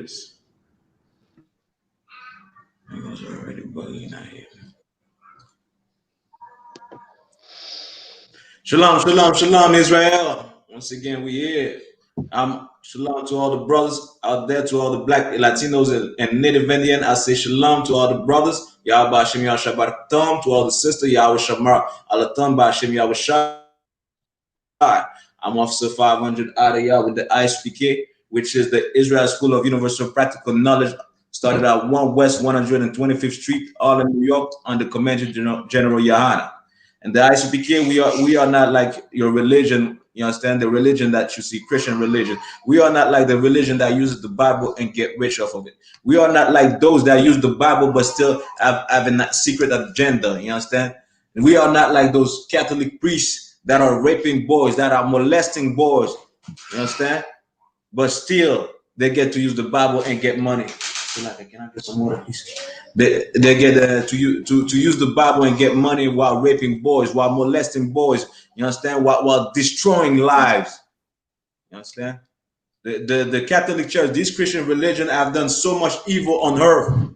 this. Niggas already bugging out here. Shalom, shalom, shalom, Israel. Once again, we here. Shalom to all the brothers out there, to all the black Latinos and Native Indian. I say shalom to all the brothers. Yahweh Hashem Yahweh Shabbat Tom. To all the sisters, Yahweh Shamar Alatam Hashem Yahweh Shai. I'm Officer 500 Adiyah with the ISPK, which is the Israel School of Universal Practical Knowledge. Started at 1 West 125th Street, all in New York, under Commander General Yahana. And the ICPK, we are not like your religion. You understand? The religion that you see, Christian religion. We are not like the religion that uses the Bible and get rich off of it. We are not like those that use the Bible but still have a secret agenda. You understand? And we are not like those Catholic priests that are raping boys, that are molesting boys. You understand? But still, they get to use the Bible and get money. Can I get some water, please? They get to use the Bible and get money while raping boys, while molesting boys. You understand? While destroying lives. You understand? The Catholic Church, this Christian religion, have done so much evil on earth.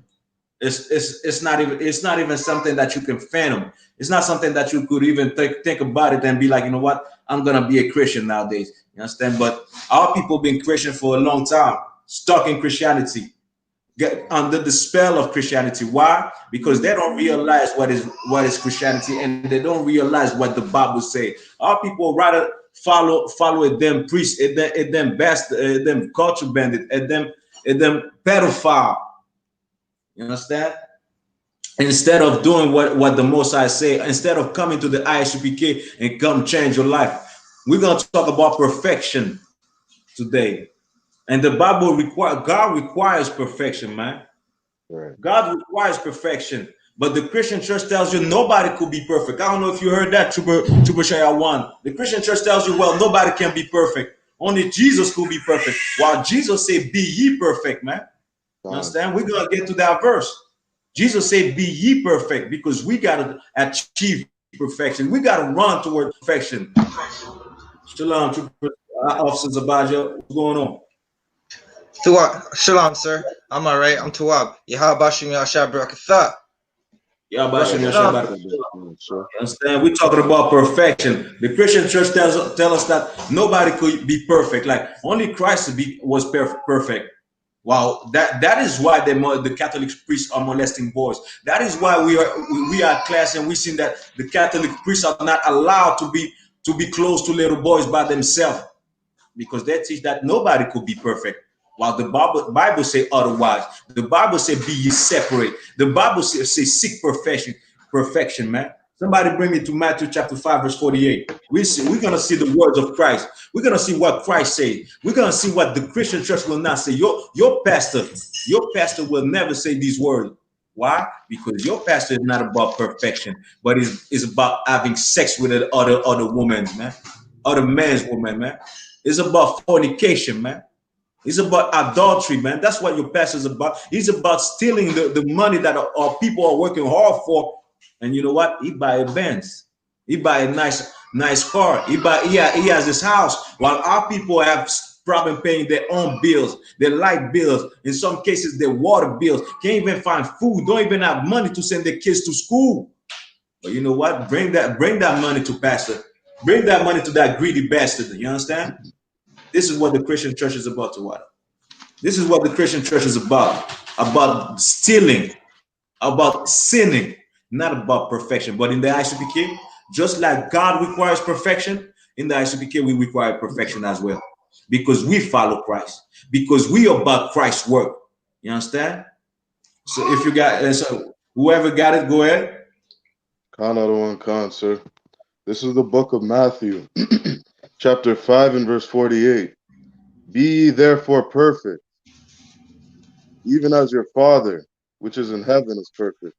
It's not even something that you can fathom. It's not something that you could even think about it and be like, you know what? I'm gonna be a Christian nowadays. You understand? But our people been Christian for a long time, stuck in Christianity, get under the spell of Christianity. Why? Because they don't realize what is Christianity, and they don't realize what the Bible say. Our people rather follow a damn priest, a damn bastard, a damn culture bandit, a damn pedophile. You understand? Instead of doing what the Most High say, instead of coming to the ISUPK and come change your life, we're gonna talk about perfection today. And the Bible God requires perfection, man. Right. God requires perfection. But the Christian church tells you nobody could be perfect. I don't know if you heard that, Tuba Shaya 1. The Christian church tells you, well, nobody can be perfect. Only Jesus could be perfect. While Jesus said, be ye perfect, man. You understand? We're going to get to that verse. Jesus said, be ye perfect, because we got to achieve perfection. We got to run toward perfection. Shalom, Officer Zabaja. What's going on? Shalom, sir. I'm all right. I'm Tuwab. Yahabashim Yashab Barakatha. Understand? We're talking about perfection. The Christian church tells us that nobody could be perfect. Like only Christ was perfect. Wow, that is why the Catholic priests are molesting boys. That is why we are class, and we see that the Catholic priests are not allowed to be close to little boys by themselves, because they teach that nobody could be perfect. While the Bible say otherwise. The Bible say be ye separate. The Bible say seek perfection, man. Somebody bring me to Matthew chapter 5, verse 48. We're going to see the words of Christ. We're going to see what Christ said. We're going to see what the Christian church will not say. Your pastor will never say these words. Why? Because your pastor is not about perfection, but is about having sex with other woman, man. Other man's woman, man. It's about fornication, man. It's about adultery, man. That's what your pastor's about. He's about stealing the money that our people are working hard for. And you know what? He buy a Benz. He buy a nice car. He has his house, while our people have problem paying their own bills, their light bills, in some cases their water bills. Can't even find food. Don't even have money to send their kids to school. But you know what? Bring that money to pastor. Bring that money to that greedy bastard. You understand? This is what the Christian church is about, to what? This is what the Christian church is about stealing, about sinning, not about perfection. But in the ICPK, just like God requires perfection, in the ICPK we require perfection as well, because we follow Christ, because we are about Christ's work. You understand? So if you got, so whoever got it, go ahead. Khan, sir. This is the book of Matthew, chapter 5 and verse 48. Be ye therefore perfect, even as your Father, which is in heaven, is perfect.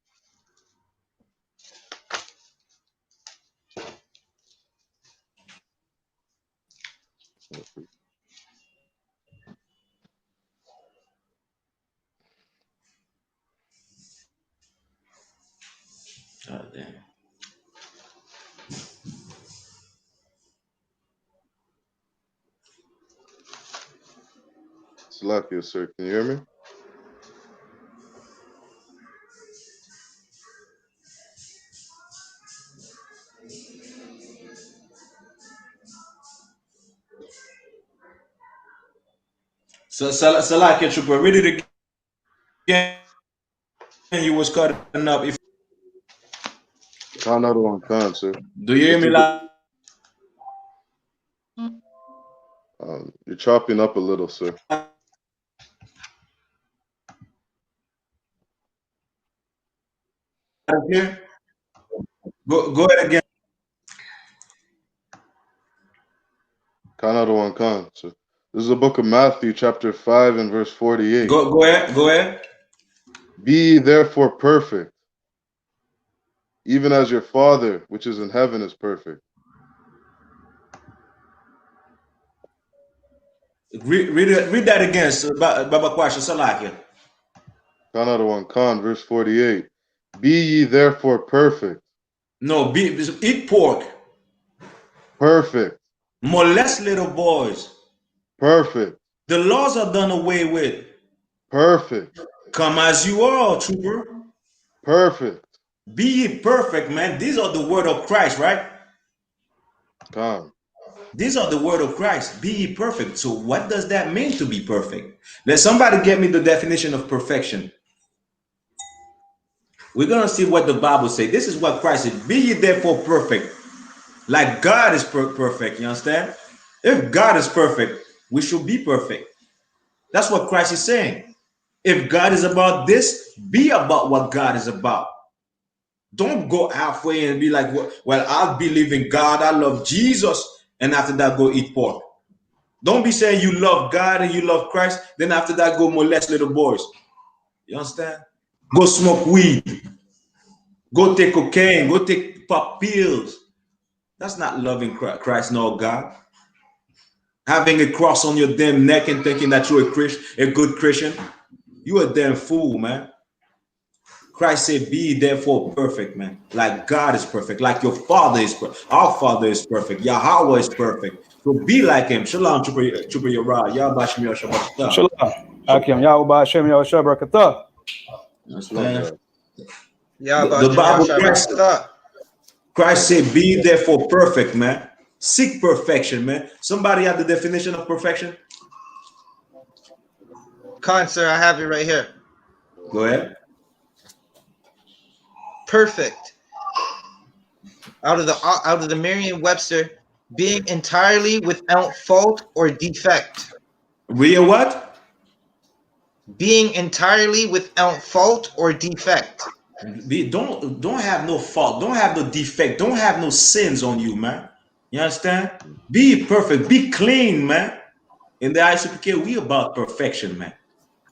Oh, damn. Salakia, sir. Can you hear me? So Salakia Trooper, read it again. You was cutting up. If Khan out on Khan, sir. do you hear me? You're chopping up a little, sir. Here? Go ahead again. Khan out on Khan, sir. This is the book of Matthew, chapter 5 and verse 48. Go ahead. Be ye therefore perfect, even as your Father which is in heaven is perfect. Read that again, Baba Kwasha Salakia. Khan out on Khan, verse 48. Be ye therefore perfect. No, eat pork. Perfect. Molest little boys. Perfect. The laws are done away with. Perfect. Come as you are, trooper. Perfect. Be ye perfect, man. These are the word of Christ, right? Khan. These are the word of Christ. Be ye perfect. So what does that mean to be perfect? Let somebody get me the definition of perfection. We're going to see what the Bible says. This is what Christ said. Be ye therefore perfect. Like God is perfect. You understand? If God is perfect, we should be perfect. That's what Christ is saying. If God is about this, be about what God is about. Don't go halfway and be like, well, I believe in God. I love Jesus. And after that, go eat pork. Don't be saying you love God and you love Christ. Then after that, go molest little boys. You understand? Go smoke weed. Go take cocaine. Go take pop pills. That's not loving Christ nor God. Having a cross on your damn neck and thinking that you're a good Christian. You a damn fool, man. Christ said, be therefore perfect, man. Like God is perfect. Like your Father is perfect. Our Father is perfect. Yahweh is perfect. So be like him. Shalom, Chupa Yara. Yahweh Shem Yahshua. Shalom. Akim Yahweh Hashem Yahushua Barakatah. Understand? Yahweh The Bible, Barakatah. Christ said, be therefore perfect, man. Seek perfection, man. Somebody have the definition of perfection? Khan, sir, I have it right here. Go ahead. Perfect. Out of the Merriam-Webster, being entirely without fault or defect. Real what? Being entirely without fault or defect. Don't have no fault. Don't have no defect. Don't have no sins on you, man. You understand? Be perfect. Be clean, man. In the ICPK, we about perfection, man.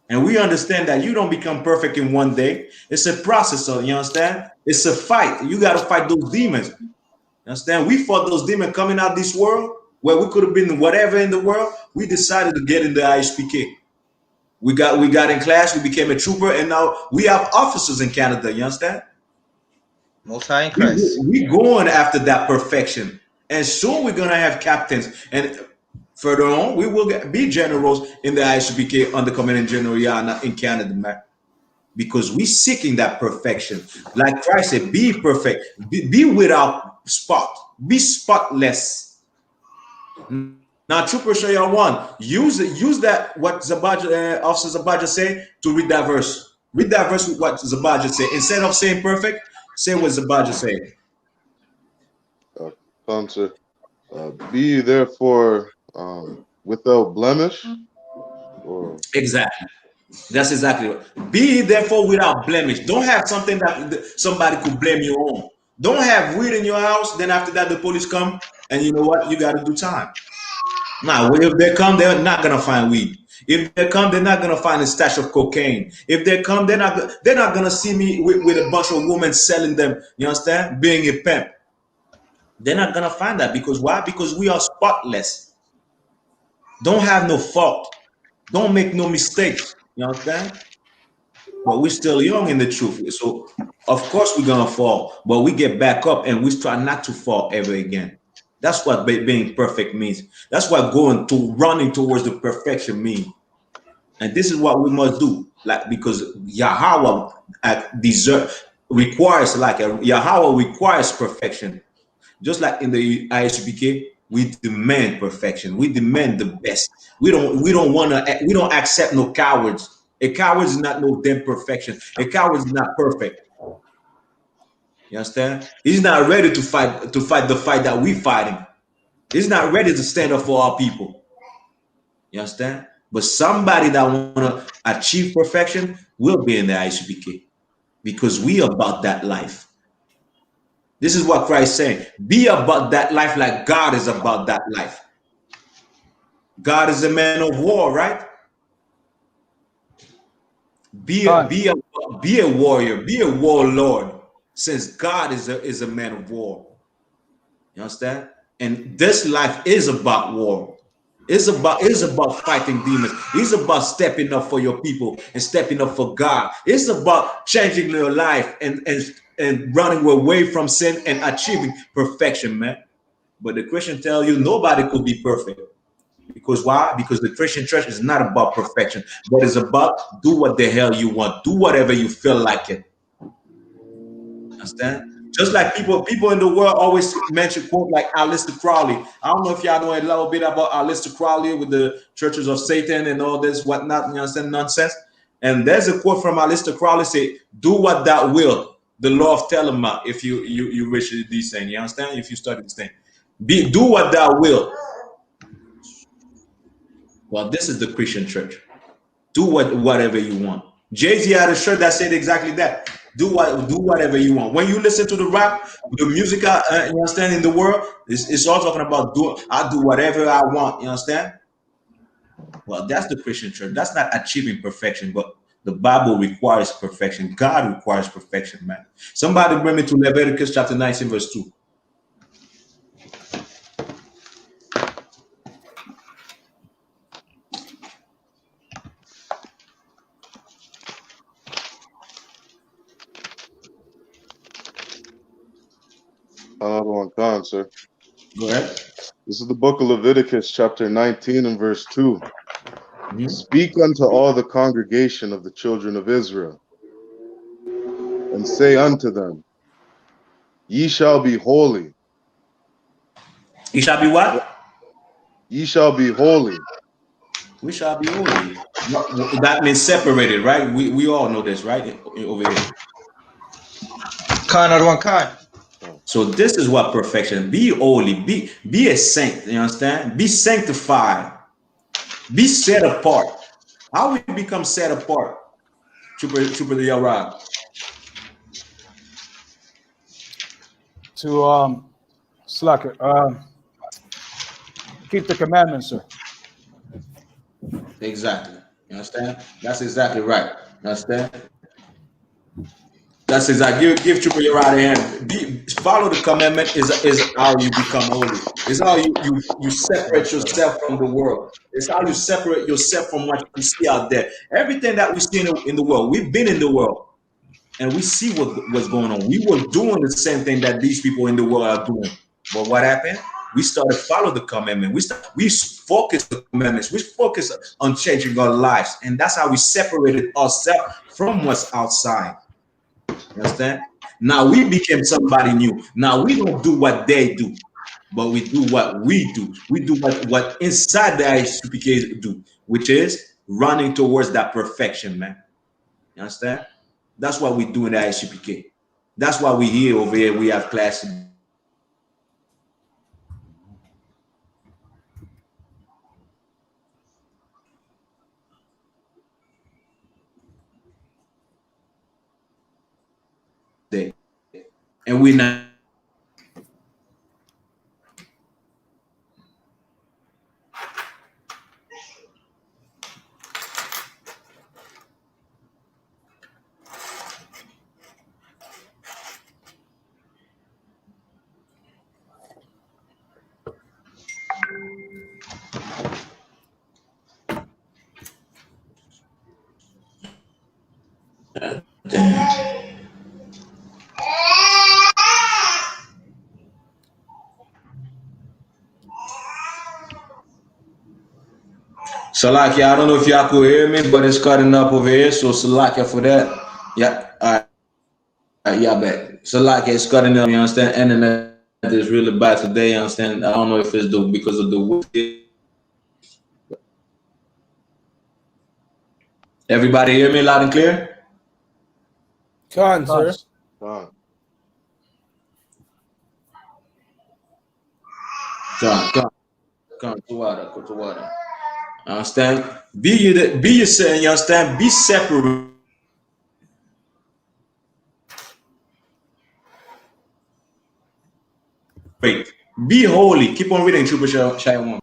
And we understand that you don't become perfect in one day. It's a process, so you understand? It's a fight. You got to fight those demons. You understand? We fought those demons coming out of this world where we could have been whatever in the world. We decided to get in the ISPK. We got in class, we became a trooper, and now we have officers in Canada. You understand? Most High in Christ. We going after that perfection. And soon we're going to have captains. And further on, we will be generals in the ISPK under Commandant General Yana in Canada, man. Because we seeking that perfection. Like Christ said, be perfect. Be without spot. Be spotless. Now, Trooper Shaya 1, use that, what Officer Zabaja say, to read that verse. Read that verse with what Zabaja say. Instead of saying perfect, say what Zabaja say. Sir. Be ye therefore without blemish. Or... Exactly. That's exactly what. Be therefore without blemish. Don't have something that somebody could blame you on. Don't have weed in your house. Then after that, the police come, and you know what? You got to do time. Now, if they come, they're not gonna find weed. If they come, they're not gonna find a stash of cocaine. If they come, they're not gonna see me with a bunch of women selling them. You understand? Being a pimp. They're not gonna find that because why? Because we are spotless. Don't have no fault. Don't make no mistakes. You understand? But we're still young in the truth. So of course we're gonna fall, but we get back up and we try not to fall ever again. That's what being perfect means. That's what running towards the perfection means. And this is what we must do, like because Yahweh requires Yahweh requires perfection. Just like in the ISUPK, we demand perfection. We demand the best. We don't accept no cowards. A coward is not no damn perfection. A coward is not perfect. You understand? He's not ready to fight the fight that we fighting. He's not ready to stand up for our people. You understand? But somebody that wanna achieve perfection will be in the ISUPK because we about that life. This is what Christ is saying. Be about that life like God is about that life. God is a man of war, right? Be a warrior, be a warlord, since God is a man of war. You understand? And this life is about war. It's about fighting demons. It's about stepping up for your people and stepping up for God. It's about changing your life and running away from sin and achieving perfection, man. But the Christian tell you nobody could be perfect. Because why? Because the Christian church is not about perfection, but it's about do what the hell you want, do whatever you feel like it. Understand? Just like people in the world always mention quote like Aleister Crowley. I don't know if y'all know a little bit about Aleister Crowley with the churches of Satan and all this whatnot, you understand, nonsense. And there's a quote from Aleister Crowley say, "Do what thou wilt, the law of Telema." If you reach these things, you understand? If you study this thing, do what thou wilt. Well, this is the Christian church. Do whatever you want. Jay-Z had a shirt that said exactly that. Do whatever you want. When you listen to the rap, the music, you understand, in the world, it's all talking about I do whatever I want. You understand? Well, that's the Christian church. That's not achieving perfection, but the Bible requires perfection. God requires perfection, man. Somebody bring me to Leviticus chapter 19, verse 2. Another one, Khan, sir. Go ahead. This is the book of Leviticus, chapter 19 and verse 2. Mhm. Speak unto all the congregation of the children of Israel, and say unto them, Ye shall be holy. He shall be what? Ye shall be holy. We shall be holy. That means separated, right? We all know this, right? Over here. Khan, another one, Khan. So this is what perfection. Be holy. Be a saint. You understand? Be sanctified. Be set apart. How we become set apart? Trooper the Yara. To slack it. Keep the commandments, sir. Exactly. You understand? That's exactly right. You understand? That's exactly. Give Trooper your right hand. Follow the commandment is how you become holy. It's how you separate yourself from the world. It's how you separate yourself from what you see out there. Everything that we see in the world, we've been in the world, and we see what's going on. We were doing the same thing that these people in the world are doing. But what happened? We started to follow the commandment. We focus the commandments. We focus on changing our lives, and that's how we separated ourselves from what's outside. You understand? Now we became somebody new. Now we don't do what they do, but we do what we do. We do what inside the ISUPK do, which is running towards that perfection, man. You understand? That's what we do in the ISUPK. That's why we here over here. We have classes. And we're not. Salakia, I don't know if y'all could hear me, but it's cutting up over here. So Salakia for that. Yeah, all right, yeah, bet. Salakia, it's cutting up. You understand? Internet is really bad today. You understand? I don't know if it's because of the wind. Everybody hear me loud and clear? Khan, sir. Con. Come to water. Understand? Be yourself. You understand? Be separate. Be holy. Keep on reading, Trooper Shai 1.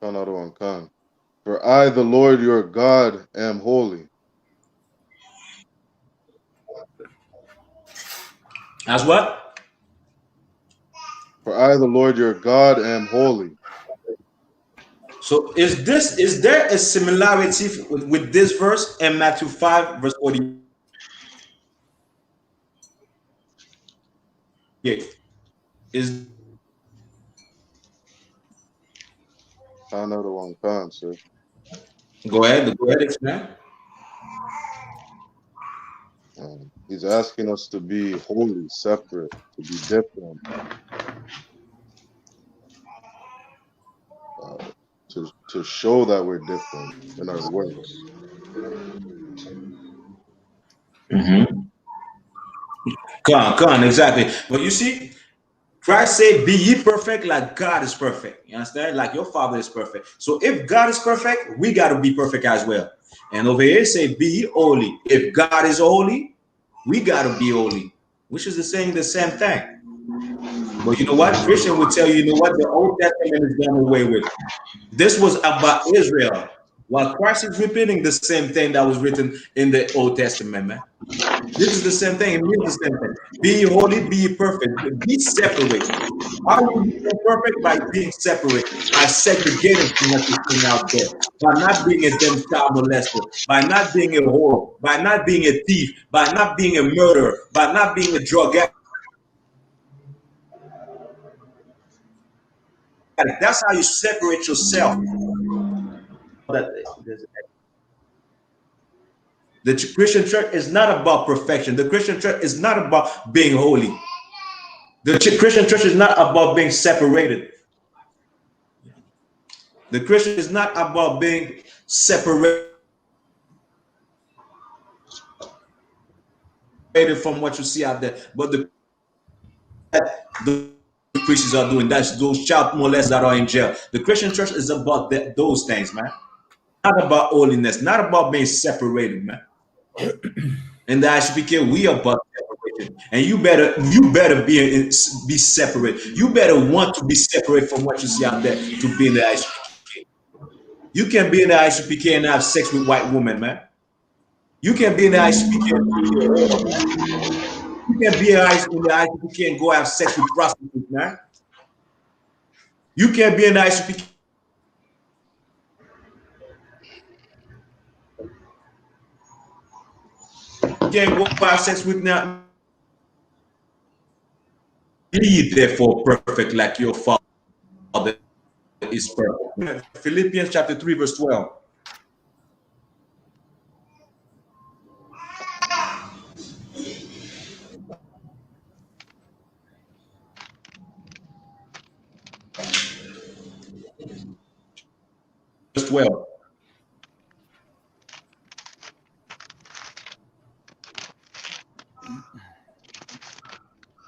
Another one, Con. For I, the Lord your God, am holy. As what? For I, the Lord your God, am holy. So is there a similarity with this verse in Matthew 5 verse 40? Yeah. Is Another one, Con, sir. go ahead, explain. He's asking us to be holy, separate, to be different, to show that we're different in our works. Come on, exactly. But you see, Christ said, "Be ye perfect, like God is perfect." You understand? Like your Father is perfect. So if God is perfect, we got to be perfect as well. And over here, say, "Be ye holy." If God is holy, we got to be holy, which is the same thing. But you know what? Christian would tell you, you know what? The Old Testament is done away with. This was about Israel, while Christ is repeating the same thing that was written in the Old Testament, man. This is the same thing. It means the same thing. Be holy, be perfect, be separate. How you become perfect? By being separate, by segregating from what you're seeing out there, by not being a damn child molester, by not being a whore, by not being a thief, by not being a murderer, by not being a drug addict. That's how you separate yourself. The Christian church is not about perfection. The Christian church is not about being holy. The Christian church is not about being separated. The Christian is not about being separated from what you see out there. But the Christians are doing, that's those child molesters that are in jail. The Christian church is about those things, man. Not about holiness, not about being separated, man. In the ICPK, we are about separation, and you better be separate. You better want to be separate from what you see out there to be in the ICPK. You can be in the ICPK and have sex with white women, man. You can be in the ICPK You can be in the ICPK and go have sex with prostitutes, man. You can be in the ICPK. You can't go have sex with now. Be therefore perfect like your Father is perfect. Philippians chapter 3 verse 12. Verse 12.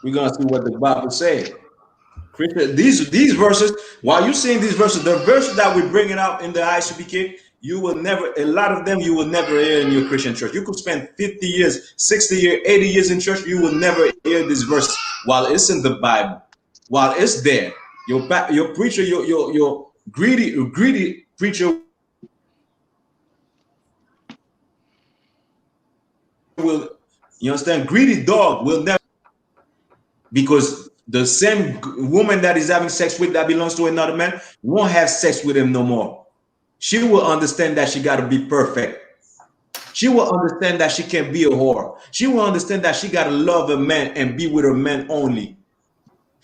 We're gonna see what the Bible says. These verses, while you're seeing these verses, the verses that we're bringing out in the ICPK, you will never, a lot of them you will never hear in your Christian church. You could spend 50 years, 60 years, 80 years in church, you will never hear this verse while it's in the Bible, while it's there. Your preacher, your greedy preacher will, you understand? Greedy dog will never, because the same woman that is having sex with that belongs to another man won't have sex with him no more. She will understand that she got to be perfect. She will understand that she can be a whore. She will understand that she got to love a man and be with a man only.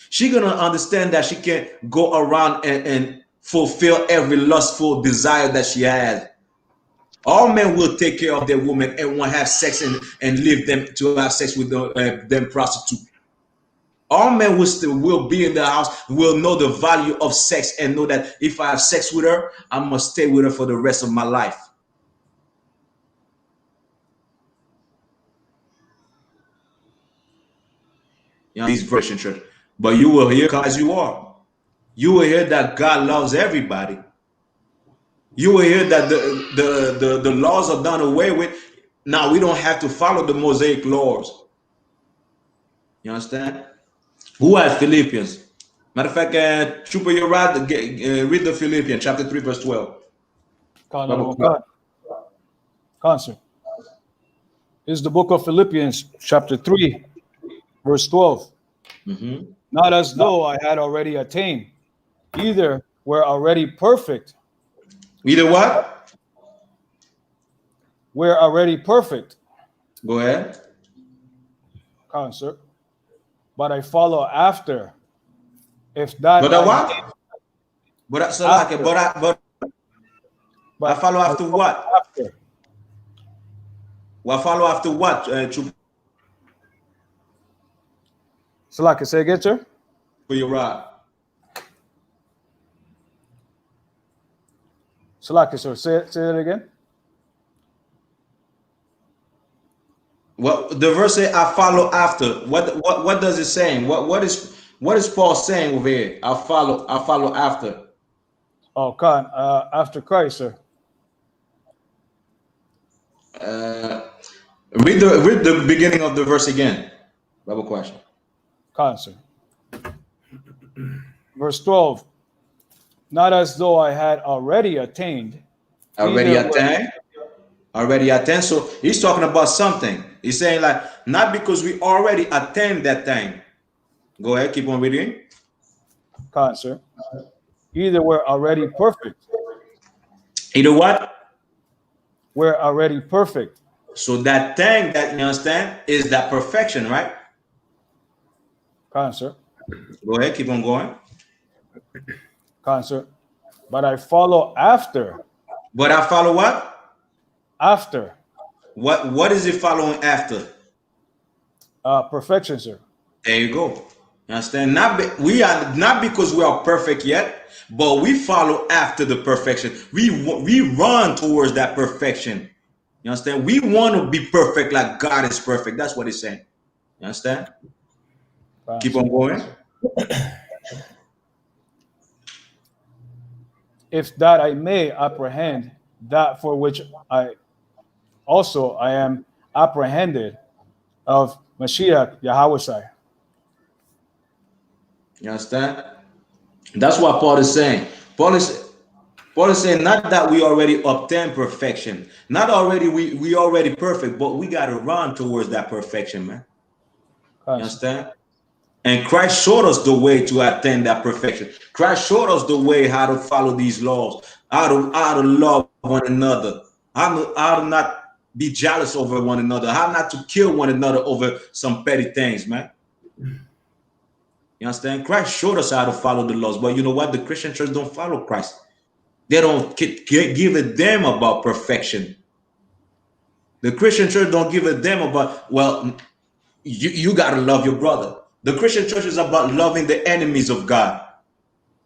She's going to understand that she can't go around and fulfill every lustful desire that she has. All men will take care of their woman and want to have sex and leave them to have sex with them prostitute. All men will be in the house, will know the value of sex and know that if I have sex with her, I must stay with her for the rest of my life. You know, these version church. But you will hear as you are. You will hear that God loves everybody. You will hear that the laws are done away with. Now we don't have to follow the Mosaic laws. You understand? Who has Philippians? Matter of fact, Trooper, you're right. Read the Philippians chapter 3, verse 12. Concert. Is the book of Philippians, chapter 3, verse 12. Mm-hmm. Not as though I had already attained, either were already perfect. Either what? We're already perfect. Go ahead. Concert. But I follow after. If that. But what? But I follow after what? After. Well, I follow after what? Salaka, say again, sir. For your rod. Salaka, sir. Say it again. Well, the verse say, "I follow after." What does it saying? What is Paul saying over here? I follow after. Oh, Khan, after Christ, sir. Read the beginning of the verse again. Bible question. Khan, sir. Verse 12. Not as though I had already attained. Already attained. So he's talking about something. He's saying like, not because we already attained that thing. Go ahead, keep on reading. Khan, sir. Either we're already perfect. Either what? We're already perfect. So that thing that you understand is that perfection, right? Khan, sir. Go ahead, keep on going. Khan, sir. But I follow after. But I follow what? After. What is it following after? Perfection, sir. There you go. You understand? We are not because we are perfect yet, but we follow after the perfection. We run towards that perfection. You understand? We want to be perfect like God is perfect. That's what he's saying. You understand? Keep on going. If that I may apprehend that for which I am apprehended of Mashiach Yahweh. You understand? That's what Paul is saying. Paul is saying not that we already obtain perfection, not already we already perfect, but we got to run towards that perfection, man. You understand? And Christ showed us the way to attain that perfection. Christ showed us the way how to follow these laws, how to love one another, how to not be jealous over one another, how not to kill one another over some petty things, man. You understand? Christ showed us how to follow the laws, but you know what? The Christian church don't follow Christ. They don't give a damn about perfection. The Christian church don't give a damn about, well, you got to love your brother. The Christian church is about loving the enemies of God,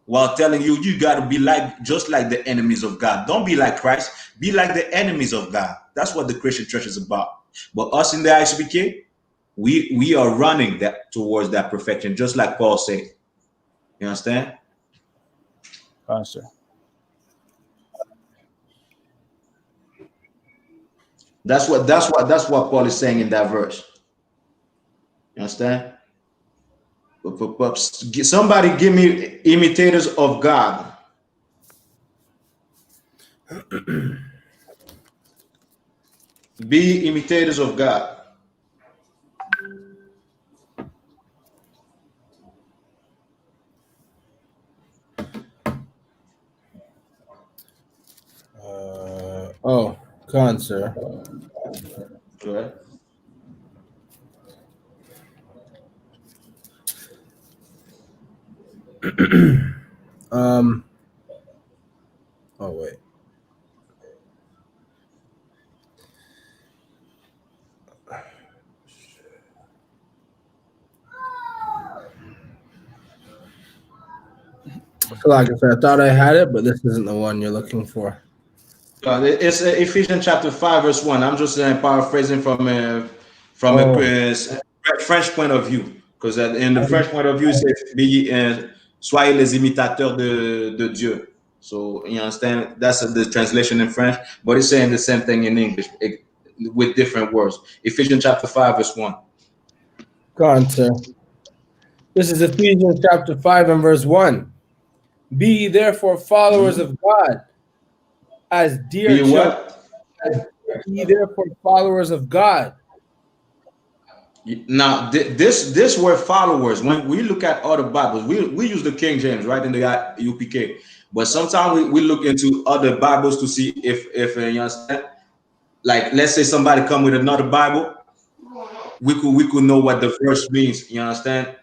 while telling you got to be just like the enemies of God. Don't be like Christ. Be like the enemies of God. That's what the Christian church is about. But us in the ICBK, we are running towards that perfection, just like Paul said. You understand? Answer. That's what Paul is saying in that verse. You understand? Somebody give me imitators of God. Be imitators of God. Khan, sir. Go ahead. Oh wait. So like I said, I thought I had it, but this isn't the one you're looking for. It's Ephesians chapter 5, verse 1. I'm just paraphrasing from Oh. a French point of view. Because in the French point of view, it says, soyez les imitateurs de Dieu. So, you understand? That's the translation in French, but it's saying the same thing in English with different words. Ephesians chapter 5, verse 1. Go on, sir. This is Ephesians chapter 5 and verse 1. Be ye therefore followers of God, as dear Be children. what? Be ye therefore followers of God. Now, this word followers, when we look at other Bibles, we use the King James, right, in the UPK. But sometimes we look into other Bibles to see if you understand. Like, let's say somebody come with another Bible, we could know what the verse means, you understand,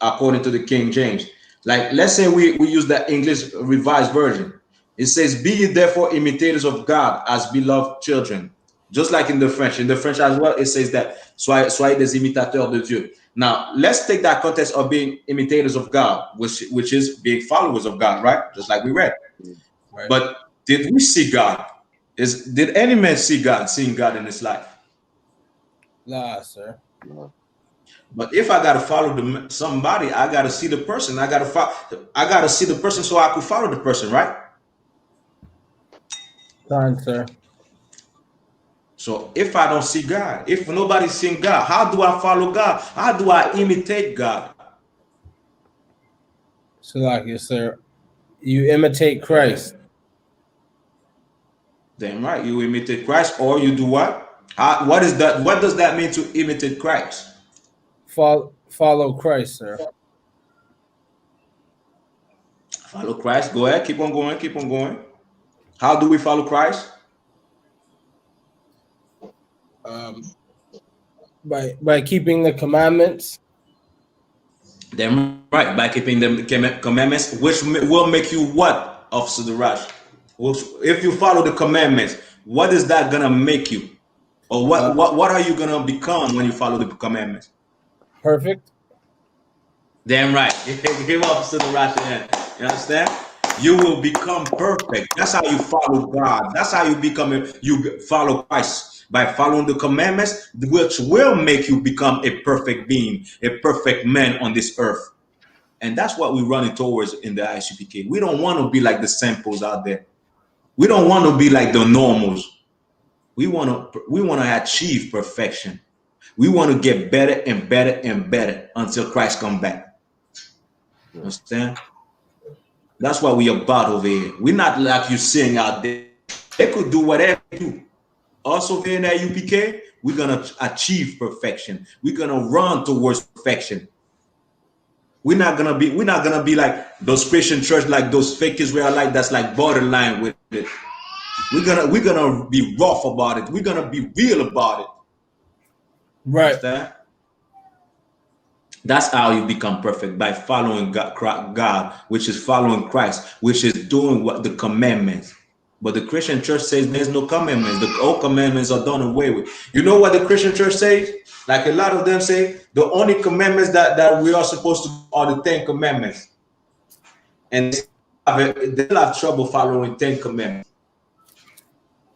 according to the King James. Like, let's say we use the English Revised Version. It says, be ye therefore imitators of God as beloved children. Just like in the French. In the French as well, it says that, soyez des imitateurs de Dieu. Now, let's take that context of being imitators of God, which is being followers of God, right? Just like we read. Right. But did we see God? Did any man see God, seeing God in his life? Nah, sir. But if I gotta follow somebody, I gotta see the person. I gotta see the person so I could follow the person, right? Go on, sir. So if I don't see God, if nobody's seeing God, how do I follow God? How do I imitate God? So like you, sir, you imitate Christ. Damn right, you imitate Christ, or you do what? What is that? What does that mean to imitate Christ? Follow Christ, sir. Follow Christ. Go ahead, keep on going, keep on going. How do we follow Christ? By keeping the commandments. Damn right, by keeping the commandments, which will make you what, Officer Darash? If you follow the commandments, what is that gonna make you? Or what are you gonna become when you follow the commandments? Perfect. Damn right. Give Officer Darash in. You understand? You will become perfect. That's how you follow God. That's how you follow Christ. By following the commandments, which will make you become a perfect being, a perfect man on this earth. And that's what we're running towards in the ICPK. We don't want to be like the samples out there. We don't want to be like the normals. We want to achieve perfection. We want to get better and better and better until Christ comes back. Understand? That's what we're about over here. We're not like you seeing out there. They could do whatever they do. Also here in that UPK, we're gonna achieve perfection. We're gonna run towards perfection. We're not gonna be like those Christian church, like those fake Israelite that's like borderline with it. We're gonna be rough about it. We're gonna be real about it. Right. Understand? That's how you become perfect, by following God, which is following Christ, which is doing what the commandments. But the Christian church says there's no commandments. The old commandments are done away with. You know what the Christian church says? Like a lot of them say, the only commandments that we are supposed to do are the 10 commandments. And they'll have trouble following 10 commandments.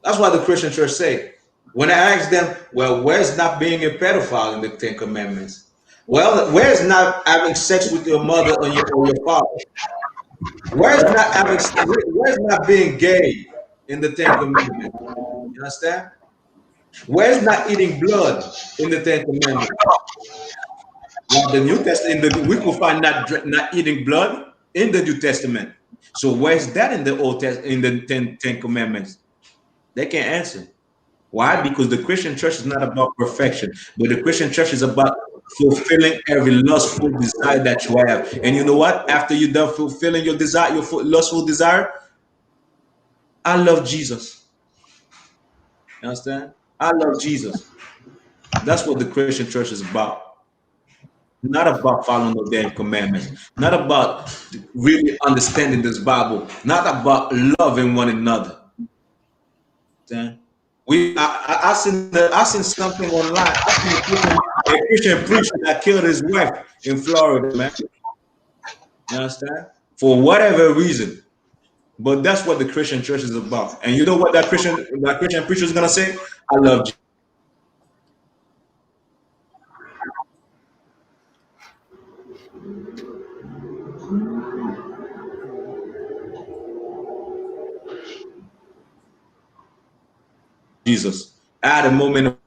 That's what the Christian church say. When I ask them, well, where's not being a pedophile in the 10 commandments? Well, where's not having sex with your mother or your father? Where's not being gay in the 10 commandments? You understand? Where's not eating blood in the 10 commandments? Well, the New Testament, we could find not eating blood in the New Testament. So where's that in the Old Testament, in the 10 commandments? They can't answer. Why? Because the Christian church is not about perfection, but the Christian church is about fulfilling every lustful desire that you have. And you know what? After you're done fulfilling your desire, your lustful desire, I love Jesus. You understand? I love Jesus. That's what the Christian church is about. Not about following the damn commandments. Not about really understanding this Bible. Not about loving one another. Then I seen something online. I seen a Christian preacher that killed his wife in Florida, man. You understand? For whatever reason. But that's what the Christian church is about. And you know what that Christian preacher is gonna say? I love Jesus. I had a moment of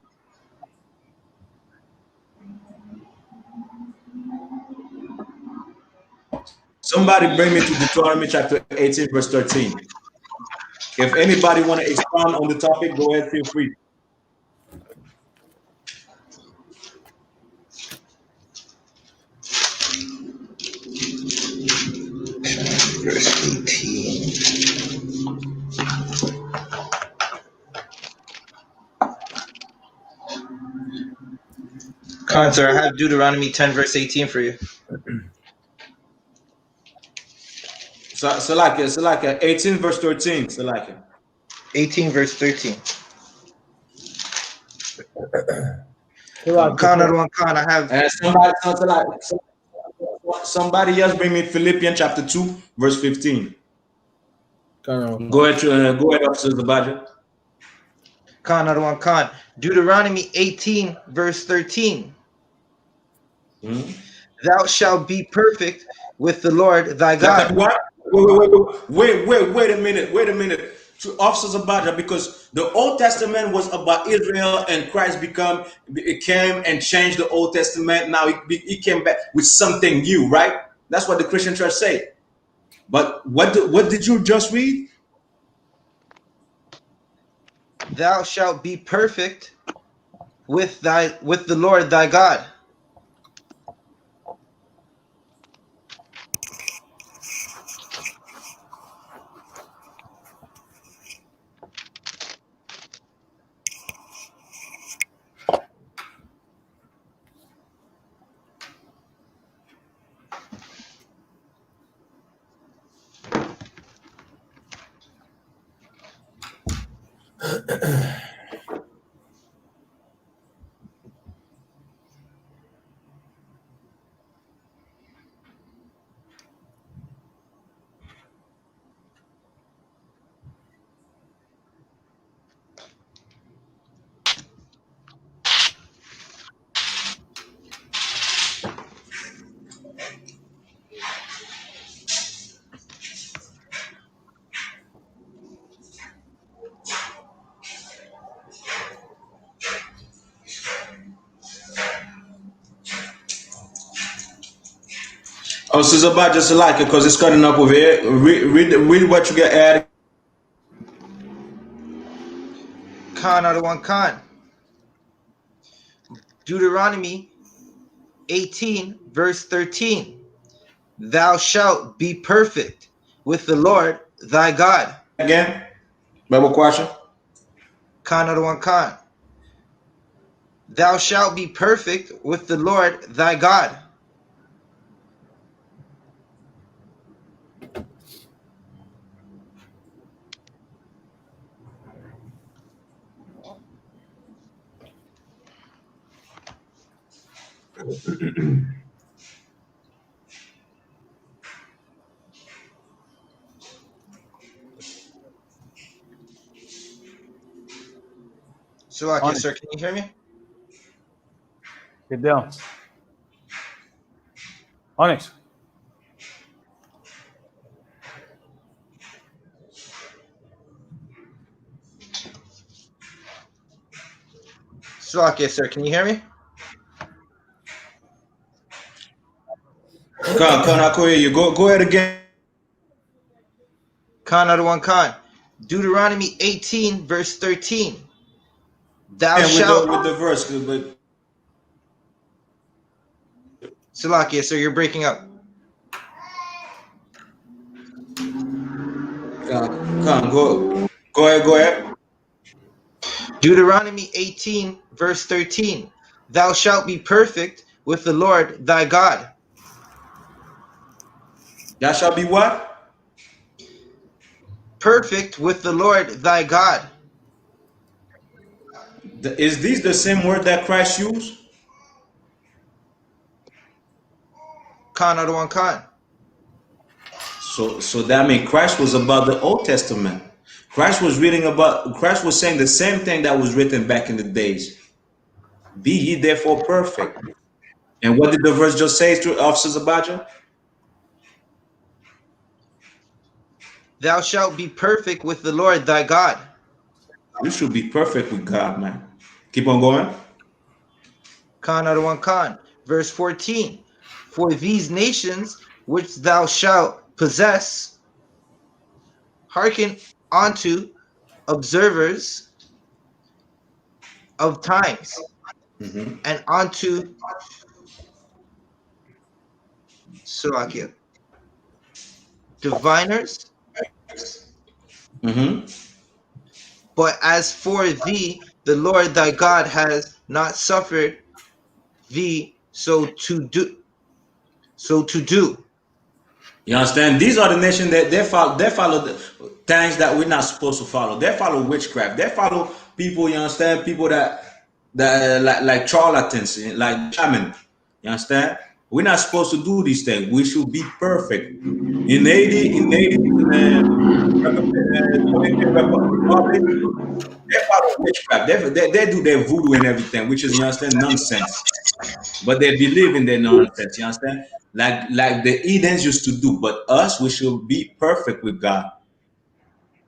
somebody bring me to Deuteronomy chapter 18, verse 13. If anybody want to expound on the topic, go ahead, feel free. Verse 18. Sir, I have Deuteronomy 10, verse 18 for you. Salakia, 18 verse 13, Salakia. 18, verse 13. Salakia. Khan, I have. And somebody else bring me Philippians chapter 2, verse 15. Go ahead, Officer Zabaja. Khan, Deuteronomy 18, verse 13. Thou shalt be perfect with the Lord thy God. What? Wait a minute. To Officer Zabaja, because the Old Testament was about Israel and Christ came and changed the Old Testament. Now he came back with something new, right? That's what the Christian church say. But what did you just read? Thou shalt be perfect with the Lord thy God. Oh, Sister Zabaja, just like it because it's cutting up over here. Read what you get added. Khan. Deuteronomy 18, verse 13. Thou shalt be perfect with the Lord thy God. Again, Bible question. Khan. Thou shalt be perfect with the Lord thy God. Salakia, sir, can you hear me? Get down. Onyx. Salakia, sir, can you hear me? Khan, I could hear you. Go ahead again. Khan. Deuteronomy 18, verse 13. Thou shalt. With the verse, but Salakia, sir, you're breaking up. Khan, go ahead. Deuteronomy 18, verse 13. Thou shalt be perfect with the Lord thy God. Thou shalt be what? Perfect with the Lord thy God. Is this the same word that Christ used? Khan or the one Khan. So that means Christ was about the Old Testament. Christ was saying the same thing that was written back in the days. Be ye therefore perfect. And what did the verse just say to Officer Zabaja? Thou shalt be perfect with the Lord thy God. You should be perfect with God, man. Keep on going. Khan or the one Khan. Verse 14. For these nations which thou shalt possess, hearken unto observers of times, and unto Salakia, diviners. But as for thee, the Lord thy God has not suffered thee so to do. You understand? These are the nations that they follow the things that we're not supposed to follow. They follow witchcraft. They follow people, you understand, people that like charlatans, like shaman. You understand? We're not supposed to do these things. We should be perfect. In Dominican Republic, they follow witchcraft. They do their voodoo and everything, which is, you understand, nonsense. But they believe in their nonsense. You understand? Like the Edens used to do. But us, we should be perfect with God.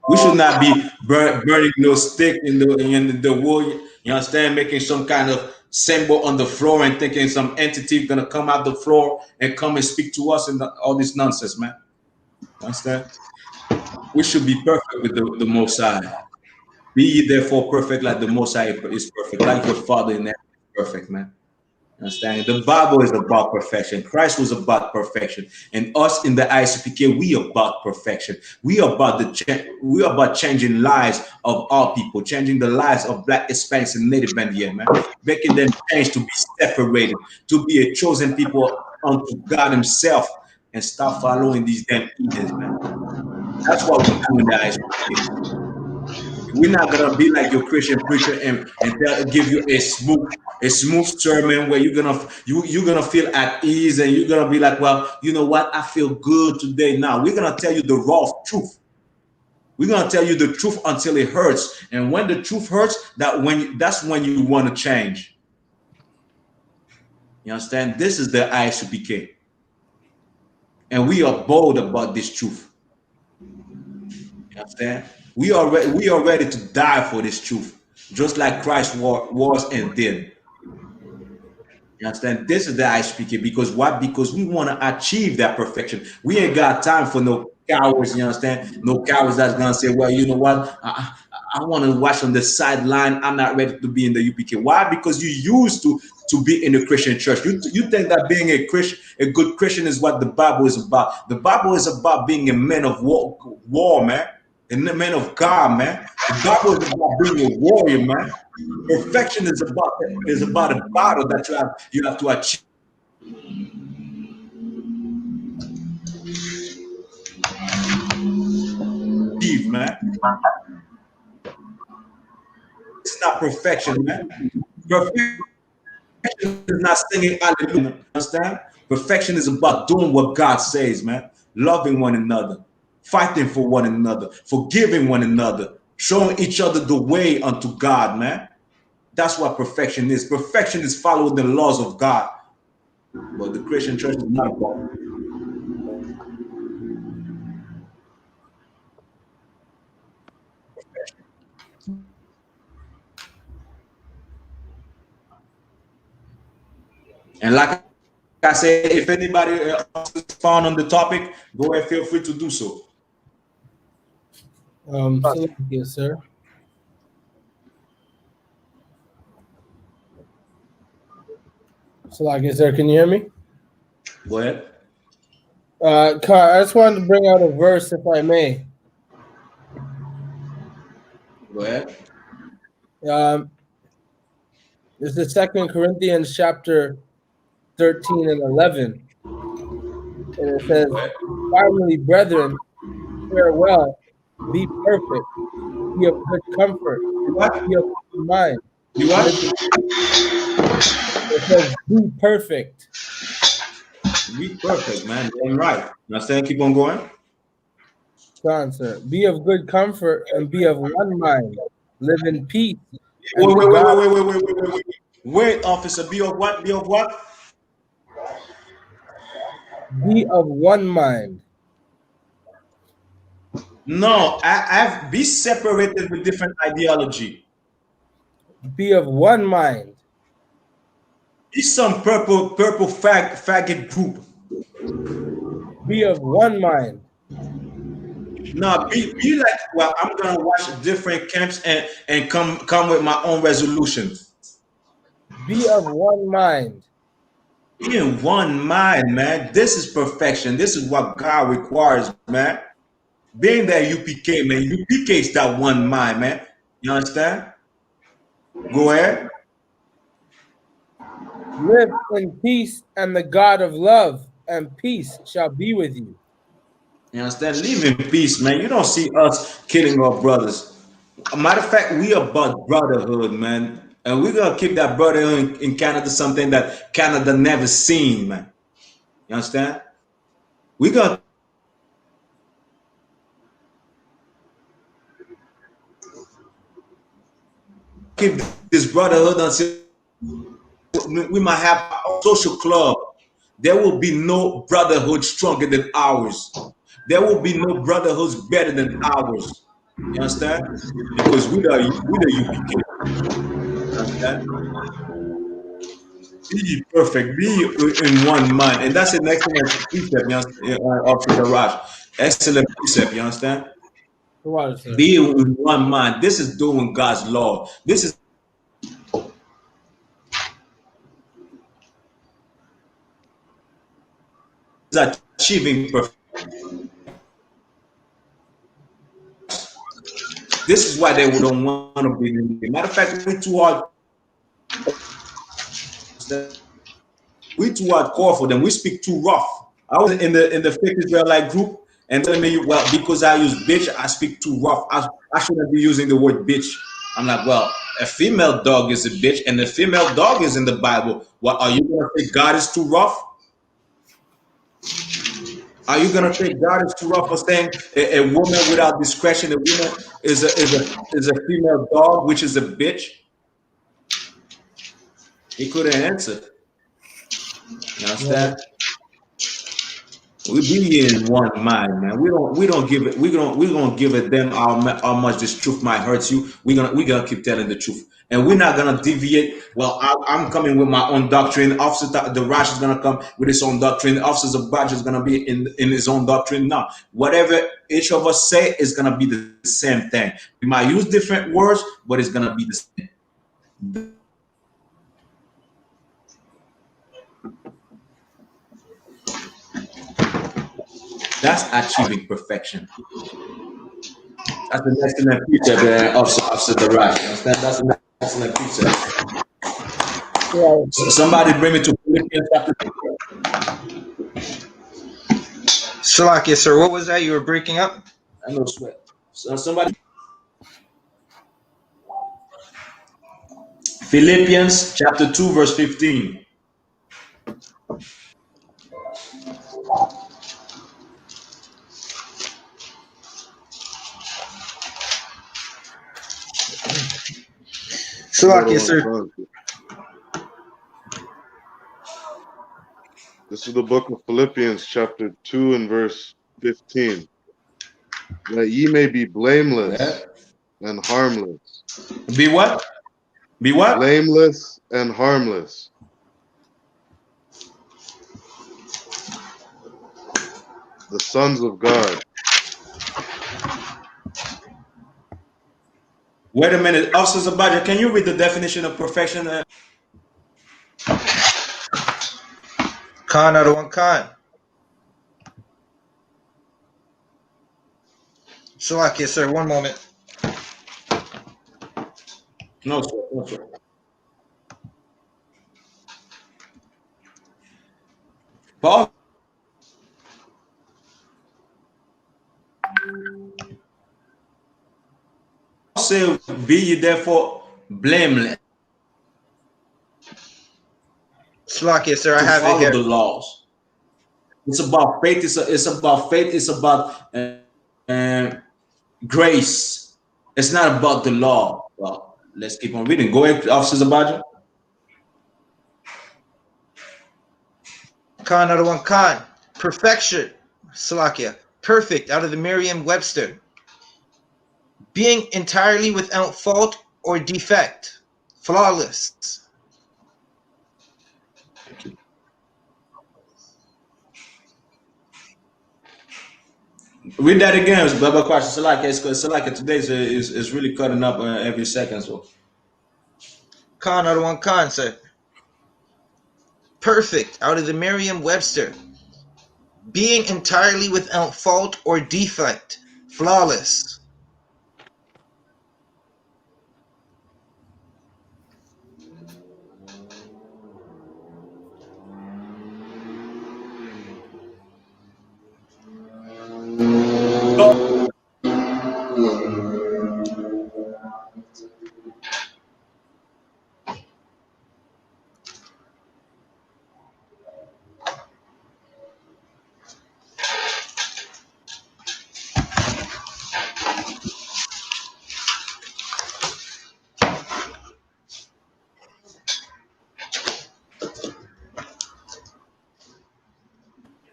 We should not be burning no stick in the wood. You understand? Making some kind of symbol on the floor and thinking some entity gonna come out the floor and come and speak to us and all this nonsense, man. You understand? We should be perfect with the Most High. Be ye therefore perfect, like the Most High is perfect, like your Father in heaven is perfect, man. Understand? The Bible is about perfection. Christ was about perfection, and us in the ICPK, we about perfection. We about we about changing lives of our people, changing the lives of Black, Hispanics, and Native Indian, man, making them change to be separated, to be a chosen people unto God Himself, and stop following these damn heathens, man. That's what we do in the ICPK. We're not gonna be like your Christian preacher and give you a smooth sermon where you're gonna feel at ease and you're gonna be like, well, you know what, I feel good today. Now we're gonna tell you the raw truth. We're gonna tell you the truth until it hurts, and when the truth hurts, that's when you want to change. You understand? This is the ISUPK, and we are bold about this truth. You understand? We are ready to die for this truth, just like Christ was and did. You understand? This is the I speak it because what? Because we want to achieve that perfection. We ain't got time for no cowards. You understand? No cowards that's gonna say, "Well, you know what? I want to watch on the sideline. I'm not ready to be in the UPK." Why? Because you used to be in the Christian church. You think that being a Christian, a good Christian, is what the Bible is about. The Bible is about being a man of war, man. And the man of God, man. The Bible is about being a warrior, man. Perfection is about a battle that you have to achieve, man. It's not perfection, man. Perfection is not singing hallelujah. Understand? Perfection is about doing what God says, man. Loving one another, fighting for one another, forgiving one another, showing each other the way unto God, man. That's what perfection is. Perfection is following the laws of God. But the Christian church is not about. And like I said, if anybody else is found on the topic, go ahead, feel free to do so. Yes, sir. Salakia, sir, can you hear me? Go ahead. Car, I just wanted to bring out a verse, if I may. Go ahead. This is 2 Corinthians chapter 13 and 11. And it says, finally, brethren, farewell, be perfect, be of good comfort, What? be of good mind. You what? It says, be perfect. Be perfect, man. Damn right. You understand? Keep on going. Answer. Be of good comfort and be of one mind. Live in peace. And Wait, the wait, wait, God wait, wait, wait, wait, wait, wait. Wait, officer. Be of what? Be of what? be of one mind. No, I've be separated with different ideology. Be of one mind. Be some purple faggot group. Be of one mind. No, be like, well, I'm gonna watch different camps and come with my own resolutions. Be of one mind. Be in one mind, man. This is perfection. This is what God requires, man. Being that UPK, man. UPK is that one mind, man. You understand? Go ahead. Live in peace, and the God of love and peace shall be with you. You understand? Live in peace, man. You don't see us killing our brothers. A matter of fact, we about brotherhood, man. And we're gonna keep that brotherhood in Canada, something that Canada never seen, man. You understand? We're gonna keep this brotherhood until we might have a social club. There will be no brotherhood stronger than ours. There will be no brotherhoods better than ours. You understand? Because we the UPK. You understand? Be perfect. Be in one mind, and that's an excellent precept. You understand, Officer Raj? Excellent precept. You understand? What is it? Be in one mind. This is doing God's law. This is achieving perfection. This is why they don't want to be. Matter of fact, we too hard. We too hardcore for them. We speak too rough. I was in the fake Israelite group and telling me, well, because I use bitch, I speak too rough. I shouldn't be using the word bitch. I'm like, well, a female dog is a bitch, and the female dog is in the Bible. What are you gonna say? God is too rough? Are you gonna say God is too rough for saying a woman without discretion, a woman is a female dog, which is a bitch? He couldn't answer. You understand? We be in one mind, man. We don't give it. We gonna give it them how much this truth might hurt you. We gonna keep telling the truth, and we're not gonna deviate. Well, I'm coming with my own doctrine. Officer the Rash is gonna come with his own doctrine. Officer Zabaj is gonna be in his own doctrine. No, whatever each of us say is gonna be the same thing. We might use different words, but it's gonna be the same. That's achieving perfection. That's an excellent precept, Officer the Right. Understand? That's an excellent precept. Yeah. So somebody bring me to Philippians chapter 2. Salakia, sir, what was that? You were breaking up? I know sweat. So somebody Philippians chapter 2, verse 15. Salakia, sir. This is the book of Philippians, chapter 2 and verse 15. That ye may be blameless and harmless. Be what? Be what? Blameless and harmless. The sons of God. Wait a minute. Officer Zabadja, can you read the definition of perfection? Khan, Adawan Khan. Salakia, sir, one moment. No, sir. No, sir. Paul said, "Be ye therefore blameless Slakia, sir, I to have it follow here. the laws." It's about faith. It's about faith. It's about grace. It's not about the law. Well, let's keep on reading. Go ahead, Officer Zabaja. Khan, another one, Khan. Perfection, Slakia. Perfect, out of the Merriam-Webster. Being entirely without fault or defect. Flawless. Read that again, Baba question. Salaka today is really cutting up every second. So Khan, another one, Khan, sir. Perfect, out of the Merriam-Webster. Being entirely without fault or defect. Flawless.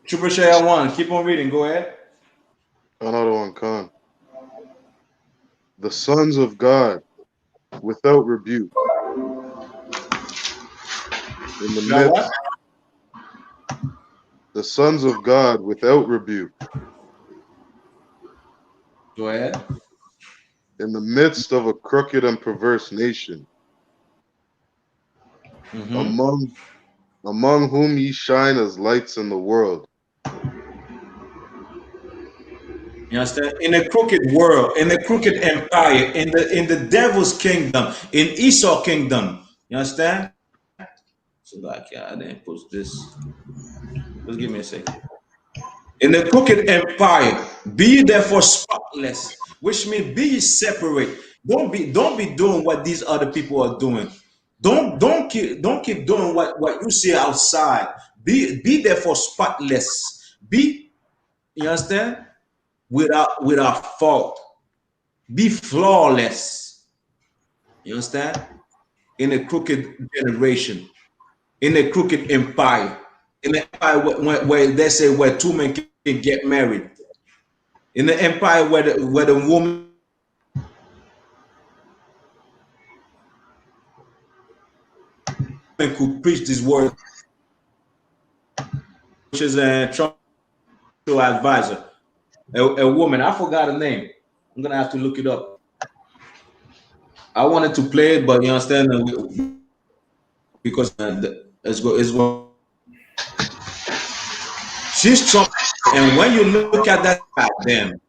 Trooper Shea 1, keep on reading. Go ahead. Another one, Khan. The sons of God without rebuke. In the Now midst, what? the sons of God without rebuke. Go ahead. In the midst of a crooked and perverse nation, among whom ye shine as lights in the world. You understand? In a crooked world, in a crooked empire, in the devil's kingdom, in Esau kingdom. You understand? So like, yeah, I didn't post this. Just give me a second. In the crooked empire, be ye therefore spotless, which means be ye separate. Don't be doing what these other people are doing. Don't keep doing what you see outside. Be therefore spotless. Be, you understand? Without fault. Be flawless. You understand? In a crooked generation, in a crooked empire, in an empire where they say where two men can get married, in the empire where the woman could preach this word, which is a Trump advisor, a woman. I forgot her name. I'm gonna have to look it up. I wanted to play it, but you understand, because it's she's Trump, and when you look at that, then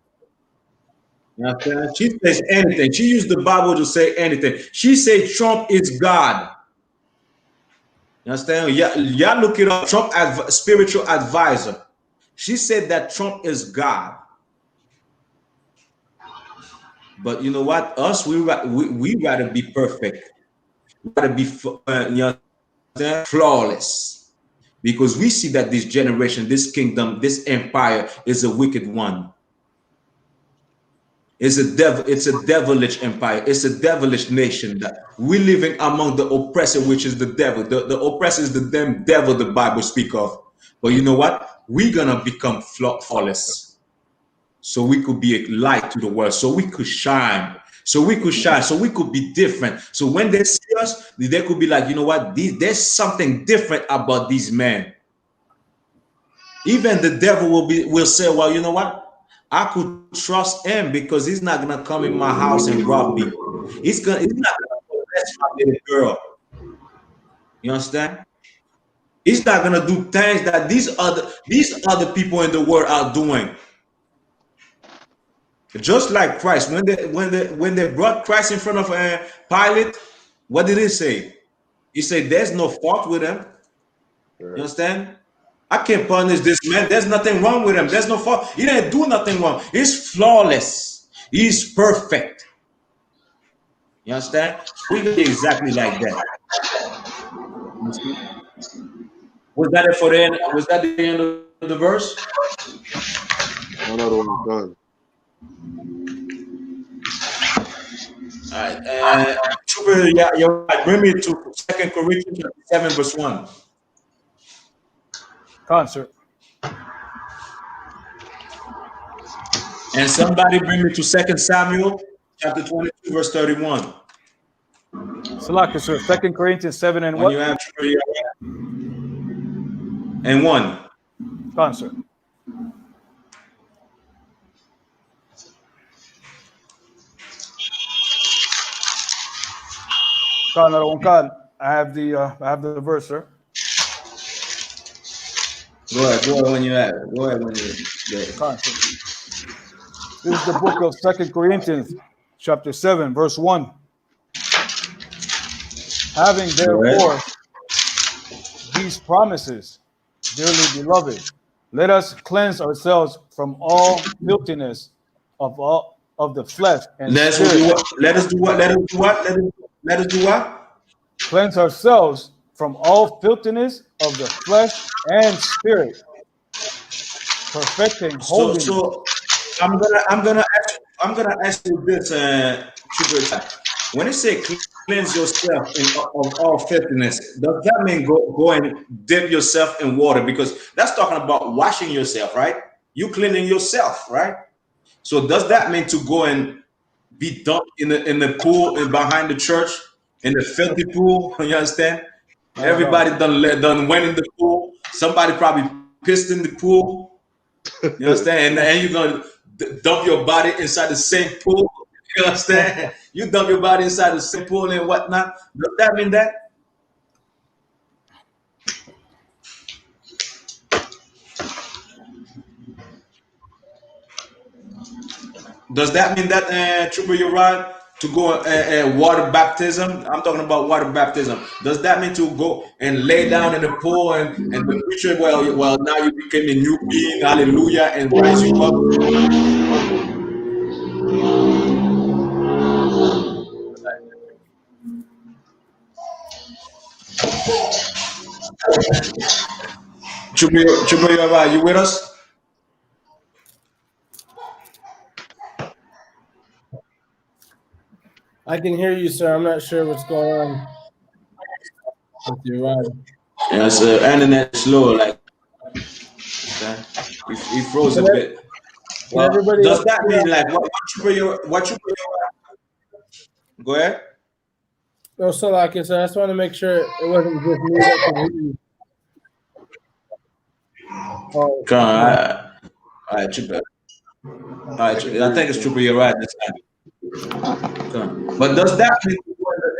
you understand? She says anything. She used the Bible to say anything. She said Trump is God. You understand? Yeah, y'all look it up. Trump spiritual advisor. She said that Trump is God. But you know what? Us, we rather be perfect. We rather be you know, flawless, because we see that this generation, this kingdom, this empire is a wicked one. It's a devilish empire. It's a devilish nation that we're living among the oppressor, which is the devil. The oppressor is the damn devil the Bible speak of. But you know what? We're gonna become flawless, so we could be a light to the world, so we could shine, so we could be different. So when they see us, they could be like, you know what? There's something different about these men. Even the devil will say, well, you know what? I could trust him because he's not gonna come in my house and rob me. He's not gonna molest my little girl. You understand? He's not gonna do things that these other people in the world are doing. Just like Christ, when they brought Christ in front of Pilate, what did he say? He said, "There's no fault with him." You understand? I can't punish this man. There's nothing wrong with him. There's no fault. He didn't do nothing wrong. He's flawless. He's perfect. You understand? We be exactly like that. Was that it for the end? Was that the end of the verse? Another one done. All right. Trooper, yeah, you're right. Bring me to 2 Corinthians 7, verse 1. Concert. And somebody bring me to 2 Samuel chapter 22, verse 31. Salaki, sir. 2 Corinthians 7 and When what? you have Trooper, you're right. And 1. Concert. I have the verse, sir. Go ahead when you have it. Go ahead when you get it. Concert. This is the book of 2 Corinthians, chapter 7, verse 1. Having therefore these promises, dearly beloved, let us cleanse ourselves from all filthiness of the flesh and Let us do what? Cleanse ourselves from all filthiness of the flesh and spirit, perfecting holiness. So I'm gonna ask you this, Trooper. When you say cleanse yourself of all filthiness, does that mean go and dip yourself in water? Because that's talking about washing yourself, right? You cleaning yourself, right? So does that mean to go and be dumped in the pool and behind the church in the filthy pool? You understand? Everybody done went in the pool. Somebody probably pissed in the pool. You understand? And you're gonna dump your body inside the same pool. You understand? You dump your body inside the same pool and whatnot. Does that mean that? Does that mean that, Trooper, you're right, to go water baptism? I'm talking about water baptism. Does that mean to go and lay down in the pool and the preacher, well, now you became a new being, hallelujah, and rise you up? Trooper, you're right. You with us? I can hear you, sir. I'm not sure what's going on with your ride. Yeah, so internet slow, like he froze a bit. Well, does that mean like what you go ahead? No, so like I said, I just want to make sure it wasn't just me that could hear you. Come on, all right, Trooper. All right, I think it's Trooper. You're right this time. But does that mean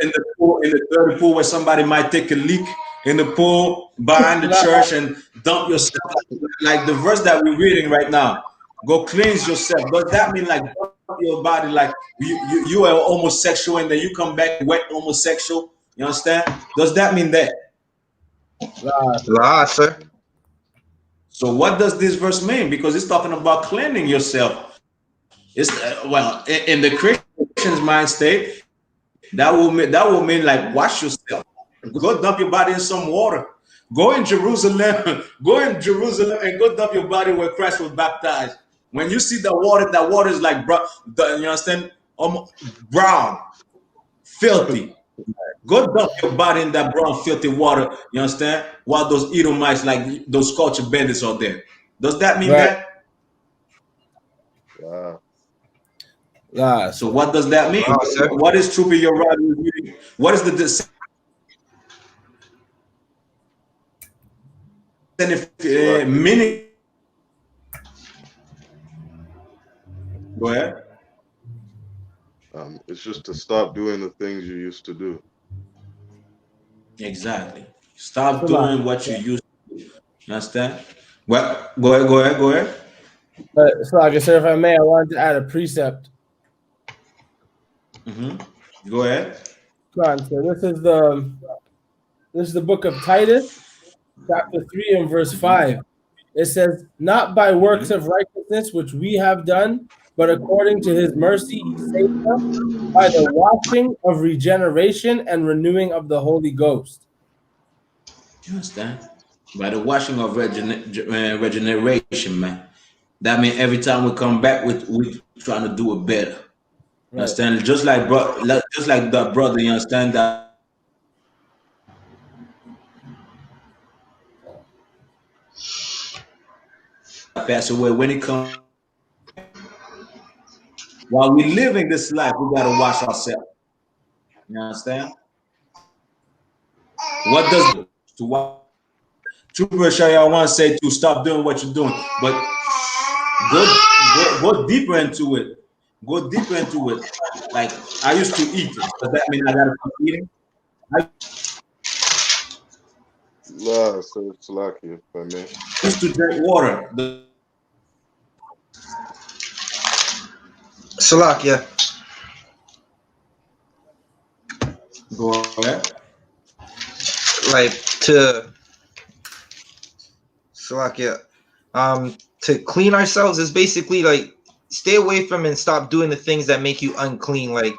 in the pool, in the dirty pool, where somebody might take a leak in the pool behind the church and dump yourself, like the verse that we're reading right now? Go cleanse yourself. Does that mean like dump your body, like you are homosexual and then you come back wet homosexual? You understand? Does that mean that? Nah, sir. So what does this verse mean? Because it's talking about cleansing yourself. It's well, in the Christian's mind state, that will mean like wash yourself. Go dump your body in some water. Go in Jerusalem and go dump your body where Christ was baptized. When you see that water is like you understand, brown, filthy. Go dump your body in that brown, filthy water. You understand? While those Edomites, like those culture bandits, are there. Does that mean that? Wow. So what does that mean? What is Trooper your right? What is the meaning? Go ahead. It's just to stop doing the things you used to do. Exactly. Stop doing what you used to do. You understand? Well, go ahead. So, like I said, if I may, I wanted to add a precept. Go ahead. Come on, so this is the book of Titus, chapter 3 and verse 5. It says, "Not by works of righteousness which we have done, but according to his mercy he saved us by the washing of regeneration and renewing of the Holy Ghost." You understand? By the washing of regeneration, man. That means every time we come back, we trying to do it better. You Right. understand? Just like that brother, you understand that passed away. When it comes, while we living this life, we gotta wash ourselves. You understand? What does to wash? Trooper Shaya want to say to stop doing what you're doing, but go deeper into it. Go deeper into it. Like I used to eat. Does that mean I gotta keep eating? I La, sir, Salakia, if I may. used to drink water. Salakia. Go ahead. Like to Salakia. To clean ourselves is basically like stay away from and stop doing the things that make you unclean. Like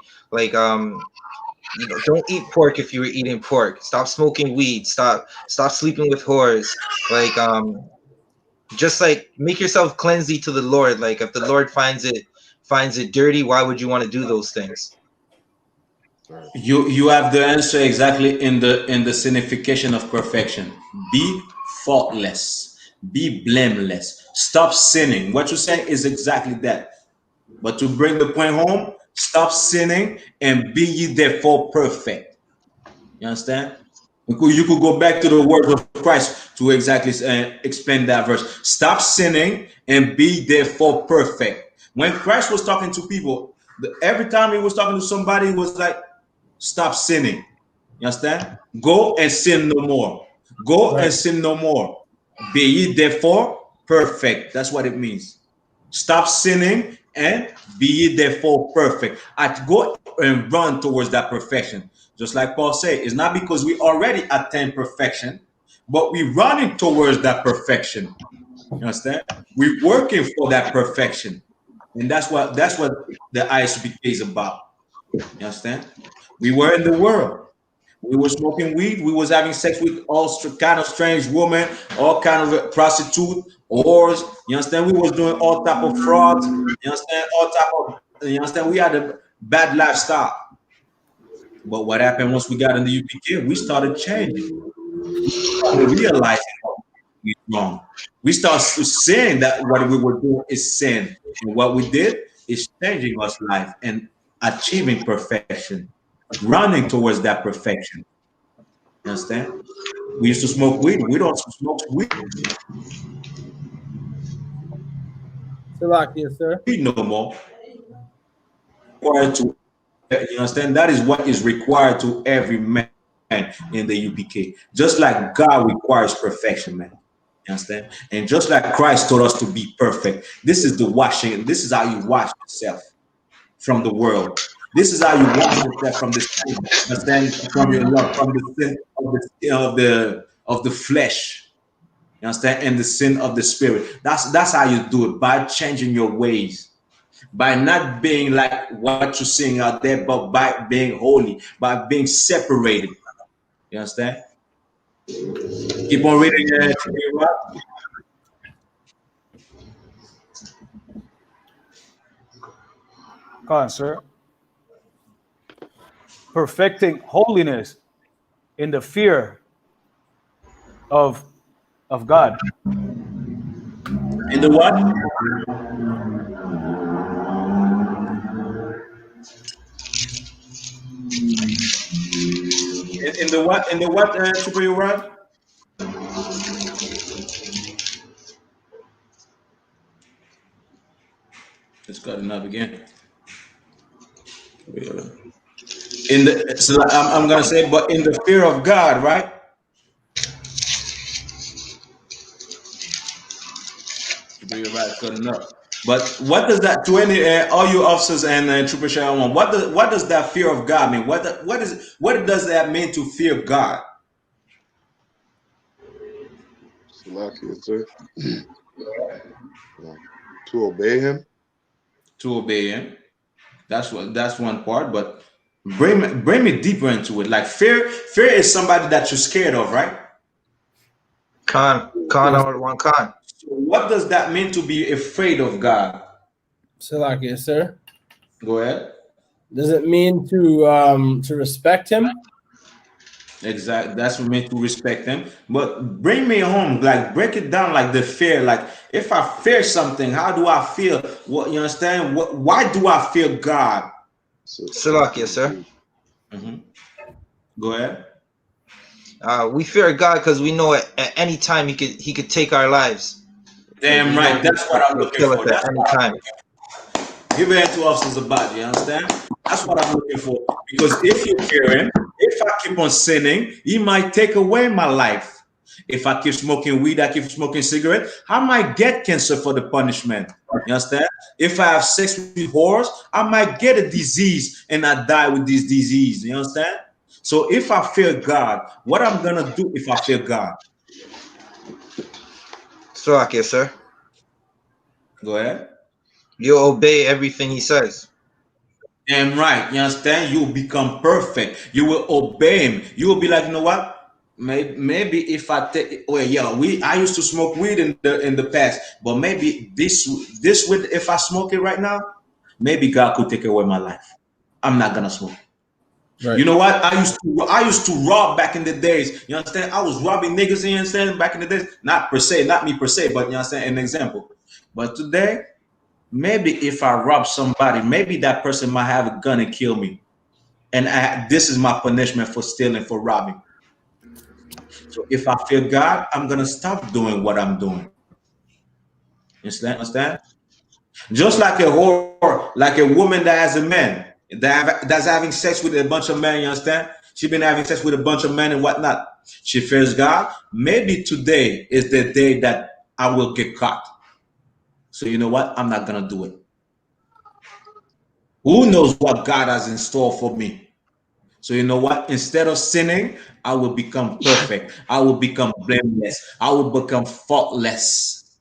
you know, don't eat pork if you were eating pork. Stop smoking weed. Stop sleeping with whores. Like just like make yourself cleansy to the Lord. Like if the Lord finds it dirty, why would you want to do those things? You have the answer exactly in the signification of perfection. Be faultless. Be blameless. Stop sinning. What you're saying is exactly that. But to bring the point home, stop sinning and be ye therefore perfect. You understand? You could go back to the words of Christ to exactly explain that verse. Stop sinning and be therefore perfect. When Christ was talking to people, every time he was talking to somebody, he was like, stop sinning. You understand? Go and sin no more. Go and sin no more. Be ye therefore perfect. That's what it means. Stop sinning and be ye therefore perfect. I go and run towards that perfection. Just like Paul said, it's not because we already attain perfection, but we're running towards that perfection. You understand? We're working for that perfection. And that's what the ISBK is about. You understand? We were in the world. We were smoking weed. We was having sex with all kind of strange women, all kind of prostitute, whores. You understand? We was doing all type of frauds. You understand? All type of. You understand? We had a bad lifestyle. But what happened once we got in the UPK? We started changing. We started realizing we were wrong. We started saying that what we were doing is sin, and what we did is changing our life and achieving perfection, running towards that perfection. You understand? We used to smoke weed. We don't smoke weed Salakia, sir. no more. Required to, you understand? That is what is required to every man in the UPK. Just like God requires perfection, man. You understand? And just like Christ told us to be perfect, this is the washing. This is how you wash yourself from the world. This is how you wash yourself from the sin, understand? From your love, from the sin of the flesh. You understand? And the sin of the spirit. That's how you do it, by changing your ways, by not being like what you're seeing out there, but by being holy, by being separated. You understand? Keep on reading. Come on, sir. Perfecting holiness in the fear of God. In the what? In the what? In the what? Super you run? It's cutting up again. In the so I'm gonna say, but in the fear of God, right? You're right, cutting up. But what does that to any all you officers and Trooper Sharon, what does that fear of God mean? What does that mean to fear God? Salakia, sir. To obey him. To obey him. That's one part, but bring me deeper into it. Like fear is somebody that you're scared of, right? Khan or one Khan. So what does that mean to be afraid of God? Salakia, sir. Go ahead. Does it mean to respect him? Exactly. That's what meant to respect him. But bring me home, like break it down, like the fear. Like if I fear something, how do I feel? What you understand? Why do I fear God? Salakia, sir. Mm-hmm. Go ahead. We fear God because we know at any time he could take our lives. Damn right. That's what I'm looking Kill for. us at any time. Give it to us as a body, you understand? That's what I'm looking for. Because if you fear him, if I keep on sinning, he might take away my life. If I keep smoking weed, I keep smoking cigarette, I might get cancer for the punishment. You understand? If I have sex with whores, I might get a disease and I die with this disease. You understand? So if I fear God, what I'm gonna do if I fear God? Salakia, sir. Go ahead. You obey everything he says. Damn right. You understand? You will become perfect. You will obey him. You will be like, you know what? Maybe if I take, well, yeah, I used to smoke weed in the past, but maybe this weed, if I smoke it right now, maybe God could take away my life. I'm not gonna smoke. Right. You know what? I used to rob back in the days. You understand? I was robbing niggas. You understand? Back in the days, not me per se, but you understand? An example. But today, maybe if I rob somebody, maybe that person might have a gun and kill me. And this is my punishment for stealing, for robbing. So if I fear God, I'm going to stop doing what I'm doing. You understand? Just like a whore, like a woman that has a man, that's having sex with a bunch of men, you understand? She's been having sex with a bunch of men and whatnot. She fears God. Maybe today is the day that I will get caught. So you know what? I'm not going to do it. Who knows what God has in store for me? So you know what? Instead of sinning, I will become perfect. I will become blameless. I will become faultless.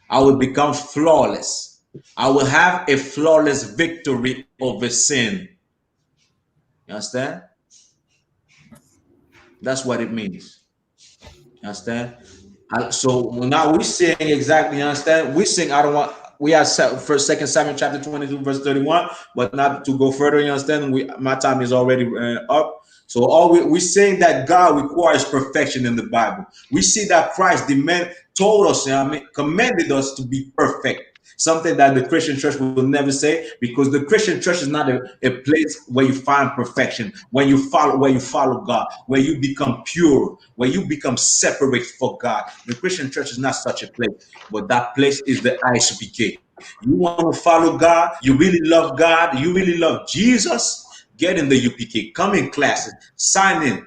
I will become flawless. I will have a flawless victory over sin. You understand? That's what it means. You understand? So now we sing exactly. You understand? We sing. I don't want. We are for 2 Samuel chapter 22 verse 31, but not to go further. You understand? My time is already up. So we saying that God requires perfection in the Bible. We see that Christ told us, commanded us to be perfect. Something that the Christian church will never say, because the Christian church is not a place where you find perfection, where you follow God, where you become pure, where you become separate for God. The Christian church is not such a place, but that place is the ISBK. You want to follow God, you really love God, you really love Jesus, get in the UPK, come in classes, sign in.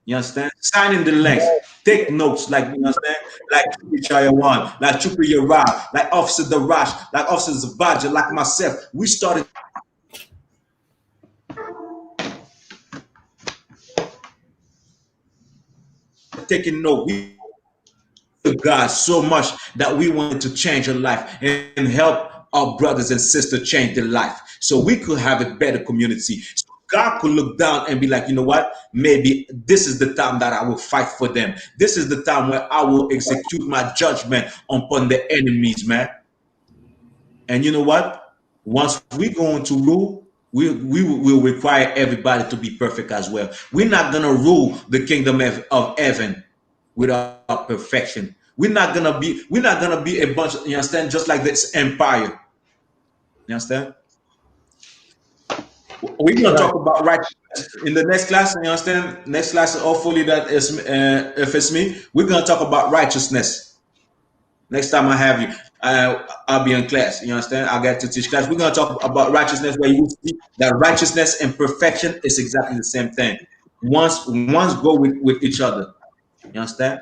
You understand? Sign in the links. Take notes, like you understand, like Chupi like Chupi Yarab, like Officer Darash, like Officer Zabaja, like myself. We started taking note. We God so much that we wanted to change our life and help our brothers and sisters change their life, so we could have a better community. So God could look down and be like, you know what? Maybe this is the time that I will fight for them. This is the time where I will execute my judgment upon the enemies, man. And you know what? Once we go into rule, we will require everybody to be perfect as well. We're not gonna rule the kingdom of heaven without perfection. We're not gonna be a bunch of, you understand, just like this empire. You understand? We're gonna talk about righteousness in the next class. You understand? Next class, hopefully that is, if it's me, we're gonna talk about righteousness. Next time I have you, I'll be in class. You understand? I'll get to teach class. We're gonna talk about righteousness, where you see that righteousness and perfection is exactly the same thing. Once go with each other. You understand?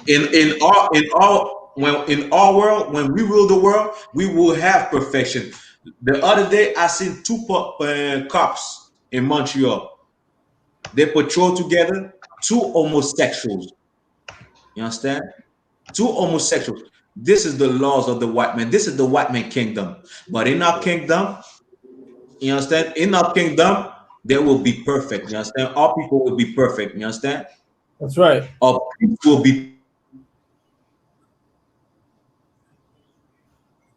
In our world, when we rule the world, we will have perfection. The other day, I seen two cops in Montreal. They patrol together, two homosexuals. You understand? 2 homosexuals. This is the laws of the white man. This is the white man kingdom. But in our kingdom, you understand? In our kingdom, they will be perfect. You understand? Our people will be perfect. You understand? That's right. Our people will be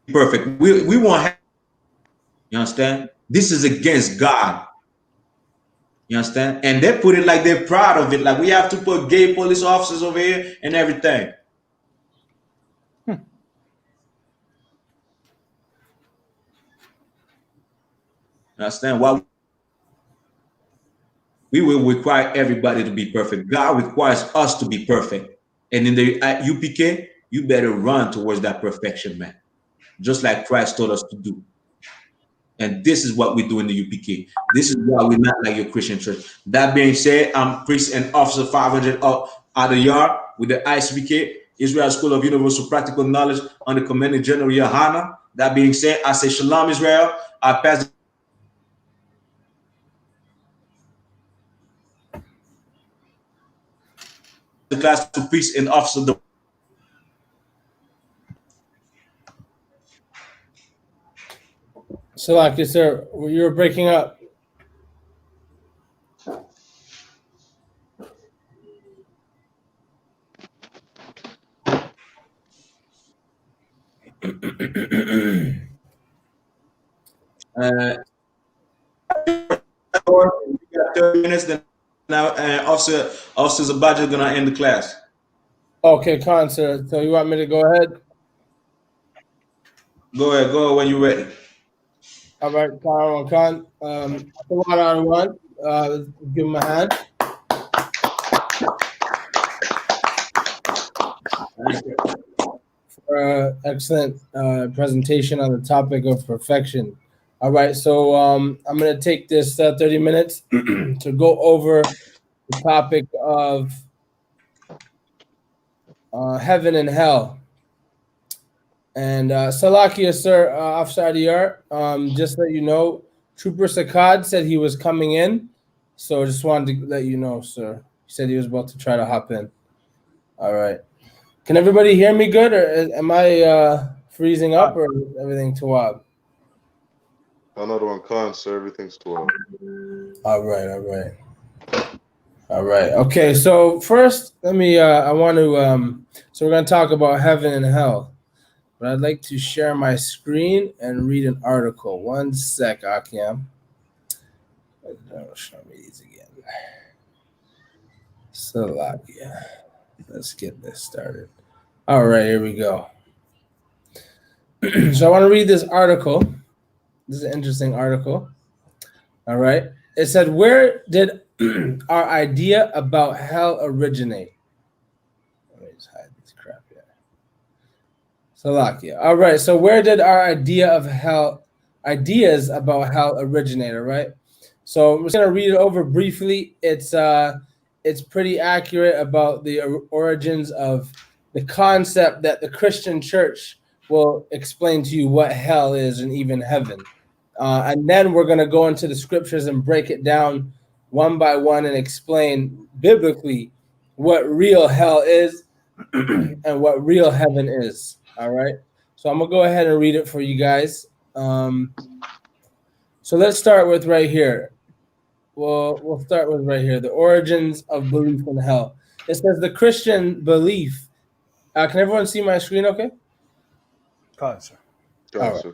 perfect. We won't have. You understand? This is against God. You understand? And they put it like they're proud of it. Like we have to put gay police officers over here and everything. You understand? Why we will require everybody to be perfect. God requires us to be perfect. And in the UPK, you better run towards that perfection, man. Just like Christ told us to do. And this is what we do in the UPK. This is why we're not like your Christian church. That being said, I'm priest and officer 500 out of yard with the ISVK, Israel School of Universal Practical Knowledge, under Commander General Yohana. That being said, I say Shalom Israel. I pass the class to priest and officer. Salaki, sir, you were breaking up. We got 30 minutes. Then now, Officer Zabaja is gonna end the class. Okay, Khan, sir. So you want me to go ahead? Go ahead when you're ready. All right, Khan. One. Give him a hand. For excellent presentation on the topic of perfection. All right, so I'm going to take this 30 minutes to go over the topic of heaven and hell. And Salakia, sir, Officer Adiyar, just let you know, Trooper Sakad said he was coming in. So just wanted to let you know, sir. He said he was about to try to hop in. All right. Can everybody hear me good, or am I freezing up, or is everything too wild? Another one, Khan, sir. Everything's 12. All right. Okay, so first, let me, I want to, so we're going to talk about heaven and hell. But I'd like to share my screen and read an article. One sec, Akiam. Show me these again. Salakia. Let's get this started. All right, here we go. So I want to read this article. This is an interesting article. All right. It said, where did our idea about hell originate? Let me just hide this crap here. Salakia. All right. So where did our ideas about hell originate? All right. So I'm just going to read it over briefly. It's pretty accurate about the origins of the concept that the Christian church will explain to you what hell is and even heaven. And then we're going to go into the scriptures and break it down one by one and explain biblically what real hell is and what real heaven is. All right. So I'm going to go ahead and read it for you guys. So let's start with right here. We'll start with right here, the origins of belief in hell. It says the Christian belief. Can everyone see my screen okay? Sir. Khan, right. sir.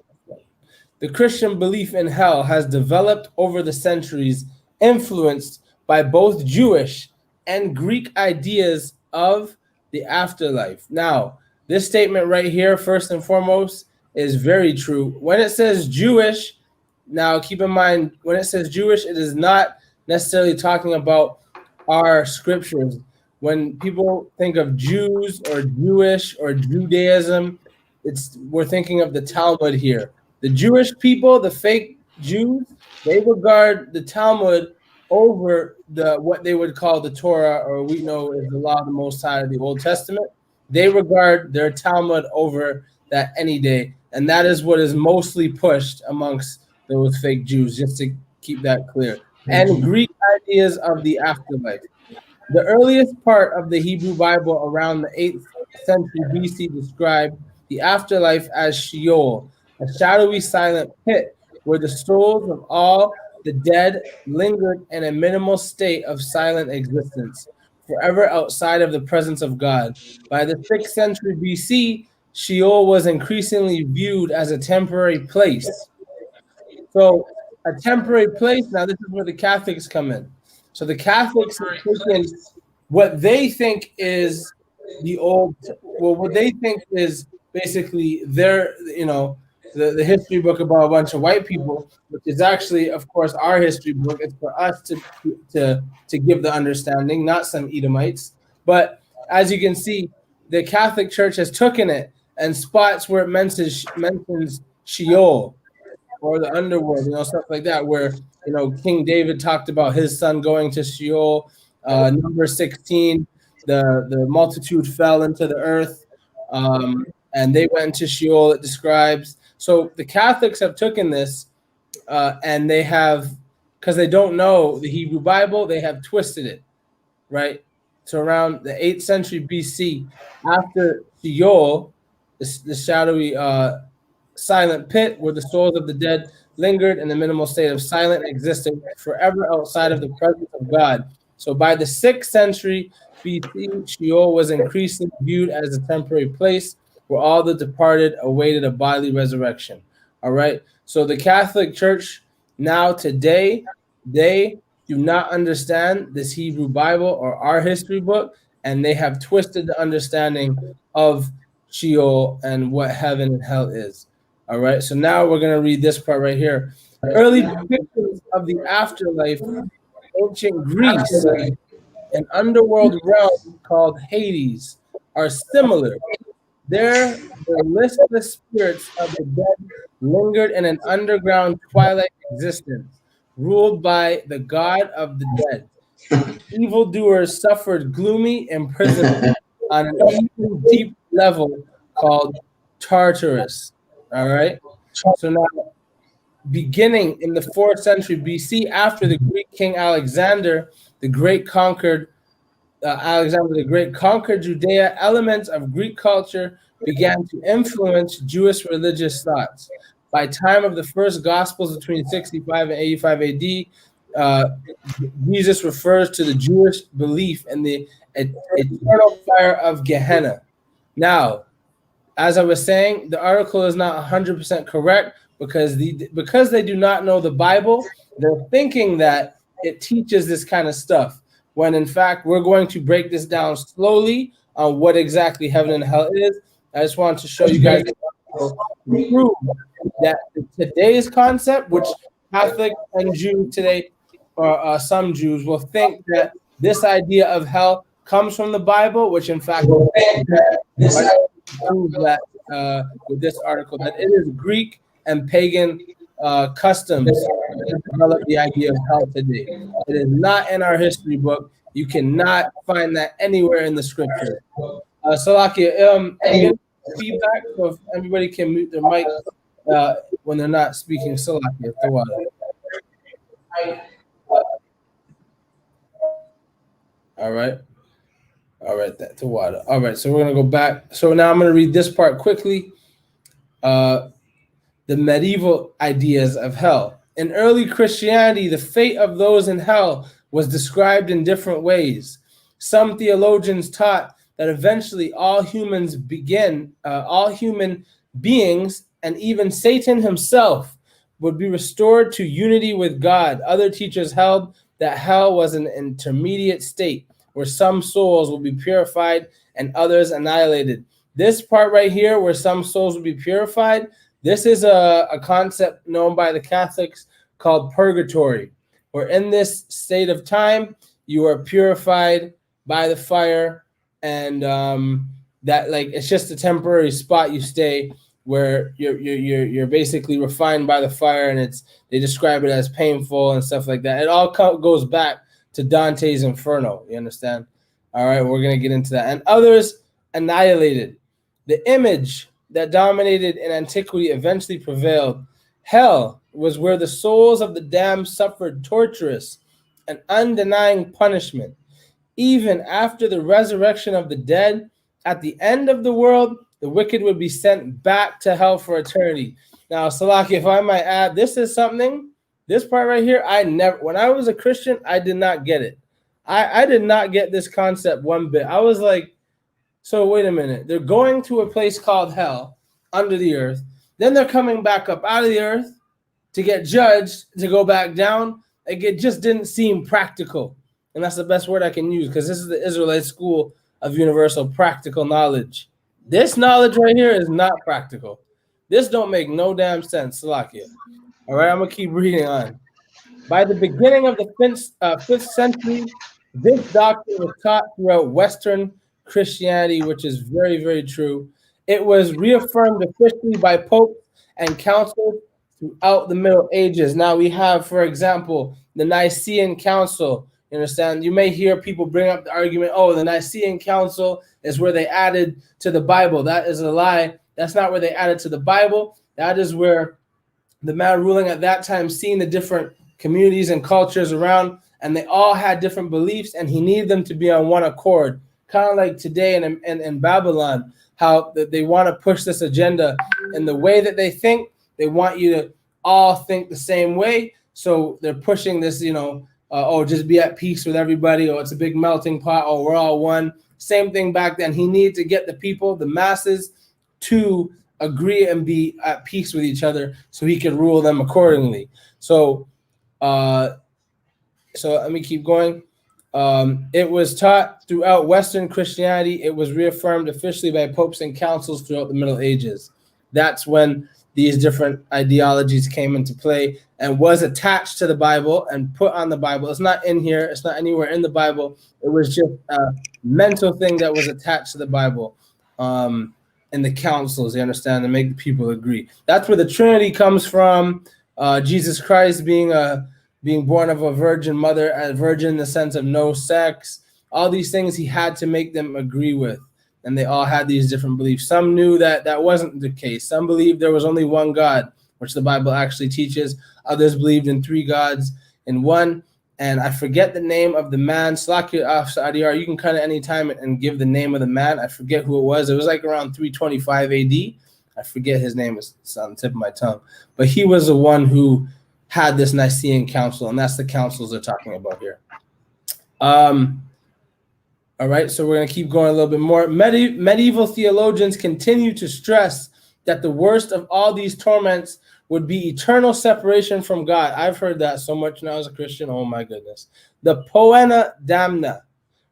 The Christian belief in hell has developed over the centuries, influenced by both Jewish and Greek ideas of the afterlife. Now, this statement right here, first and foremost, is very true. When it says Jewish, now keep in mind, when it says Jewish, it is not necessarily talking about our scriptures. When people think of Jews or Jewish or Judaism, we're thinking of the Talmud here. The Jewish people, the fake Jews, they regard the Talmud over what they would call the Torah, or we know is the law of the Most High of the Old Testament. They regard their Talmud over that any day, and that is what is mostly pushed amongst those fake Jews, just to keep that clear. And Greek ideas of the afterlife. The earliest part of the Hebrew Bible around the 8th century BC described the afterlife as Sheol, a shadowy silent pit where the souls of all the dead lingered in a minimal state of silent existence, forever outside of the presence of God. By the 6th century BC, Sheol was increasingly viewed as a temporary place. So a temporary place, now this is where the Catholics come in. So the Catholics are taking what they think is the old, well, what they think is basically their, the history book about a bunch of white people, which is actually, of course, our history book. It's for us to give the understanding, not some Edomites. But as you can see, the Catholic Church has taken it and spots where it mentions Sheol or the underworld, stuff like that, where King David talked about his son going to Sheol. Number 16, the multitude fell into the earth, and they went into Sheol. It describes. So the Catholics have taken this, and they have, because they don't know the Hebrew Bible, they have twisted it, right? So around the 8th century BC, after Sheol, the shadowy silent pit where the souls of the dead lingered in the minimal state of silent existence forever outside of the presence of God. So by the 6th century BC, Sheol was increasingly viewed as a temporary place where all the departed awaited a bodily resurrection. All right. So the Catholic Church now today, they do not understand this Hebrew Bible or our history book, and they have twisted the understanding of Sheol and what heaven and hell is. All right. So now we're going to read this part right here. Early depictions of the afterlife in ancient Greece, an underworld realm called Hades, are similar. There, the listless spirits of the dead lingered in an underground twilight existence, ruled by the god of the dead. Evildoers suffered gloomy imprisonment on an even deep level called Tartarus. All right. So now, beginning in the 4th century BC, after the Greek king Alexander the Great conquered Judea, elements of Greek culture began to influence Jewish religious thoughts. By time of the first Gospels between 65 and 85 AD, Jesus refers to the Jewish belief in the eternal fire of Gehenna. Now, as I was saying, the article is not 100% correct because they do not know the Bible. They're thinking that it teaches this kind of stuff, when in fact we're going to break this down slowly on what exactly heaven and hell is. I just wanted to show you guys to prove that today's concept, which Catholic and Jews today, or some Jews, will think that this idea of hell comes from the Bible, which in fact prove that with this article that it is Greek and pagan customs that develop the idea of hell today. It is not in our history book. You cannot find that anywhere in the scripture. Salakia, feedback, so if everybody can mute their mic when they're not speaking. Salakia, all right. All right, that to water. All right, so we're gonna go back. So now I'm gonna read this part quickly. The medieval ideas of hell. In early Christianity, the fate of those in hell was described in different ways. Some theologians taught that eventually all human beings, and even Satan himself, would be restored to unity with God. Other teachers held that hell was an intermediate state where some souls will be purified and others annihilated. This part right here, where some souls will be purified, this is a concept known by the Catholics called purgatory, where in this state of time, you are purified by the fire, and that, like, it's just a temporary spot you stay where you're basically refined by the fire, and they describe it as painful and stuff like that. It all goes back to Dante's Inferno. You understand? All right, we're gonna get into that. And others annihilated. The image that dominated in antiquity eventually prevailed. Hell was where the souls of the damned suffered torturous and undenying punishment. even after the resurrection of the dead, at the end of the world, the wicked would be sent back to hell for eternity. Now, Salaki, if I might add, this is something, this part right here, when I was a Christian, I did not get it. I did not get this concept one bit. I was like, so wait a minute. They're going to a place called hell under the earth. Then they're coming back up out of the earth to get judged, to go back down. Like, it just didn't seem practical. And that's the best word I can use, because this is the Israelite school of universal practical knowledge. This knowledge right here is not practical. This don't make no damn sense, Salakia. All right, I'm going to keep reading on. By the beginning of the 5th century, this doctrine was taught throughout Western Christianity, which is very, very true. It was reaffirmed officially by popes and councils throughout the Middle Ages. Now we have, for example, the Nicene Council. You understand? You may hear people bring up the argument, oh, the Nicene Council is where they added to the Bible. That is a lie. That's not where they added to the Bible. That is where the man ruling at that time, seeing the different communities and cultures around, and they all had different beliefs, and he needed them to be on one accord. Kind of like today in Babylon, how they want to push this agenda in the way that they think. They want you to all think the same way. So they're pushing this, just be at peace with everybody, or it's a big melting pot, or we're all one. Same thing back then. He needed to get the people, the masses, to agree and be at peace with each other so he could rule them accordingly. So let me keep going. It was taught throughout Western Christianity. It was reaffirmed officially by popes and councils throughout the Middle Ages. That's when these different ideologies came into play and was attached to the Bible and put on the Bible. It's not in here. It's not anywhere in the Bible. It was just a mental thing that was attached to the Bible in the councils, you understand, to make the people agree. That's where the Trinity comes from. Jesus Christ being born of a virgin mother, a virgin in the sense of no sex. All these things he had to make them agree with. And they all had these different beliefs. Some knew that that wasn't the case. Some believed there was only one God, which the Bible actually teaches. Others believed in three gods in one. And I forget the name of the man. Salaki Adiyar, you can cut at any time and give the name of the man. I forget who it was. It was like around 325 AD. I forget his name. It's on the tip of my tongue. But he was the one who had this Nicene Council, and that's the councils they're talking about here. All right, so we're going to keep going a little bit more. Medieval theologians continue to stress that the worst of all these torments would be eternal separation from God. I've heard that so much now as a Christian. Oh, my goodness. The poena damna,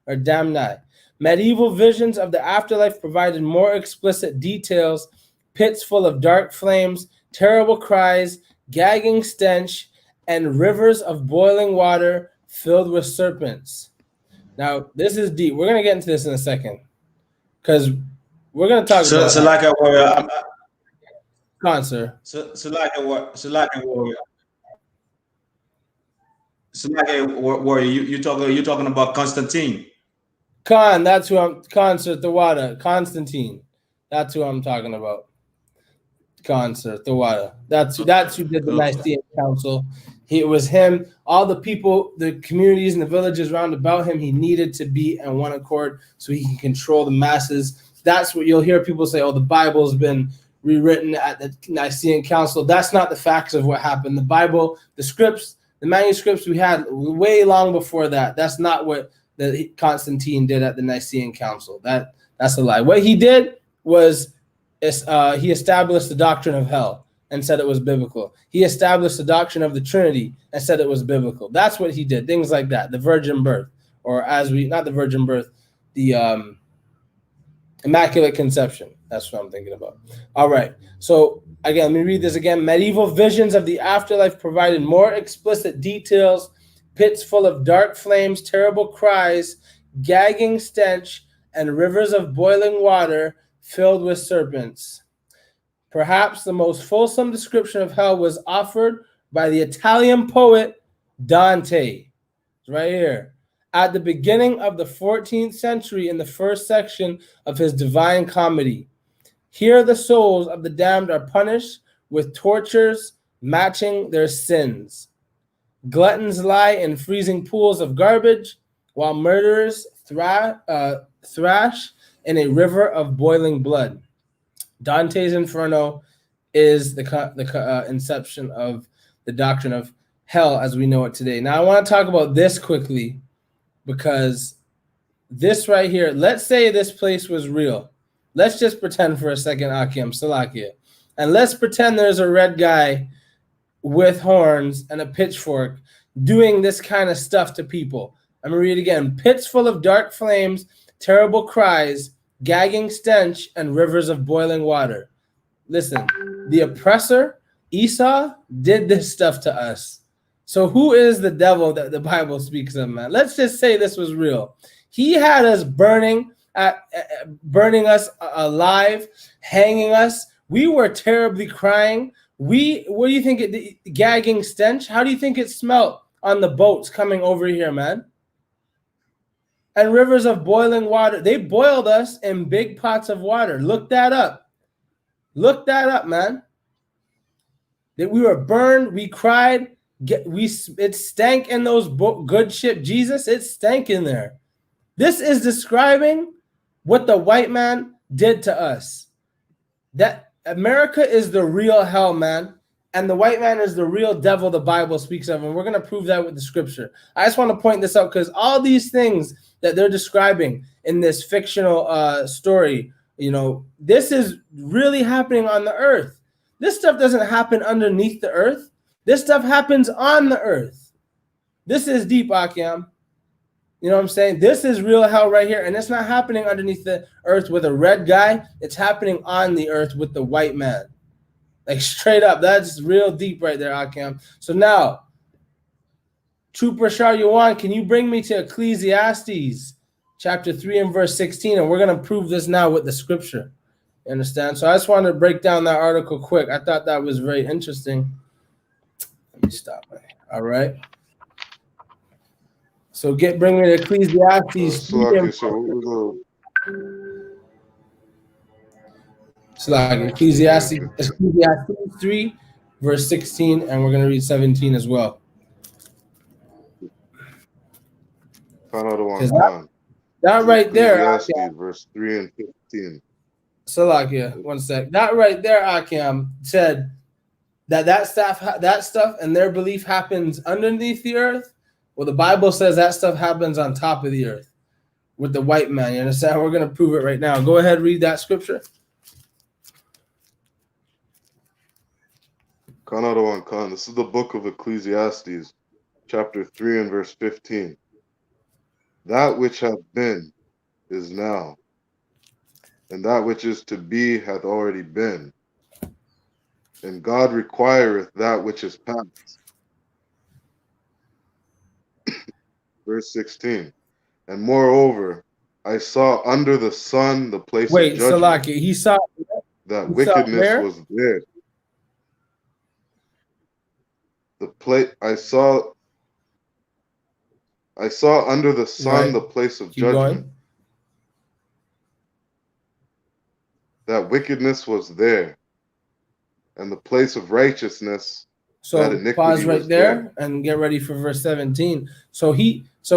or damni. Medieval visions of the afterlife provided more explicit details, pits full of dark flames, terrible cries, gagging stench, and rivers of boiling water filled with serpents. Now, this is deep. We're going to get into this in a second because we're going to talk about... So like a warrior... Go on, sir. So like a warrior... You're talking about Constantine. That's who I'm... Constantine. That's who I'm talking about. That's who did the Nicene Council. It was him. All the people, the communities and the villages round about him, he needed to be in one accord so he can control the masses. That's what you'll hear people say, oh, the Bible's been rewritten at the Nicene Council. That's not the facts of what happened. The Bible, the scripts, the manuscripts we had way long before that. That's not what the Constantine did at the Nicene Council. That's a lie. What he did was he established the doctrine of hell and said it was biblical. He established the doctrine of the Trinity and said it was biblical. That's what he did. Things like that. The virgin birth, or not the virgin birth, the Immaculate Conception. That's what I'm thinking about. All right. So again, let me read this again. Medieval visions of the afterlife provided more explicit details, pits full of dark flames, terrible cries, gagging stench, and rivers of boiling water filled with serpents. Perhaps the most fulsome description of hell was offered by the Italian poet Dante. It's right here. At the beginning of the 14th century, in the first section of his Divine Comedy. Here the souls of the damned are punished with tortures matching their sins. Gluttons lie in freezing pools of garbage, while murderers thrash in a river of boiling blood. Dante's Inferno is the inception of the doctrine of hell as we know it today. Now, I want to talk about this quickly because this right here, let's say this place was real. Let's just pretend for a second, Akim, Salakia. And let's pretend there's a red guy with horns and a pitchfork doing this kind of stuff to people. I'm going to read it again. Pits full of dark flames, terrible cries, gagging stench, and rivers of boiling water. Listen, the oppressor, Esau, did this stuff to us. So who is the devil that the Bible speaks of, man? Let's just say this was real. He had us burning us alive, hanging us. We were terribly crying. What do you think? The gagging stench? How do you think it smelled on the boats coming over here, man? And rivers of boiling water. They boiled us in big pots of water. Look that up. Look that up, man. That we were burned. We cried. It stank in those good ship Jesus. It stank in there. This is describing what the white man did to us. That America is the real hell, man. And the white man is the real devil the Bible speaks of. And we're going to prove that with the scripture. I just want to point this out because all these things that they're describing in this fictional story, you know, this is really happening on the earth. This stuff doesn't happen underneath the earth. This stuff happens on the earth. This is deep, Akim. You know what I'm saying? This is real hell right here. And it's not happening underneath the earth with a red guy. It's happening on the earth with the white man. Like straight up. That's real deep right there, Akim. So now, Trooper Sharyuan, can you bring me to Ecclesiastes chapter 3 and verse 16? And we're going to prove this now with the scripture. You understand? So I just wanted to break down that article quick. I thought that was very interesting. Let me stop. All right. So bring me to Ecclesiastes. Ecclesiastes 3, verse 16, and we're going to read 17 as well. That right there, verse 3 and 15. Salakia, one sec. That right there, Akim, said that stuff and their belief happens underneath the earth. Well, the Bible says that stuff happens on top of the earth with the white man. You understand? We're going to prove it right now. Go ahead, read that scripture. This is the book of Ecclesiastes, chapter 3 and verse 15. That which hath been is now, and that which is to be hath already been. And God requireth that which is past. Verse 16. And moreover, I saw under the sun the place of judgment. Wait, Salaki, he saw that wickedness was there. The place I saw under the sun the place of judgment. That wickedness was there, and the place of righteousness. So pause right there and get ready for verse 17. So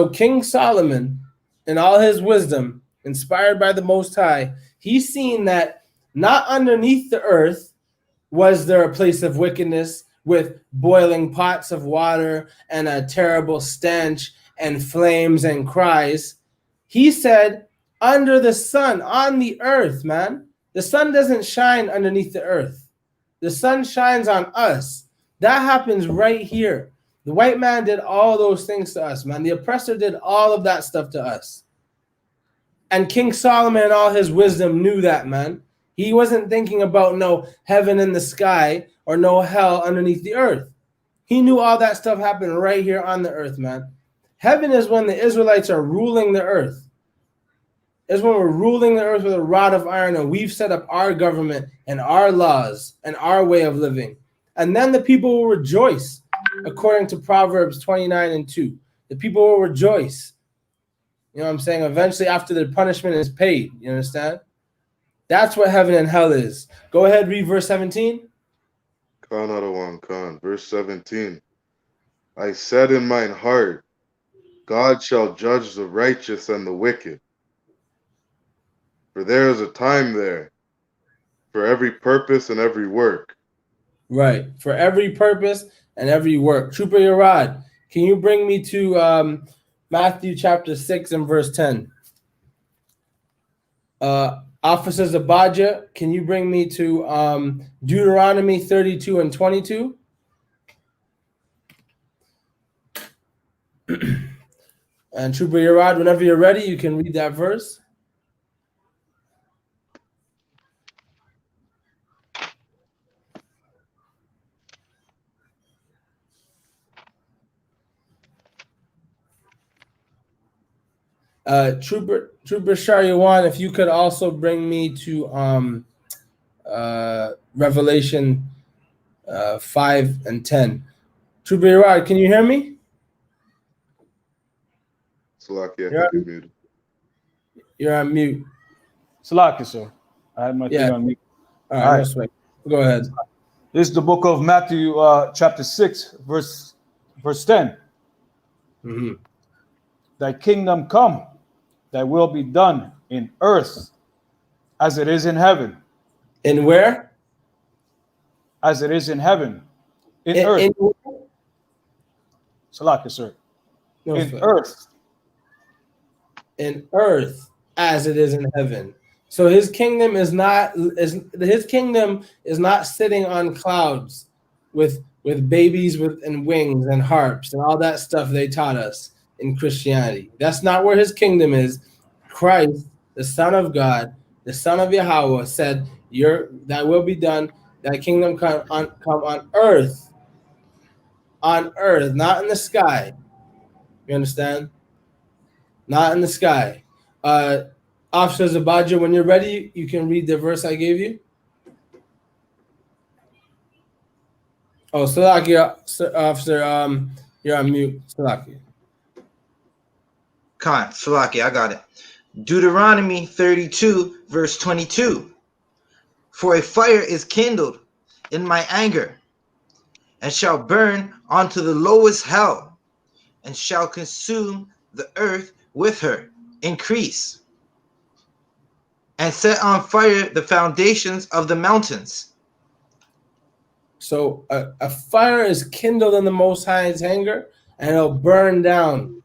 King Solomon, in all his wisdom, inspired by the Most High, he's seen that not underneath the earth was there a place of wickedness with boiling pots of water and a terrible stench and flames and cries. He said, under the sun, on the earth, man. The sun doesn't shine underneath the earth. The sun shines on us. That happens right here. The white man did all those things to us, man. The oppressor did all of that stuff to us. And King Solomon in all his wisdom knew that, man. He wasn't thinking about no heaven in the sky or no hell underneath the earth. He knew all that stuff happened right here on the earth, man. Heaven is when the Israelites are ruling the earth. It's when we're ruling the earth with a rod of iron and we've set up our government and our laws and our way of living. And then the people will rejoice, according to Proverbs 29 and 2. The people will rejoice. You know what I'm saying? Eventually, after the punishment is paid. You understand? That's what heaven and hell is. Go ahead, read verse 17. Verse 17. I said in mine heart, God shall judge the righteous and the wicked. For there is a time there for every purpose and every work. Right. For every purpose and every work. Trooper Yarad, can you bring me to Matthew chapter 6 and verse 10? Officers Abadja, can you bring me to Deuteronomy 32 and 22? And Trooper Yarad, whenever you're ready, you can read that verse. Trooper Shariwan, if you could also bring me to Revelation 5 and 10. Trooper Yarad, can you hear me? Salakia, Yeah. you're muted. You're on mute. Salaki, sir. I had my thing on mute. All All right. right, right. Go ahead. This is the book of Matthew, chapter 6, verse 10. Mm-hmm. Thy kingdom come, thy will be done in earth as it is in heaven. In where? As it is in heaven. In earth. Salaki, sir. No, In sir. earth. In earth as it is in heaven. So his kingdom is not sitting on clouds with babies and wings and harps and all that stuff they taught us in Christianity. That's not where his kingdom is. Christ, the Son of God, the Son of Yahweh, said, "Thy will be done, thy kingdom come on earth." On earth, not in the sky. You understand? Not in the sky. Officer Zabadja, when you're ready, you can read the verse I gave you. Oh, Salakia, officer, you're on mute. Salakia. Khan, Salaki, I got it. Deuteronomy 32, verse 22. For a fire is kindled in my anger, and shall burn unto the lowest hell, and shall consume the earth with her increase, and set on fire the foundations of the mountains. So a fire is kindled in the Most High's anger, and it'll burn down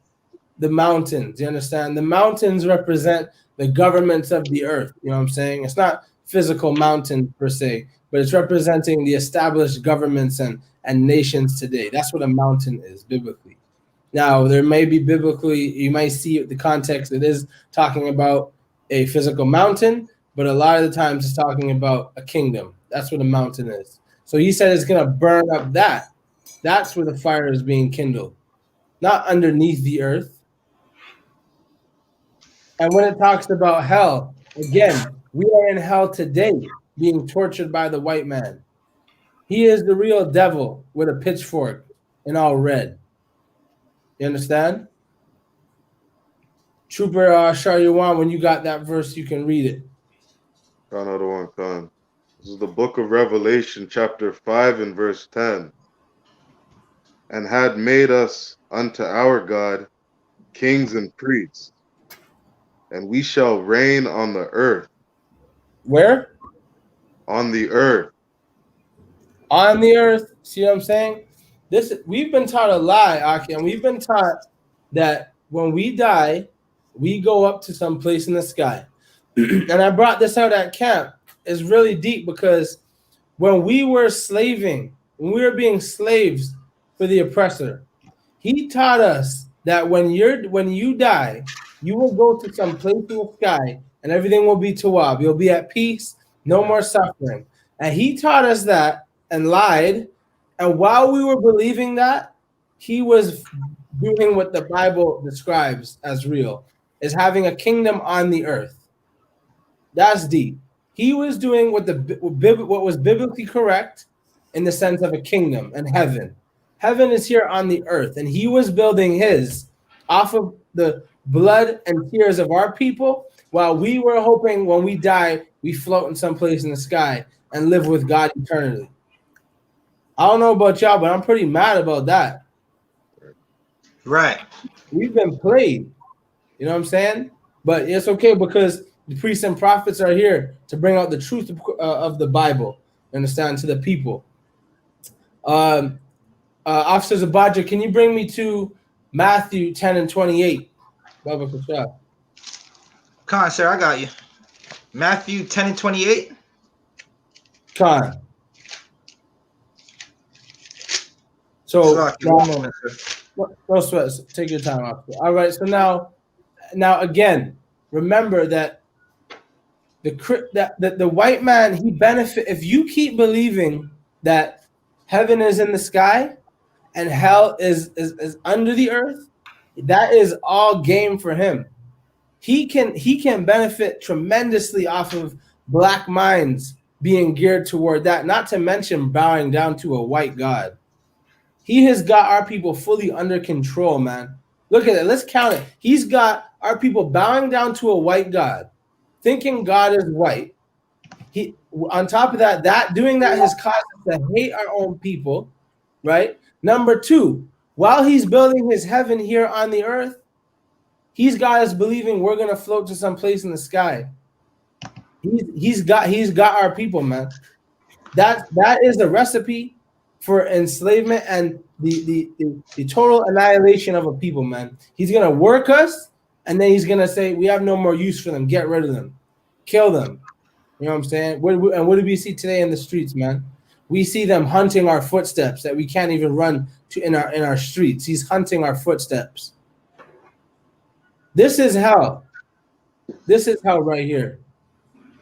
the mountains. You understand? The mountains represent the governments of the earth. You know what I'm saying? It's not physical mountain per se, but it's representing the established governments and nations today. That's what a mountain is biblically. Now, there may be biblically, you might see the context, it is talking about a physical mountain, but a lot of the times it's talking about a kingdom. That's what a mountain is. So he said it's going to burn up that. That's where the fire is being kindled, not underneath the earth. And when it talks about hell, again, we are in hell today, being tortured by the white man. He is the real devil with a pitchfork and all red. You understand? Trooper Shariwan, when you got that verse, you can read it. Another one, Khan. This is the book of Revelation, chapter 5 and verse 10. And had made us unto our God kings and priests, and we shall reign on the earth. Where? On the earth. On the earth. See what I'm saying? We've been taught a lie, Aki, and we've been taught that when we die, we go up to some place in the sky. And I brought this out at camp. It's really deep because when we were slaving, when we were being slaves for the oppressor, he taught us that when you die, you will go to some place in the sky and everything will be tawab. You'll be at peace, no more suffering. And he taught us that and lied. And while we were believing that, he was doing what the Bible describes as real, is having a kingdom on the earth. That's deep. He was doing what was biblically correct in the sense of a kingdom and heaven. Heaven is here on the earth, and he was building his off of the blood and tears of our people, while we were hoping when we die, we float in some place in the sky and live with God eternally. I don't know about y'all, but I'm pretty mad about that. Right. We've been played. You know what I'm saying? But it's okay because the priests and prophets are here to bring out the truth of the Bible. You understand, to the people. Officer Zabaja, can you bring me to Matthew 10 and 28? Baba Kasha. Khan, sir, I got you. Matthew 10 and 28. Khan. So Salaki, one moment, sir. no sweat. Take your time, officer. All right. So now again, remember that the white man, he benefit if you keep believing that heaven is in the sky and hell is under the earth. That is all game for him. He can benefit tremendously off of black minds being geared toward that, not to mention bowing down to a white God. He has got our people fully under control, man. Look at it. Let's count it. He's got our people bowing down to a white God, thinking God is white. He, on top of that doing that has caused us to hate our own people, right? Number two, while he's building his heaven here on the earth, he's got us believing we're gonna float to some place in the sky. He's got our people, man. That is the recipe for enslavement and the total annihilation of a people, man. He's gonna work us, and then he's gonna say we have no more use for them. Get rid of them, kill them. You know what I'm saying? And what do we see today in the streets, man? We see them hunting our footsteps that we can't even run to in our streets. He's hunting our footsteps. This is hell. This is hell right here.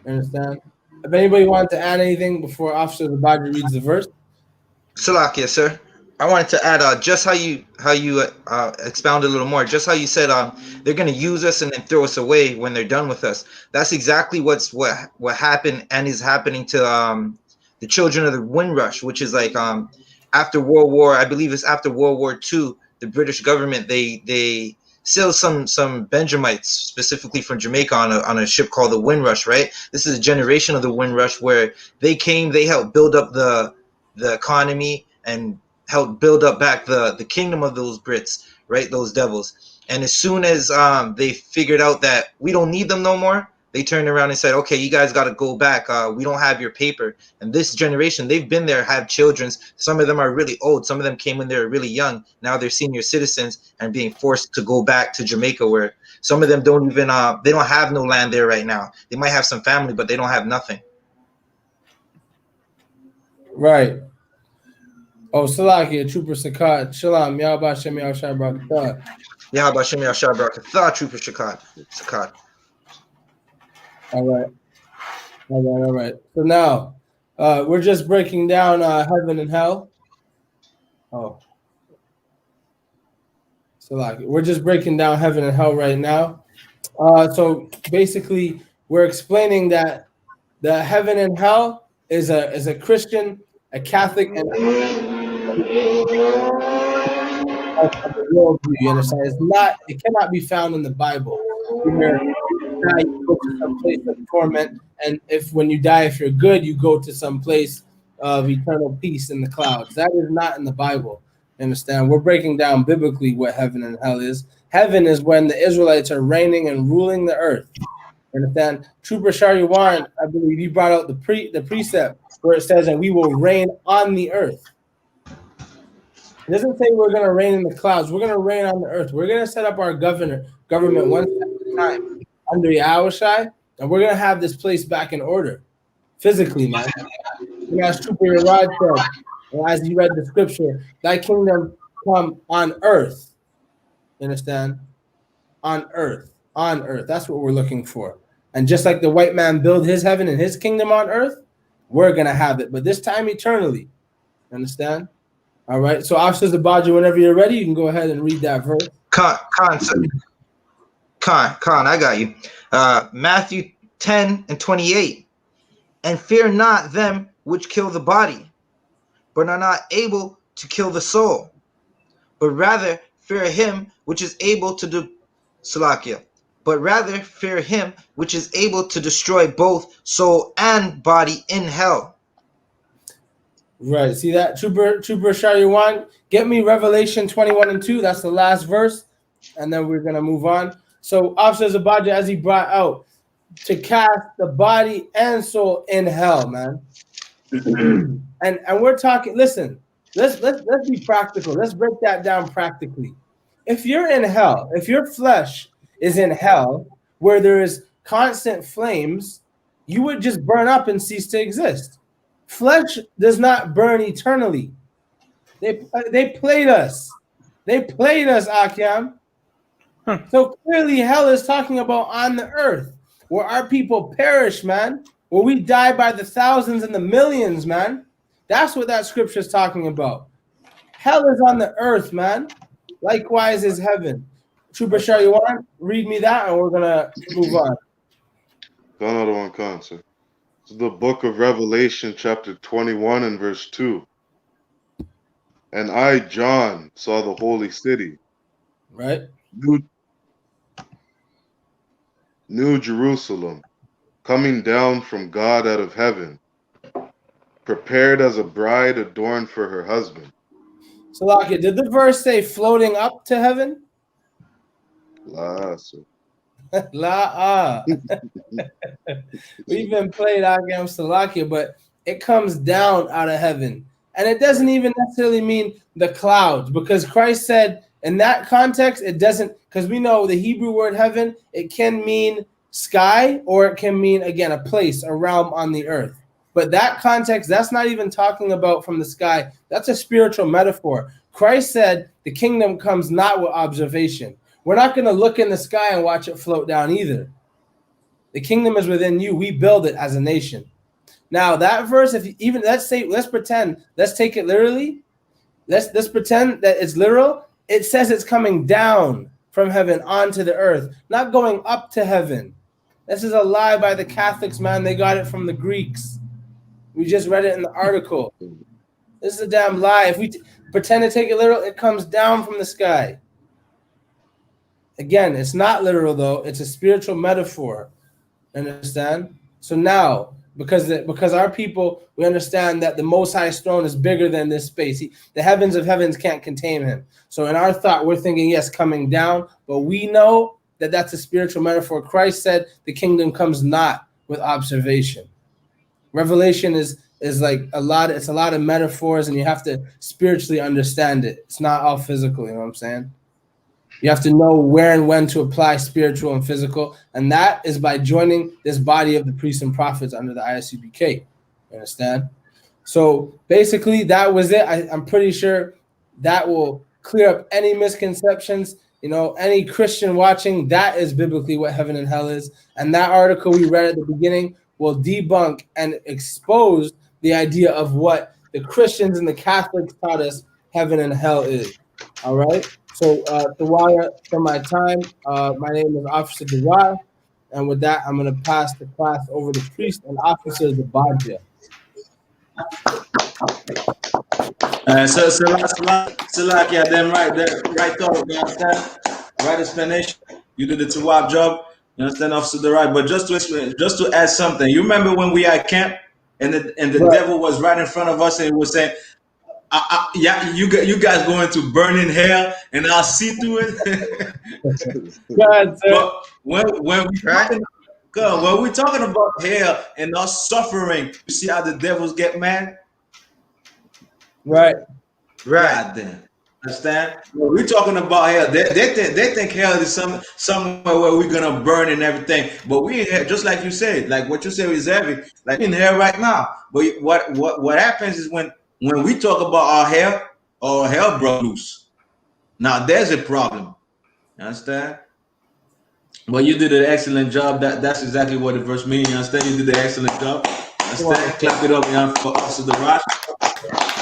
You understand? If anybody wanted to add anything before Officer Zabaja reads the verse. Salakia, sir. I wanted to add just how you expound a little more. Just how you said they're going to use us and then throw us away when they're done with us. That's exactly what happened and is happening to the children of the Windrush, which is like after World War, I believe it's after World War II, the British government they sailed some Benjamites specifically from Jamaica on a ship called the Windrush, right? This is a generation of the Windrush where they helped build up the economy and helped build up back the kingdom of those Brits, right? Those devils. And as soon as they figured out that we don't need them no more, they turned around and said, okay, you guys got to go back. We don't have your paper. And this generation, they've been there, have children. Some of them are really old. Some of them came when they were really young. Now they're senior citizens and being forced to go back to Jamaica, where some of them don't even, they don't have no land there right now. They might have some family, but they don't have nothing. Right. Oh, Salakia, Trooper Sakat, Shalom, Yahba Shem Yahshai Barakatah. Yahba Shem Yahshai Barakatah, Trooper Sakat. All right. So now, we're just breaking down heaven and hell. Oh. Salakia, we're just breaking down heaven and hell right now. So basically, we're explaining that the heaven and hell is a Christian, a Catholic, and worldview. You understand? It cannot be found in the Bible. Where you go to some place of torment, and when you die, if you're good, you go to some place of eternal peace in the clouds. That is not in the Bible. You understand? We're breaking down biblically what heaven and hell is. Heaven is when the Israelites are reigning and ruling the earth. You understand? Trooper Shariwan, I believe you brought out the precept where it says that we will reign on the earth. It doesn't say we're going to reign in the clouds. We're going to reign on the earth. We're going to set up our government one step at a time under Yahushai, and we're going to have this place back in order physically, man. And as Trooper Yarad said, and as you read the scripture, thy kingdom come on earth. You understand? On earth. On earth. That's what we're looking for. And just like the white man built his heaven and his kingdom on earth, we're going to have it. But this time eternally. Understand? All right. So, Officer Zabaja, whenever you're ready, you can go ahead and read that verse. Khan, I got you. Matthew 10 and 28. And fear not them which kill the body, but are not able to kill the soul, but rather fear him which is able to do Salakia. But rather fear him which is able to destroy both soul and body in hell. Right. See that? Trooper Shariwan, get me Revelation 21:2. That's the last verse. And then we're going to move on. So Officer Zabaja, as he brought out, to cast the body and soul in hell, man. and we're talking, listen, let's be practical. Let's break that down practically. If you're in hell, if your flesh is in hell, where there is constant flames, you would just burn up and cease to exist. Flesh does not burn eternally. They played us. They played us, Akyam. So clearly hell is talking about on the earth, where our people perish, man, where we die by the thousands and the millions, man. That's what that scripture is talking about. Hell is on the earth, man. Likewise is heaven. Trooper Shah, you want to read me that, and we're going to move on. Another one, concert. This is the book of Revelation, chapter 21 and verse 2. And I, John, saw the holy city. Right. New Jerusalem, coming down from God out of heaven, prepared as a bride adorned for her husband. So, Salakia, did the verse say floating up to heaven? La, sir. La. We've been played Agam Salakia, but it comes down out of heaven. And it doesn't even necessarily mean the clouds, because Christ said in that context, it doesn't, because we know the Hebrew word heaven, it can mean sky, or it can mean, again, a place, a realm on the earth. But that context, that's not even talking about from the sky. That's a spiritual metaphor. Christ said the kingdom comes not with observation. We're not going to look in the sky and watch it float down either. The kingdom is within you. We build it as a nation. Now that verse, if you, even let's pretend, let's take it literally. Let's pretend that it's literal. It says it's coming down from heaven onto the earth, not going up to heaven. This is a lie by the Catholics, man. They got it from the Greeks. We just read it in the article. This is a damn lie. If we pretend to take it literal, it comes down from the sky. Again, it's not literal, though. It's a spiritual metaphor. Understand? So now, because our people, we understand that the Most High's throne is bigger than this space. The heavens of heavens can't contain him. So in our thought, we're thinking, yes, coming down. But we know that that's a spiritual metaphor. Christ said the kingdom comes not with observation. Revelation is like it's a lot of metaphors, and you have to spiritually understand it. It's not all physical, you know what I'm saying? You have to know where and when to apply spiritual and physical, and that is by joining this body of the priests and prophets under the ISUPK. You understand? So basically, that was it. I'm pretty sure that will clear up any misconceptions. You know, any Christian watching, that is biblically what heaven and hell is. And that article we read at the beginning will debunk and expose the idea of what the Christians and the Catholics taught us heaven and hell is. All right? So, Dewaya, for my time, my name is Officer Dewaya. And with that, I'm going to pass the class over to Priest and Officer Zabaja. Salakia, them right there, right thought, you understand? Right explanation. You did the Tawab job, you understand, Officer the right. But just to explain, just to add something, you remember when we at camp and the Right. devil was right in front of us and he was saying, yeah, you guys going to burn in hell and I'll see through it. Go ahead, sir. But when we talking about hell and us suffering, you see how the devils get mad? Right. God damn. Understand? When we're talking about hell, they think hell is somewhere where we're gonna burn and everything. But we in hell, just like you said, like what you said is heavy, like in hell right now. But what happens is when we talk about our hell broke loose. Now there's a problem. You understand? Well, you did an excellent job. That's exactly what the verse means. You understand? You did an excellent job. You understand? Clap it up, for us to the rock.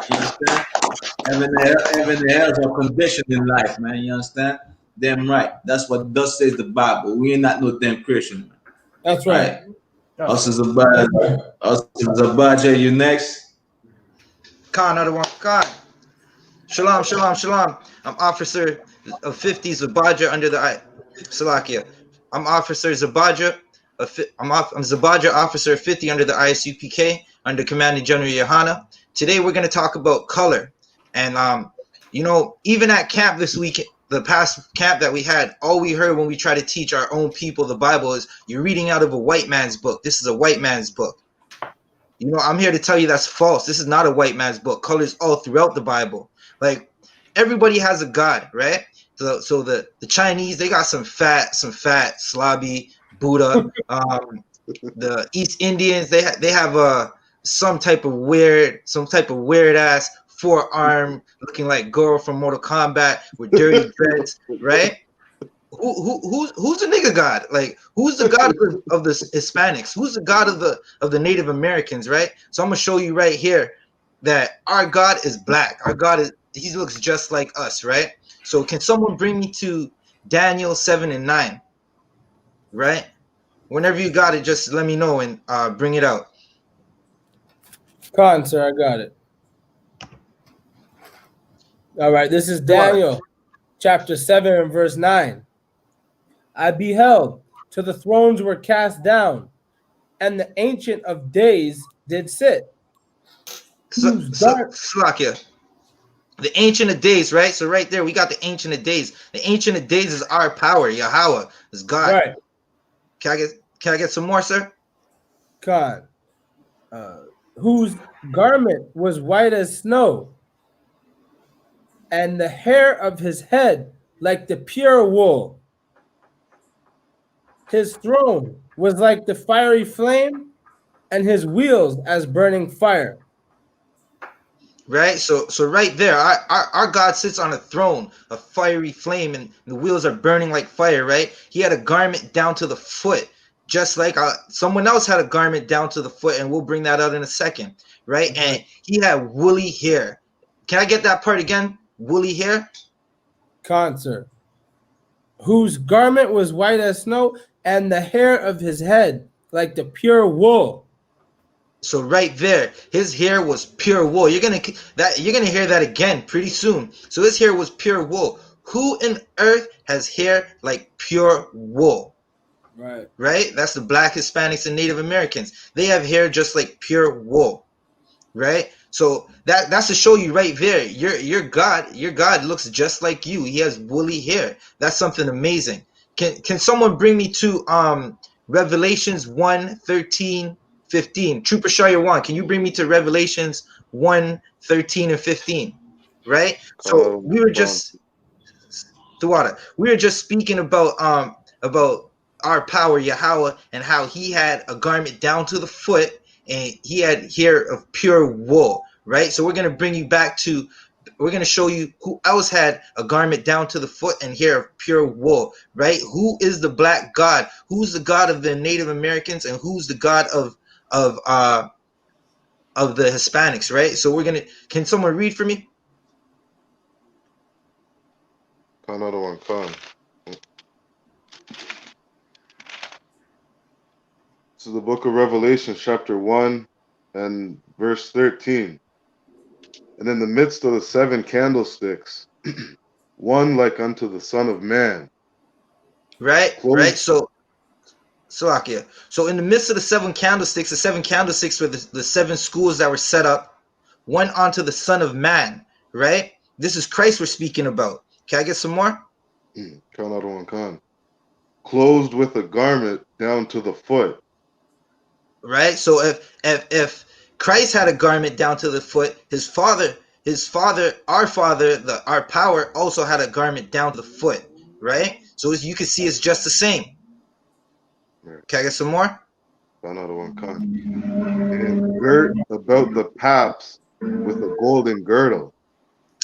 You understand? Heaven and hell are conditioned in life, man. You understand? Damn right. That's what thus says the Bible. We ain't not no damn Christian, man. That's right. Us is Zabaja, you next. Khan, another one. Khan. Shalom, shalom, shalom. I'm Officer of 50 Zabaja under the Salakia. I'm Officer Zabaja. I'm Zabaja, Officer of 50 under the ISUPK under Commanding General Yohana. today we're going to talk about color. And you know, even at camp this week, the past camp that we had, all we heard when we try to teach our own people the Bible is, you're reading out of a white man's book. This is a white man's book. You know, I'm here to tell you that's false. This is not a white man's book. Colors all throughout the Bible. Like, everybody has a God, right? So the Chinese, they got some fat slobby Buddha. The East Indians, they have some type of weird ass forearm looking like Goro from Mortal Kombat with dirty dreads, right? Who's the nigga god? Like, who's the god of the Hispanics? Who's the god of the Native Americans, right? So I'm gonna show you right here that our God is black. Our God he looks just like us, right? So can someone bring me to Daniel 7 and 9, right? Whenever you got it, just let me know and bring it out. Con, sir, I got it. All right, this is Daniel chapter 7 and verse 9. I beheld till the thrones were cast down, and the Ancient of Days did sit. Slakia. The Ancient of Days, right? So right there, we got the Ancient of Days. The Ancient of Days is our power. Yahweh is God. Right. Can I get some more, sir? Con. Whose garment was white as snow, and the hair of his head like the pure wool. His throne was like the fiery flame, and his wheels as burning fire. Right, so right there, our God sits on a throne, a fiery flame, and the wheels are burning like fire. Right, he had a garment down to the foot, just like someone else had a garment down to the foot, and we'll bring that out in a second. Right, and he had woolly hair. Can I get that part again? Woolly hair. Concert. Whose garment was white as snow, and the hair of his head like the pure wool. So right there, his hair was pure wool. You're gonna hear that again pretty soon. So his hair was pure wool. Who in earth has hair like pure wool? Right. Right? That's the Black, Hispanics, and Native Americans. They have hair just like pure wool. Right? So that's to show you right there. Your God looks just like you. He has woolly hair. That's something amazing. Can someone bring me to Revelations 1:13, 15? Trooper Shire 1, can you bring me to Revelations 1:13 and 15? Right? So we were just speaking about our power, Yahweh, and how he had a garment down to the foot, and he had hair of pure wool. Right? So we're going to show you who else had a garment down to the foot and hair of pure wool. Right? Who is the black God? Who's the God of the Native Americans, and who's the God of the Hispanics? Right? So can someone read for me? Another one, come. This is the book of Revelation, chapter 1 and verse 13. And in the midst of the 7 candlesticks, one like unto the Son of Man. Right? Right? So in the midst of the 7 candlesticks were the 7 schools that were set up, one onto the Son of Man. Right? This is Christ we're speaking about. Can I get some more? Another one, come. Clothed with a garment down to the foot. Right? So if Christ had a garment down to the foot, our power also had a garment down to the foot, right? So as you can see, it's just the same. Right. Can I get some more? Another one, come. And girt about the paps with a golden girdle.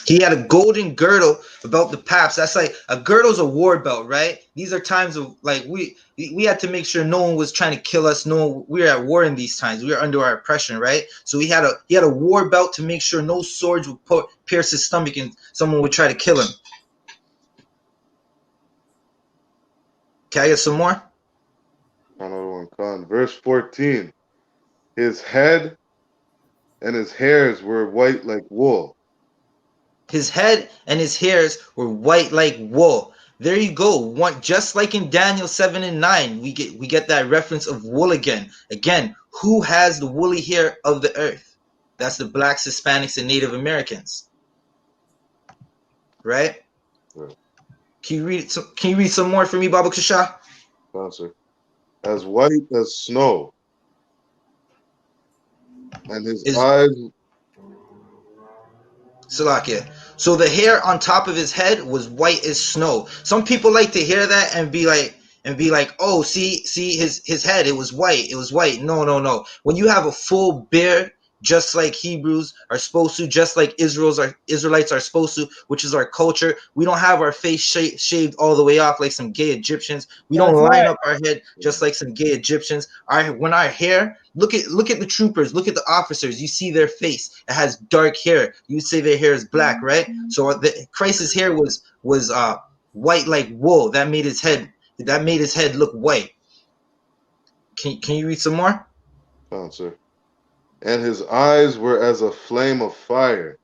He had a golden girdle about the paps. That's like a girdle's a war belt, right? These are times of like we had to make sure no one was trying to kill us. No, we were at war in these times. We were under our oppression, right? So he had a war belt to make sure no swords would pierce his stomach and someone would try to kill him. Can I get some more? Another one, come. Verse 14. His head and his hairs were white like wool. His head and his hairs were white like wool. There you go. One, just like in Daniel 7 and 9, we get that reference of wool again. Again, who has the woolly hair of the earth? That's the blacks, Hispanics, and Native Americans. Right? Right. Can you read some more for me, Baba Kasha? Answer. As white as snow, and his eyes. Salakia. So the hair on top of his head was white as snow. Some people like to hear that and be like, oh, see his head, it was white. It was white. No. When you have a full beard, just like Hebrews are supposed to, just like Israelites are supposed to, which is our culture. We don't have our face shaved all the way off like some gay Egyptians. We don't line up our head just like some gay Egyptians. When our hair, look at the troopers, look at the officers. You see their face; it has dark hair. You say their hair is black, right? So Christ's hair was white like wool. That made his head look white. Can you read some more? Answer. And his eyes were as a flame of fire.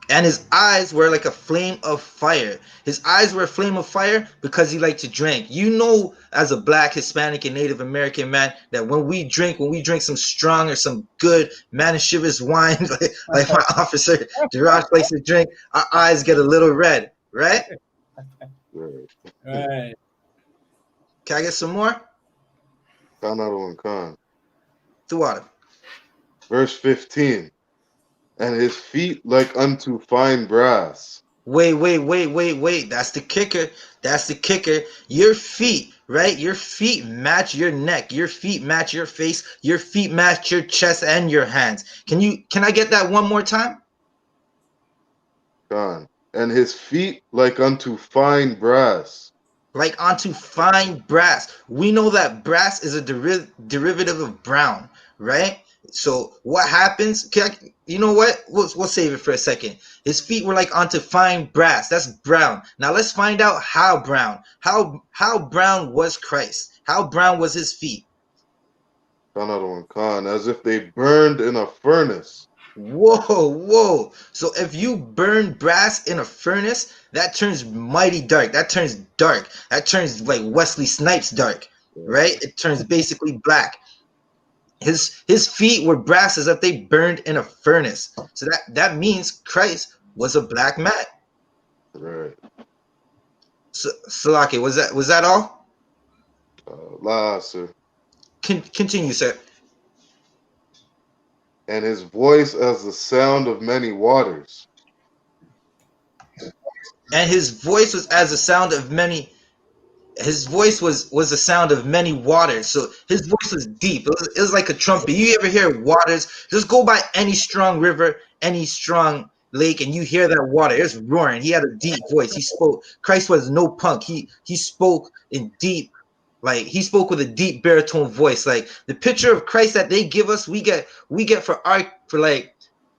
And his eyes were like a flame of fire. His eyes were a flame of fire because he liked to drink. You know, as a black, Hispanic, and Native American man, that when we drink some strong or some good Manischewitz wine, like my officer Jirash likes to drink, our eyes get a little red, right? Right. Can I get some more? Khan Adawan Khan. Throughout. Verse 15. And his feet like unto fine brass. Wait. That's the kicker. Your feet, right? Your feet match your neck. Your feet match your face. Your feet match your chest and your hands. Can I get that one more time? Khan. And his feet like unto fine brass. Like onto fine brass. We know that brass is a derivative of brown, right? So what happens? You know what? We'll save it for a second. His feet were like onto fine brass. That's brown. Now let's find out how brown. How brown was Christ? How brown was his feet? Khan Adawan Khan. As if they burned in a furnace. Whoa. So if you burn brass in a furnace, that turns mighty dark. That turns dark. That turns like Wesley Snipes dark, right? It turns basically black. His feet were brass as if they burned in a furnace. So that means Christ was a black man. Right. So, Salaki, was that all? La, sir. Continue, sir. And his voice as the sound of many waters. And his voice was as the sound of many. His voice was the sound of many waters. So his voice was deep. It was like a trumpet. You ever hear waters? Just go by any strong river, any strong lake, and you hear that water. It's roaring. He had a deep voice. He spoke. Christ was no punk. He spoke in deep, like he spoke with a deep baritone voice. Like the picture of Christ that they give us, we get for like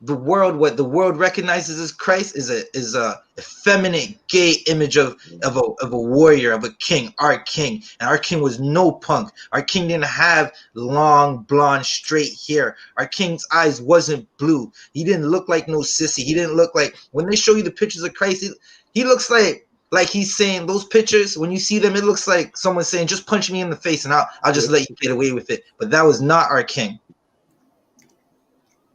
the world. What the world recognizes as Christ is a effeminate, gay image of a warrior, of a king, our king. And our king was no punk. Our king didn't have long, blonde, straight hair. Our king's eyes wasn't blue. He didn't look like no sissy. He didn't look like, when they show you the pictures of Christ, he looks like he's saying, those pictures, when you see them, it looks like someone saying, just punch me in the face and I'll just let you get away with it. But that was not our king.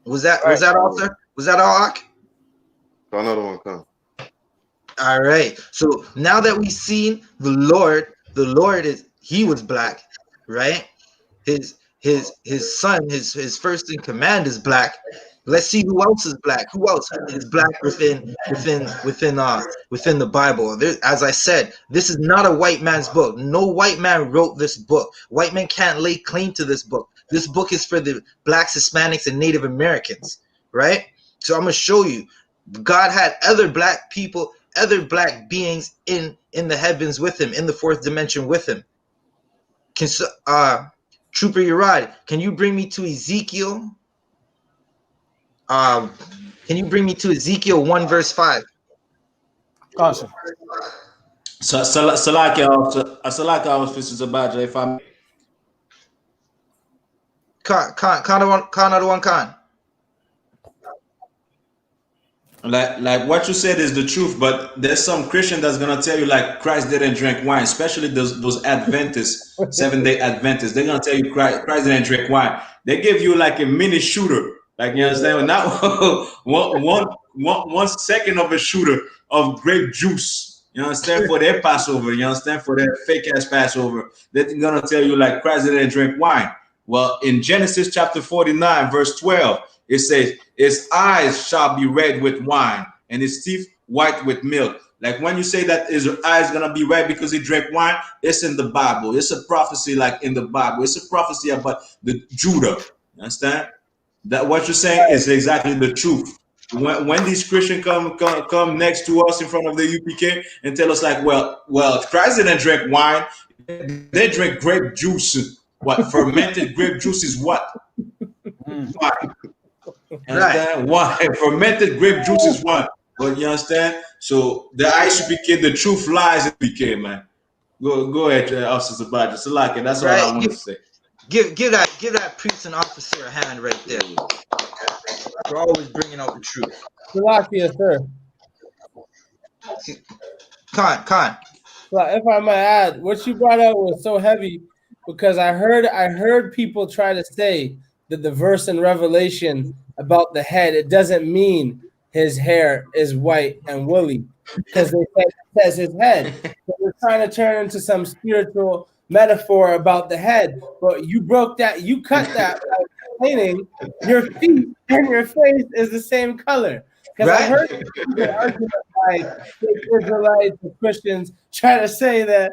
Was that all, sir? Was that all, Ak? Another one come. All right. So now that we've seen the Lord he was black, right? His son, his first in command is black. Let's see who else is black. Who else is black within the Bible? As I said, this is not a white man's book. No white man wrote this book. White men can't lay claim to this book. This book is for the blacks, Hispanics, and Native Americans, right? So I'm gonna show you. God had other black people, other black beings in the heavens with him, in the fourth dimension with him. Trooper Urad, can you bring me to Ezekiel? Can you bring me to Ezekiel 1 verse 5? Awesome. So Salakia officers about if I'm Khan. Like what you said is the truth, but there's some Christian that's gonna tell you like Christ didn't drink wine, especially those Adventists, 7-day Adventists. They're gonna tell you Christ didn't drink wine. They give you like a mini shooter Like you understand? Not one second of a shooter of grape juice. You understand? For their Passover. You understand? For their fake ass Passover. They're gonna tell you like Christ didn't drink wine. Well, in Genesis chapter 49, verse 12, it says, his eyes shall be red with wine, and his teeth white with milk. Like when you say that his eyes gonna be red because he drank wine, it's in the Bible. It's a prophecy like in the Bible. It's a prophecy about the Judah. You understand? That what you're saying is exactly the truth. When these Christians come next to us in front of the UPK and tell us like, well, Christ didn't drink wine, they drink grape juice. What fermented grape juice is what? Why? Understand? Why fermented grape juice is what? But you understand? So the ICPK, the truth lies in PK, man. Go ahead, Officer Sabaji. Salaki, that's all I want to say. Give that priest and officer a hand right there. We're always bringing out the truth. Salakia, sir. Khan. Well, if I might add, what you brought out was so heavy because I heard people try to say that the verse in Revelation about the head, it doesn't mean his hair is white and woolly because it says his head. So they're trying to turn into some spiritual metaphor about the head, but you broke that, you cut that by explaining your feet and your face is the same color. Because I heard the argument by Israelites and Christians try to say that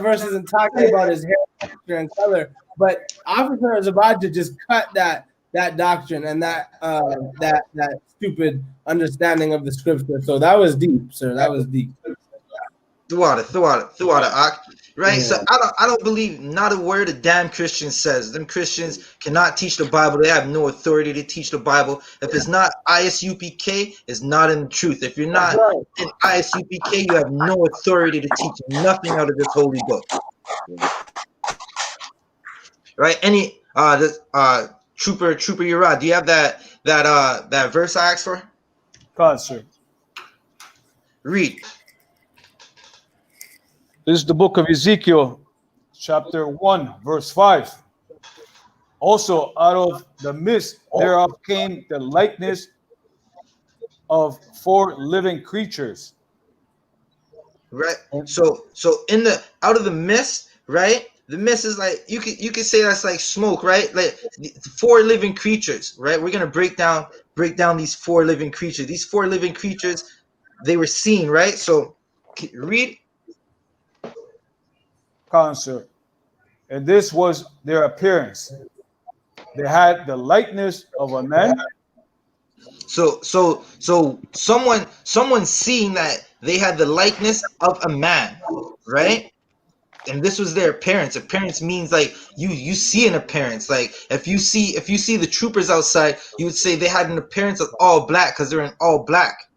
verse isn't talking about his hair texture and color, but Officer Zabadja just cut that doctrine and that stupid understanding of the scripture. So that was deep, sir. That was deep. Throughout it, right? Yeah. So I don't believe not a word a damn Christian says. Them Christians cannot teach the Bible. They have no authority to teach the Bible. If it's not ISUPK, it's not in the truth. If you're not in ISUPK, you have no authority to teach nothing out of this holy book. Right? Any Trooper Urad, do you have that verse I asked for? God, sir. Read. This is the book of Ezekiel, chapter 1, verse 5. Also, out of the midst thereof came the likeness of 4 living creatures. Right. So in the out of the mist, right? The mist is like you could say that's like smoke, right? Like 4 living creatures, right? We're gonna break down these 4 living creatures. These 4 living creatures, they were seen, right? So read. Concert, and this was their appearance. They had the likeness of a man. So someone seeing that they had the likeness of a man, right? And this was their appearance. Appearance means like you see an appearance. Like if you see the troopers outside, you would say they had an appearance of all black because they're in all black,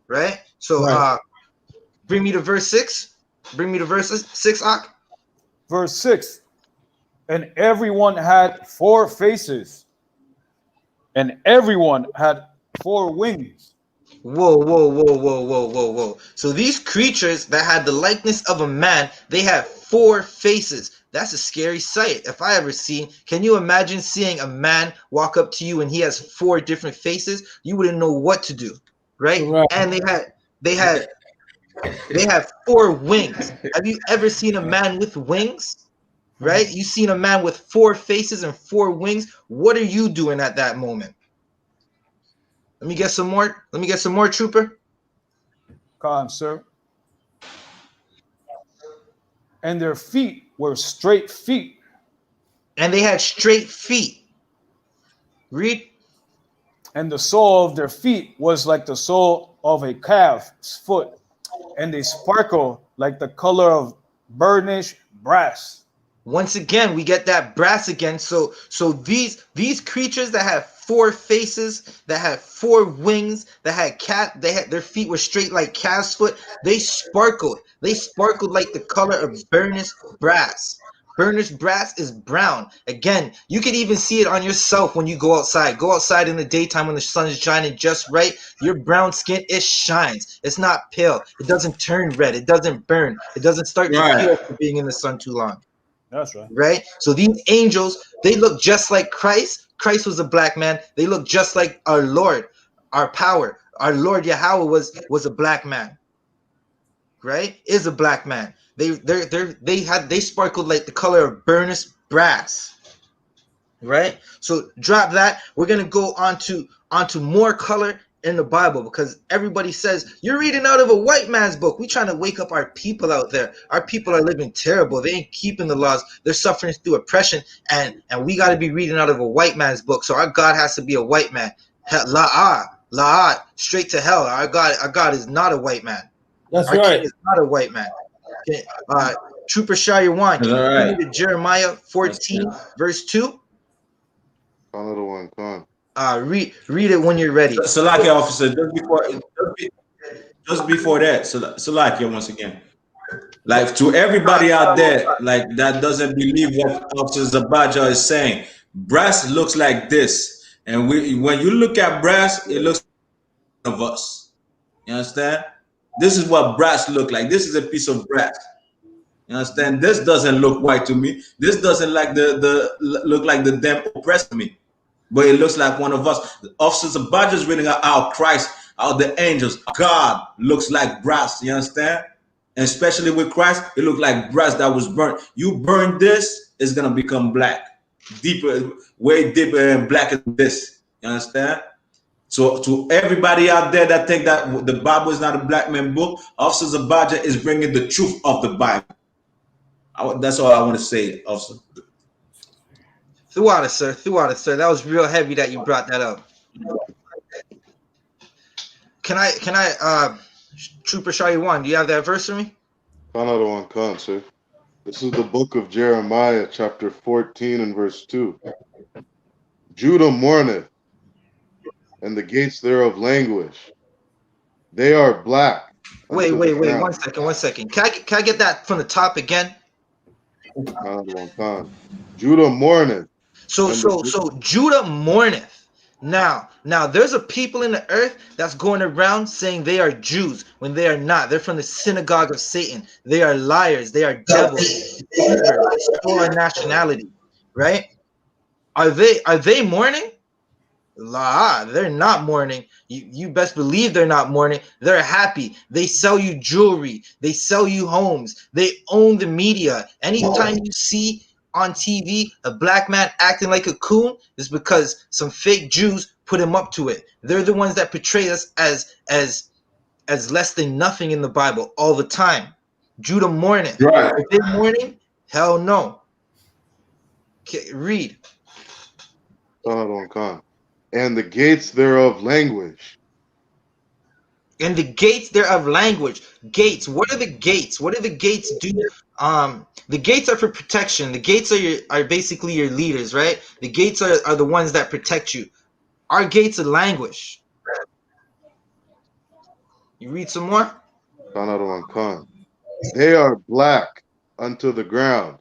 right? So right. Bring me to verse 6. Bring me to verse 6, Ak. Verse 6. And everyone had 4 faces, and everyone had 4 wings. Whoa. So these creatures that had the likeness of a man, they have 4 faces. That's a scary sight. If I ever seen, can you imagine seeing a man walk up to you and he has 4 different faces? You wouldn't know what to do, right? And they have 4 wings. Have you ever seen a man with wings? Right? You seen a man with 4 faces and 4 wings. What are you doing at that moment? Let me get some more, Trooper. Come, sir. And their feet were straight feet. And they had straight feet. Read. And the sole of their feet was like the sole of a calf's foot. And they sparkle like the color of burnished brass. Once again, we get that brass again. So these creatures that have 4 faces, that have 4 wings, that had their feet were straight like calf's foot. They sparkled. They sparkled like the color of burnished brass. Burnished brass is brown. Again, you can even see it on yourself when you go outside. Go outside in the daytime when the sun is shining just right. Your brown skin, it shines. It's not pale. It doesn't turn red. It doesn't burn. It doesn't start to peel for being in the sun too long. That's right. Right? So these angels, they look just like Christ. Christ was a black man. They look just like our Lord, our power. Our Lord Yahweh was a black man. Right? Is a black man. They sparkled like the color of burnished brass. Right? So drop that. We're gonna go onto more color in the Bible, because everybody says you're reading out of a white man's book. We trying to wake up our people out there. Our people are living terrible. They ain't keeping the laws. They're suffering through oppression, and we got to be reading out of a white man's book. So our God has to be a white man. La'ah, straight to hell. Our God is not a white man. That's Our right. king is not a white man. Okay. Trooper Shire1, can you read me to Jeremiah 14 verse 2? Another one, Khan. Read it when you're ready. Salakia, officer, just before that, Salakia, once again. Like, to everybody out there, like, that doesn't believe what Officer Zabaja is saying, brass looks like this. And when you look at brass, it looks like one of us. You understand? This is what brass look like. This is a piece of brass. You understand? This doesn't look white to me. This doesn't like look like the damn oppressed me. But it looks like one of us. The officers of Badger is reading out Christ, out the angels. God looks like brass. You understand? And especially with Christ, it looked like brass that was burnt. You burn this, it's gonna become black, deeper, way deeper and blacker than this. You understand? So to everybody out there that think that the Bible is not a black man book, Officers of Badger is bringing the truth of the Bible. That's all I want to say, Officer. Throughout it, sir. That was real heavy that you brought that up. Can I Trooper Shire1, do you have that verse for me? Another one, Khan, sir. This is the book of Jeremiah, chapter 14 and verse 2. Judah mourneth, and the gates thereof languish. They are black. Wait. 1 second. Can I get that from the top again? Another one, Khan. Judah mourneth. So Judah mourneth. Now there's a people in the earth that's going around saying they are Jews when they are not. They're from the synagogue of Satan. They are liars. They are devils. They stole our nationality, right? Are they mourning? They're not mourning. You best believe they're not mourning. They're happy. They sell you jewelry. They sell you homes. They own the media. Anytime you see on TV a black man acting like a coon, is because some fake Jews put him up to it. They're the ones that portray us as less than nothing in the Bible all the time. Judah mourning. Right. If they're mourning, hell no. Okay, read. Another one, Khan. And the gates thereof languish. And the gates thereof language. Gates. What are the gates? What do the gates do? The gates are for protection. The gates are basically your leaders, right? The gates are the ones that protect you. Our gates are languish. You read some more? Another one, Khan. They are black unto the ground.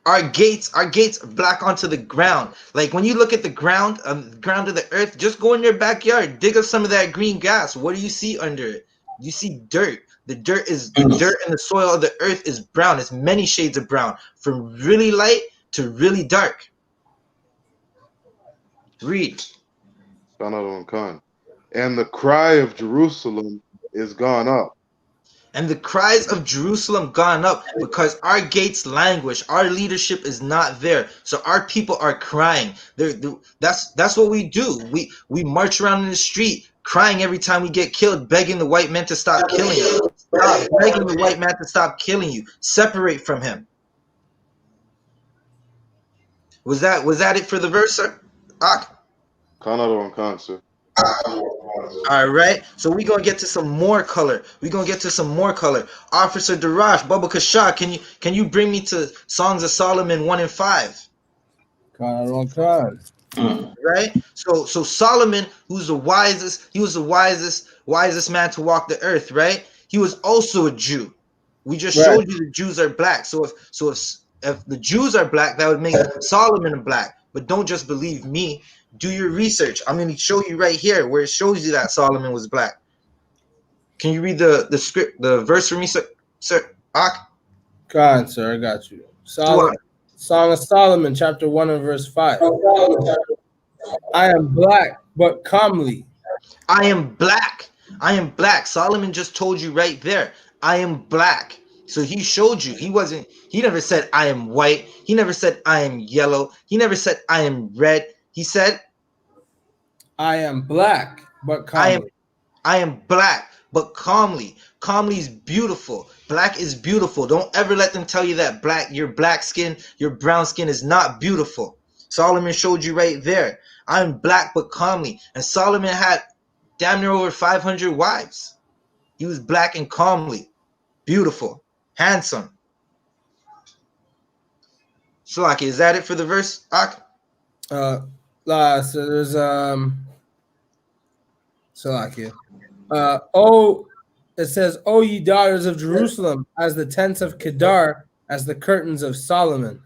Our gates are black onto the ground. Like when you look at the ground of the earth, just go in your backyard, dig up some of that green grass. What do you see under it? You see dirt. The dirt and the soil of the earth is brown. It's many shades of brown, from really light to really dark. Read. Another one, Khan. And the cry of Jerusalem is gone up. And the cries of Jerusalem gone up because our gates languish. Our leadership is not there. So our people are crying. That's what we do. We march around in the street crying every time we get killed, begging the white man to stop killing us. Stop begging the white man to stop killing you. Separate from him. Was that it for the verse, sir? Another one, Khan, sir. All right, so we're gonna get to some more color. Officer Darash, Baba Kasha, can you bring me to Songs of Solomon 1 and 5? Right. So Solomon, he was the wisest man to walk the earth. Right. He was also a Jew. We just showed you the Jews are black. So if the Jews are black, that would make Solomon black. But don't just believe me. Do your research. I'm going to show you right here where it shows you that Solomon was black. Can you read the script, the verse for me, sir? God, sir, I got you. Song of Solomon, chapter 1 and verse 5. I am black, but comely. I am black. I am black. Solomon just told you right there. I am black. So he showed you. He never said I am white. He never said I am yellow. He never said I am red. He said I am black, but calmly. I am black, but calmly. Calmly is beautiful. Black is beautiful. Don't ever let them tell you that your black skin, your brown skin is not beautiful. Solomon showed you right there. I'm black, but calmly. And Solomon had damn near over 500 wives. He was black and calmly. Beautiful. Handsome. Shalaki, is that it for the verse, Ak? So there's Salakia. It says, "O ye daughters of Jerusalem, as the tents of Kedar, as the curtains of Solomon."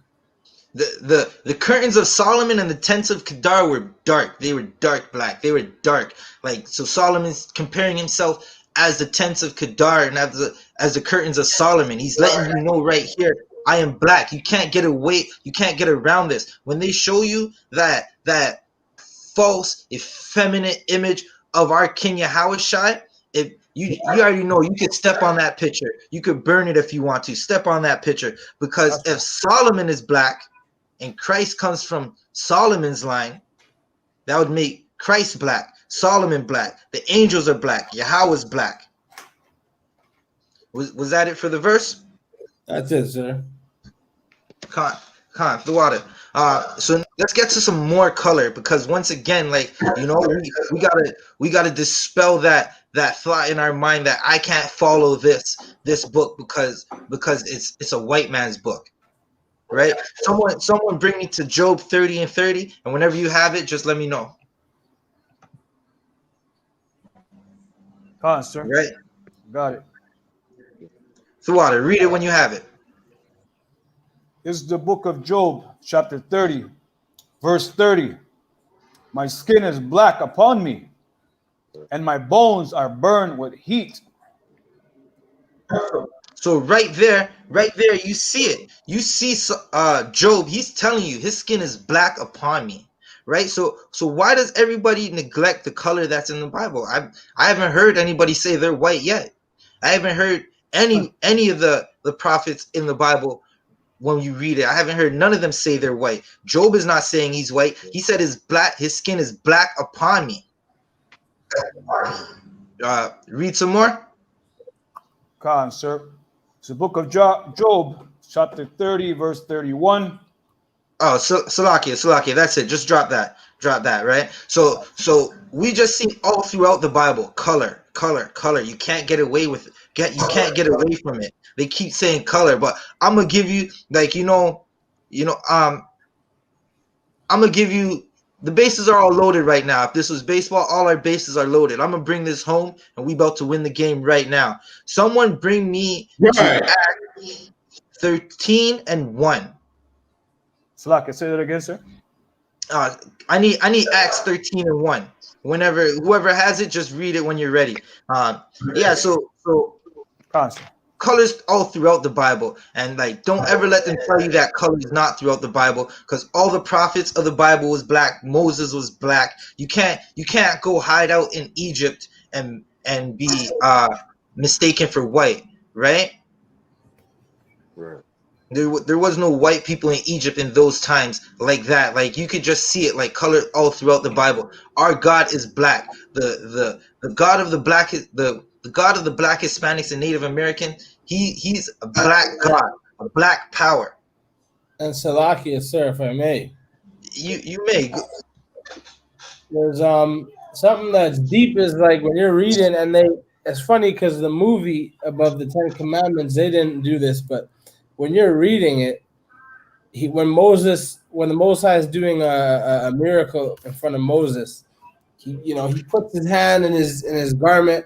The curtains of Solomon and the tents of Kedar were dark. They were dark black. They were dark. Like, so Solomon's comparing himself as the tents of Kedar and as the curtains of Solomon. He's letting you know right here, I am black. You can't get away. You can't get around this. When they show you that false, effeminate image of our King Yahushua, if you already know, you could step on that picture. You could burn it if you want to. Step on that picture. Because if Solomon is black and Christ comes from Solomon's line, that would make Christ black, Solomon black, the angels are black, Yahweh's black. Was that it for the verse? That's it, sir. Khan, the water. So let's get to some more color, because once again, like, you know, we gotta dispel that thought in our mind that I can't follow this book because it's a white man's book, right? Someone bring me to Job 30 and 30, and whenever you have it, just let me know. Sir. Right? Got it. The water. Read it when you have it. This is the book of Job, chapter 30, verse 30. My skin is black upon me, and my bones are burned with heat. So right there, you see it. You see Job, he's telling you his skin is black upon me, right? So why does everybody neglect the color that's in the Bible? I haven't heard anybody say they're white yet. I haven't heard any of the prophets in the Bible. When you read it, I haven't heard none of them say they're white. Job is not saying he's white. He said his skin is black upon me. Read some more. Khan, sir. It's the book of Job, chapter 30, verse 31. Oh, Salakia, that's it. Just drop that, right? So we just see all throughout the Bible, color. You can't get away with it. You can't get away from it. They keep saying color, but I'm gonna give you, like, I'm gonna give you, the bases are all loaded right now. If this was baseball, all our bases are loaded. I'm gonna bring this home, and we about to win the game right now. Someone bring me to Acts 13 and 1. Salaka, say that again, sir. I need Acts 13 and 1. Whoever has it, just read it when you're ready. So colors all throughout the Bible, and like, don't ever let them tell you that color is not throughout the Bible, because all the prophets of the Bible was black. Moses was black. You can't go hide out in Egypt and be mistaken for white, right? Right. There was no white people in Egypt in those times like that. Like, you could just see it, like, color all throughout the Bible. Our God is black. The God of the black, the God of the black Hispanics and Native American, he's a black God, a black power. And Salakia, sir, if I may. You may. There's something that's deep, is like when you're reading, and it's funny because the movie Above the Ten Commandments, they didn't do this, but when you're reading it, when the Most High is doing a miracle in front of Moses, he puts his hand in his garment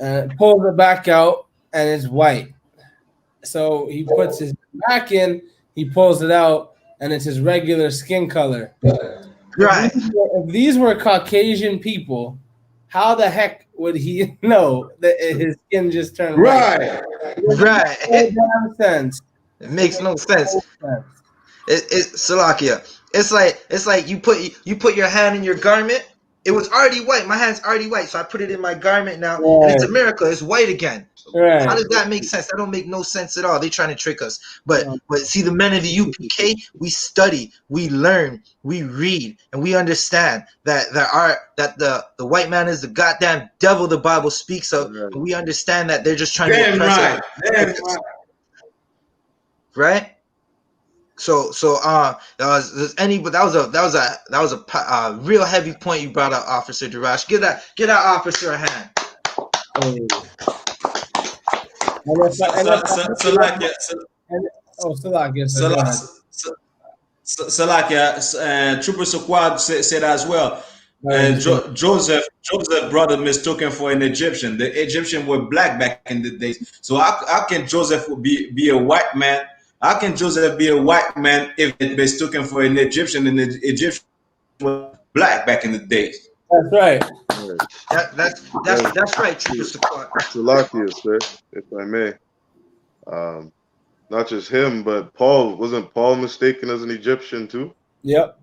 and pulls it back out, and it's white. So he puts his back in, he pulls it out, and it's his regular skin color. Right. If these were Caucasian people, how the heck would he know that his skin just turned white? Right. No damn sense. It makes no sense. No sense. It's Salakia. It's like you put your hand in your garment. It was already white. My hand's already white, so I put it in my garment now, and it's a miracle. It's white again. Right. How does that make sense? That don't make no sense at all. They're trying to trick us. But see, the men of the UPK, we study, we learn, we read, and we understand that the white man is the goddamn devil the Bible speaks of. Right. And we understand that they're just trying to Damn oppress right. us. Damn right. Right? So that was a real heavy point you brought up, Officer Darash. Give that officer a hand. Salakia, Trooper Sukwad said as well. And Joseph brother mistaken for an Egyptian. The Egyptian were black back in the days. So how can Joseph be a white man? How can Joseph be a white man if it mistaken for an Egyptian and the Egyptian was black back in the days? That's right. That's right, Trooper Sukwad. Salakia, sir, if I may. Not just him, but Paul. Wasn't Paul mistaken as an Egyptian too? Yep.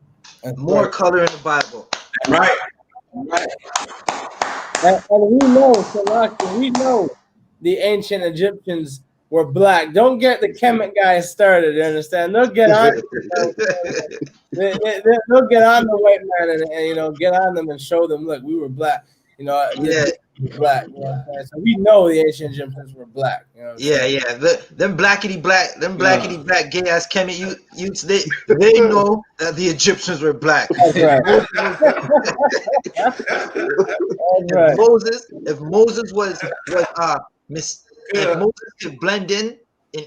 More color in the Bible. Right. And we know, Salakia, we know the ancient Egyptians were black. Don't get the Kemet guys started, you understand? They'll get on they'll get on the white man and get on them and show them, look, we were black. Black. You know so we know the ancient Egyptians were black. You know Them blackity black gay ass Kemet youths, they know that the Egyptians were black. That's right. If Moses was if Moses could blend in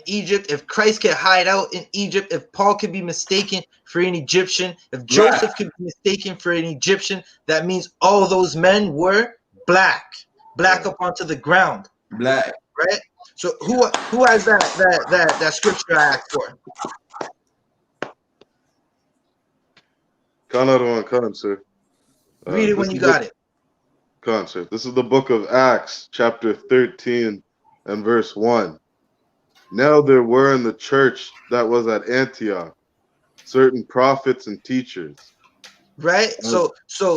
Egypt, if Christ could hide out in Egypt, if Paul could be mistaken for an Egyptian, if Joseph could be mistaken for an Egyptian, that means all those men were black up onto the ground. Black. Right? So who has that scripture I asked for? Khan, sir. Read it when you got it. Khan, sir. This is the book of Acts, chapter 13 and verse 1. Now there were in the church that was at Antioch certain prophets and teachers. Right? So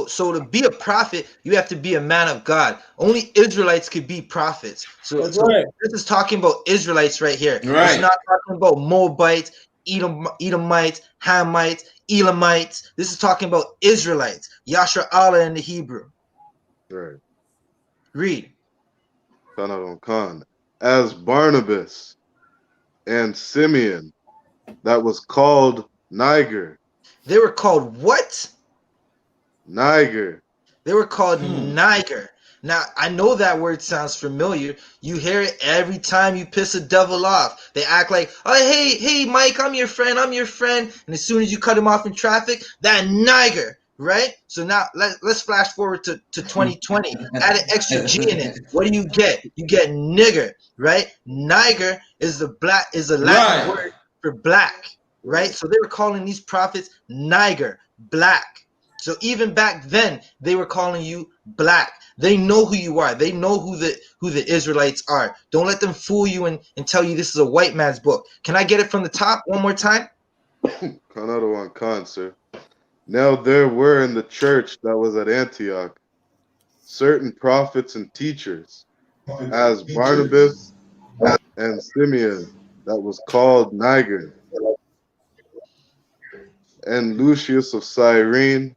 to be a prophet, you have to be a man of God. Only Israelites could be prophets. So this is talking about Israelites right here. Right. It's not talking about Moabites, Edomites, Hamites, Elamites. This is talking about Israelites. Yasher Allah in the Hebrew. Right. Read. Khan. As Barnabas and Simeon, that was called Niger. They were called what? Niger. They were called Niger. Now, I know that word sounds familiar. You hear it every time you piss a devil off. They act like, oh, hey, Mike, I'm your friend. And as soon as you cut him off in traffic, that Niger, right? So now let's flash forward to 2020. Add an extra G in it. What do you get? You get nigger, right? Niger is a Latin word for black, right? So they were calling these prophets Niger, black. So even back then, they were calling you black. They know who you are. They know who the Israelites are. Don't let them fool you and tell you this is a white man's book. Can I get it from the top one more time? Khan, sir. Now there were in the church that was at Antioch certain prophets and teachers, as Barnabas and Simeon, that was called Niger, and Lucius of Cyrene,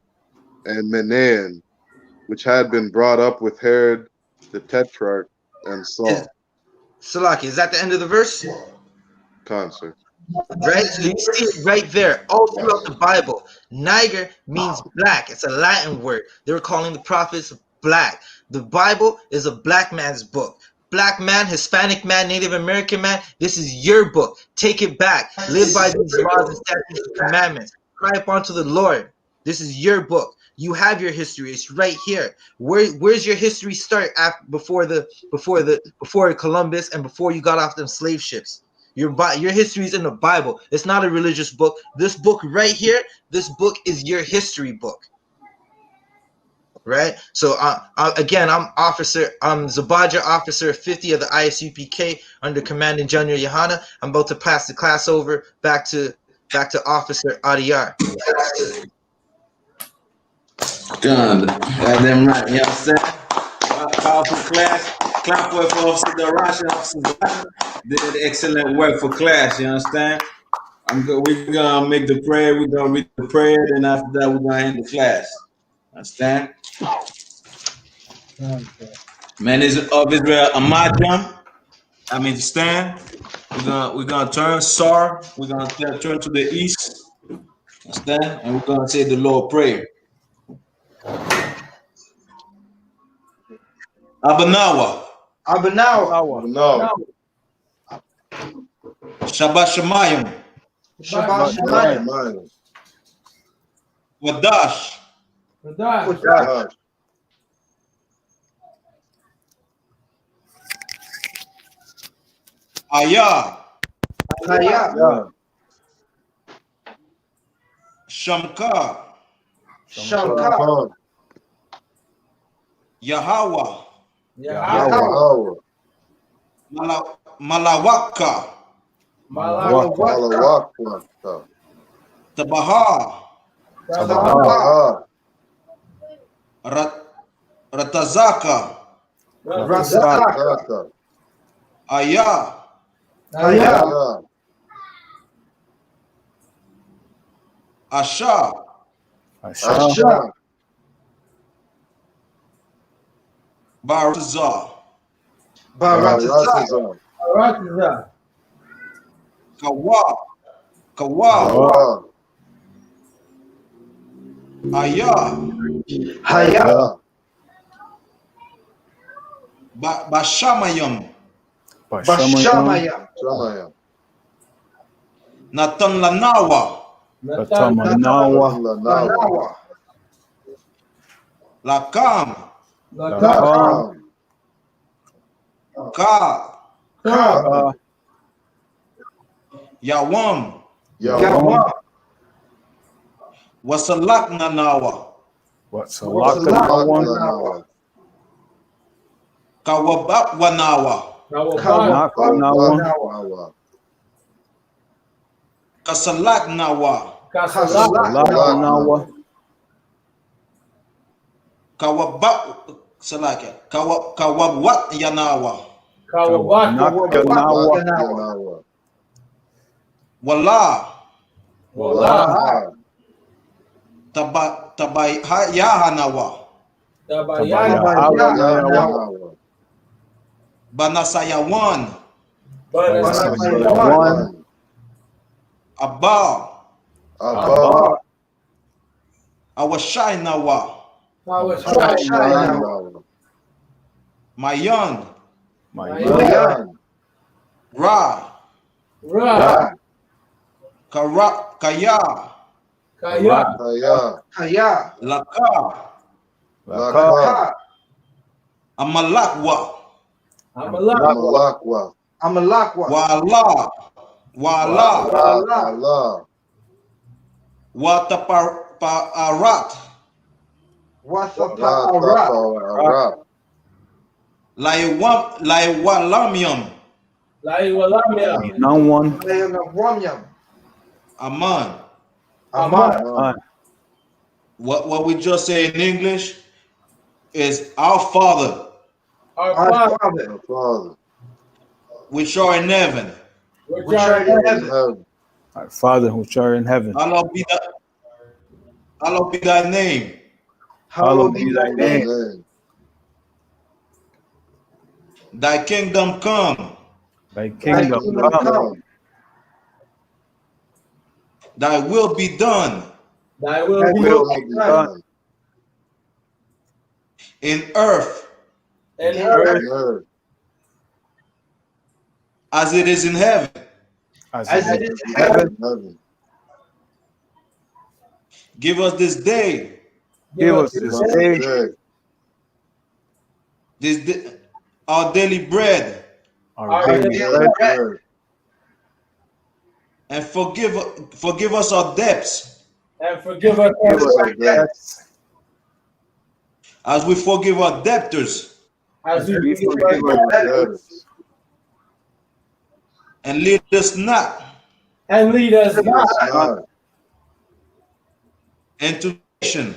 and Manaen, which had been brought up with Herod the Tetrarch and Saul. Salaki, is that the end of the verse? Concert. Right? So you see it right there, all throughout the Bible. Niger means black. It's a Latin word. They were calling the prophets black. The Bible is a black man's book. Black man, Hispanic man, Native American man, this is your book. Take it back. Live by these laws and statutes and commandments. Cry upon to the Lord. This is your book. You have your history. It's right here. Where's your history start before Columbus and before you got off them slave ships? Your history is in the Bible. It's not a religious book. This book right here, this book is your history book. right? So again, I'm Zabadja, officer 50 of the ISUPK under Commandant General Yohana. I'm about to pass the class over back to Officer Adiyar. Done. Goddamn right. You know what I'm saying? Powerful class. Clap for Officer Darash and Officer Black. Did excellent work for class. You understand? We're gonna make the prayer. We're gonna read the prayer, and after that, we're gonna end the class. Understand? Man of Israel, Amadjam. I mean, stand. We're gonna turn Sar. We're gonna turn to the east. Understand? And we're gonna say the Lord prayer. Abanawa. No. Shabbat Shemayim. Shabbat Shemayim. Wadash. Gosh. Ayah. Yeah. Shamka. Shalom. Yahweh. Yahweh. Malawaka. Malawaka. Tabaha. Tabaha. Ratazaka. Ratazaka. Ayah. Ayah. Asha. Asha. Baratazah. Baratazah. Kawa. Kawa. Ayah. Ayah. Bashamayam. Shamayam. Natan Lanawa. Lanawa. Lakam. Lakam. Ka. Ka. Yawam. Yawam. Wasalak Nanawa. Lanawa. Kawabak Wanawa. Lanawa. Kasalak Nawa. Lanawa. Kawabak Salaka. Kawabwat Yanawa. Lanawa. Wala. Wala. Tabayahanawa. Lanawa. Banasayawan. Abba. Abba. Awashainawa. Mayan. Ra. Kaya. Laka. Amalakwa. Wala. Wataparat. Laiwalamium. Aman. What we just say in English is our Father, which are in heaven. Our Father which art in heaven. Hallowed be thy name. Hallowed be thy name. Thy kingdom come. Thy kingdom come. Thy will be done. In earth. As it is in heaven. Give us this day. Our daily bread. And forgive us our debts. as we forgive our debtors, as we we forgive forgive our our debtors, and lead us not and lead us Lead not us not into temptation,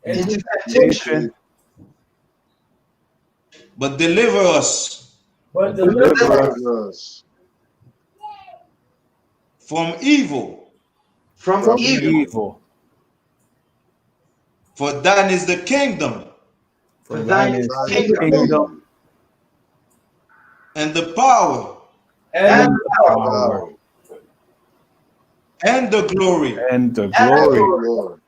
into temptation, but deliver us but deliver us deliver us from evil. from from evil. evil. For thine is the kingdom For thine is Thine the is the kingdom kingdom and the power and and Power and the glory and the and glory the glory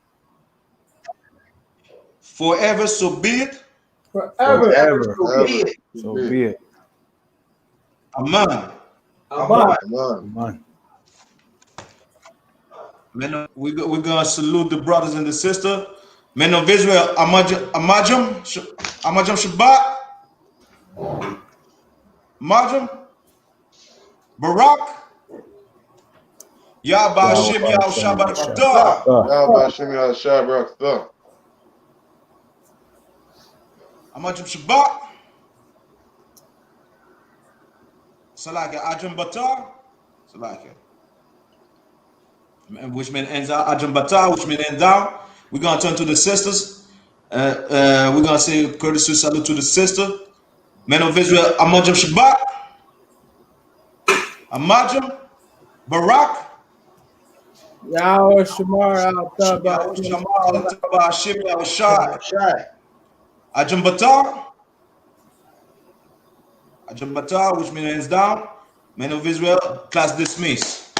forever. So be it. forever. forever. so be it. So be it. Amen. Amen. Amen. Amen. Men, we're going to salute the brothers and the sisters. Men of Israel, Amajam Shabbat, Amajam, Barak, Yahba Hashem Yahweh Shabbat Ratah. Yahweh Hashem Yahshua Barakatah. Amajam Shabbat, Salaka Ajam Batar, Salaka. Which means ends out Ajam Batar, which means ends down. We're going to turn to the sisters. We're going to say courtesy salute to the sister. Men of Israel, Amajam Shabbat, Amajam, Barak, Yahweh Shamar Al Yahweh Taba. Shamar, Taba Hashem Yahweh Shai, Shy. Ajam Batar, Ajam Batar, which means ends down. Men of Israel, class dismissed.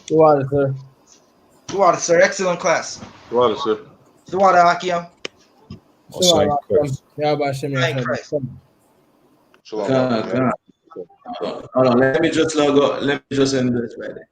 Duwada, sir. Duwada, sir. Excellent class. Water, sir. Duwada, Akia. Osai Christ. Yahweh Hashem Thank Christ. Shalom. Hold on, let me just log out. Let me just end this right there.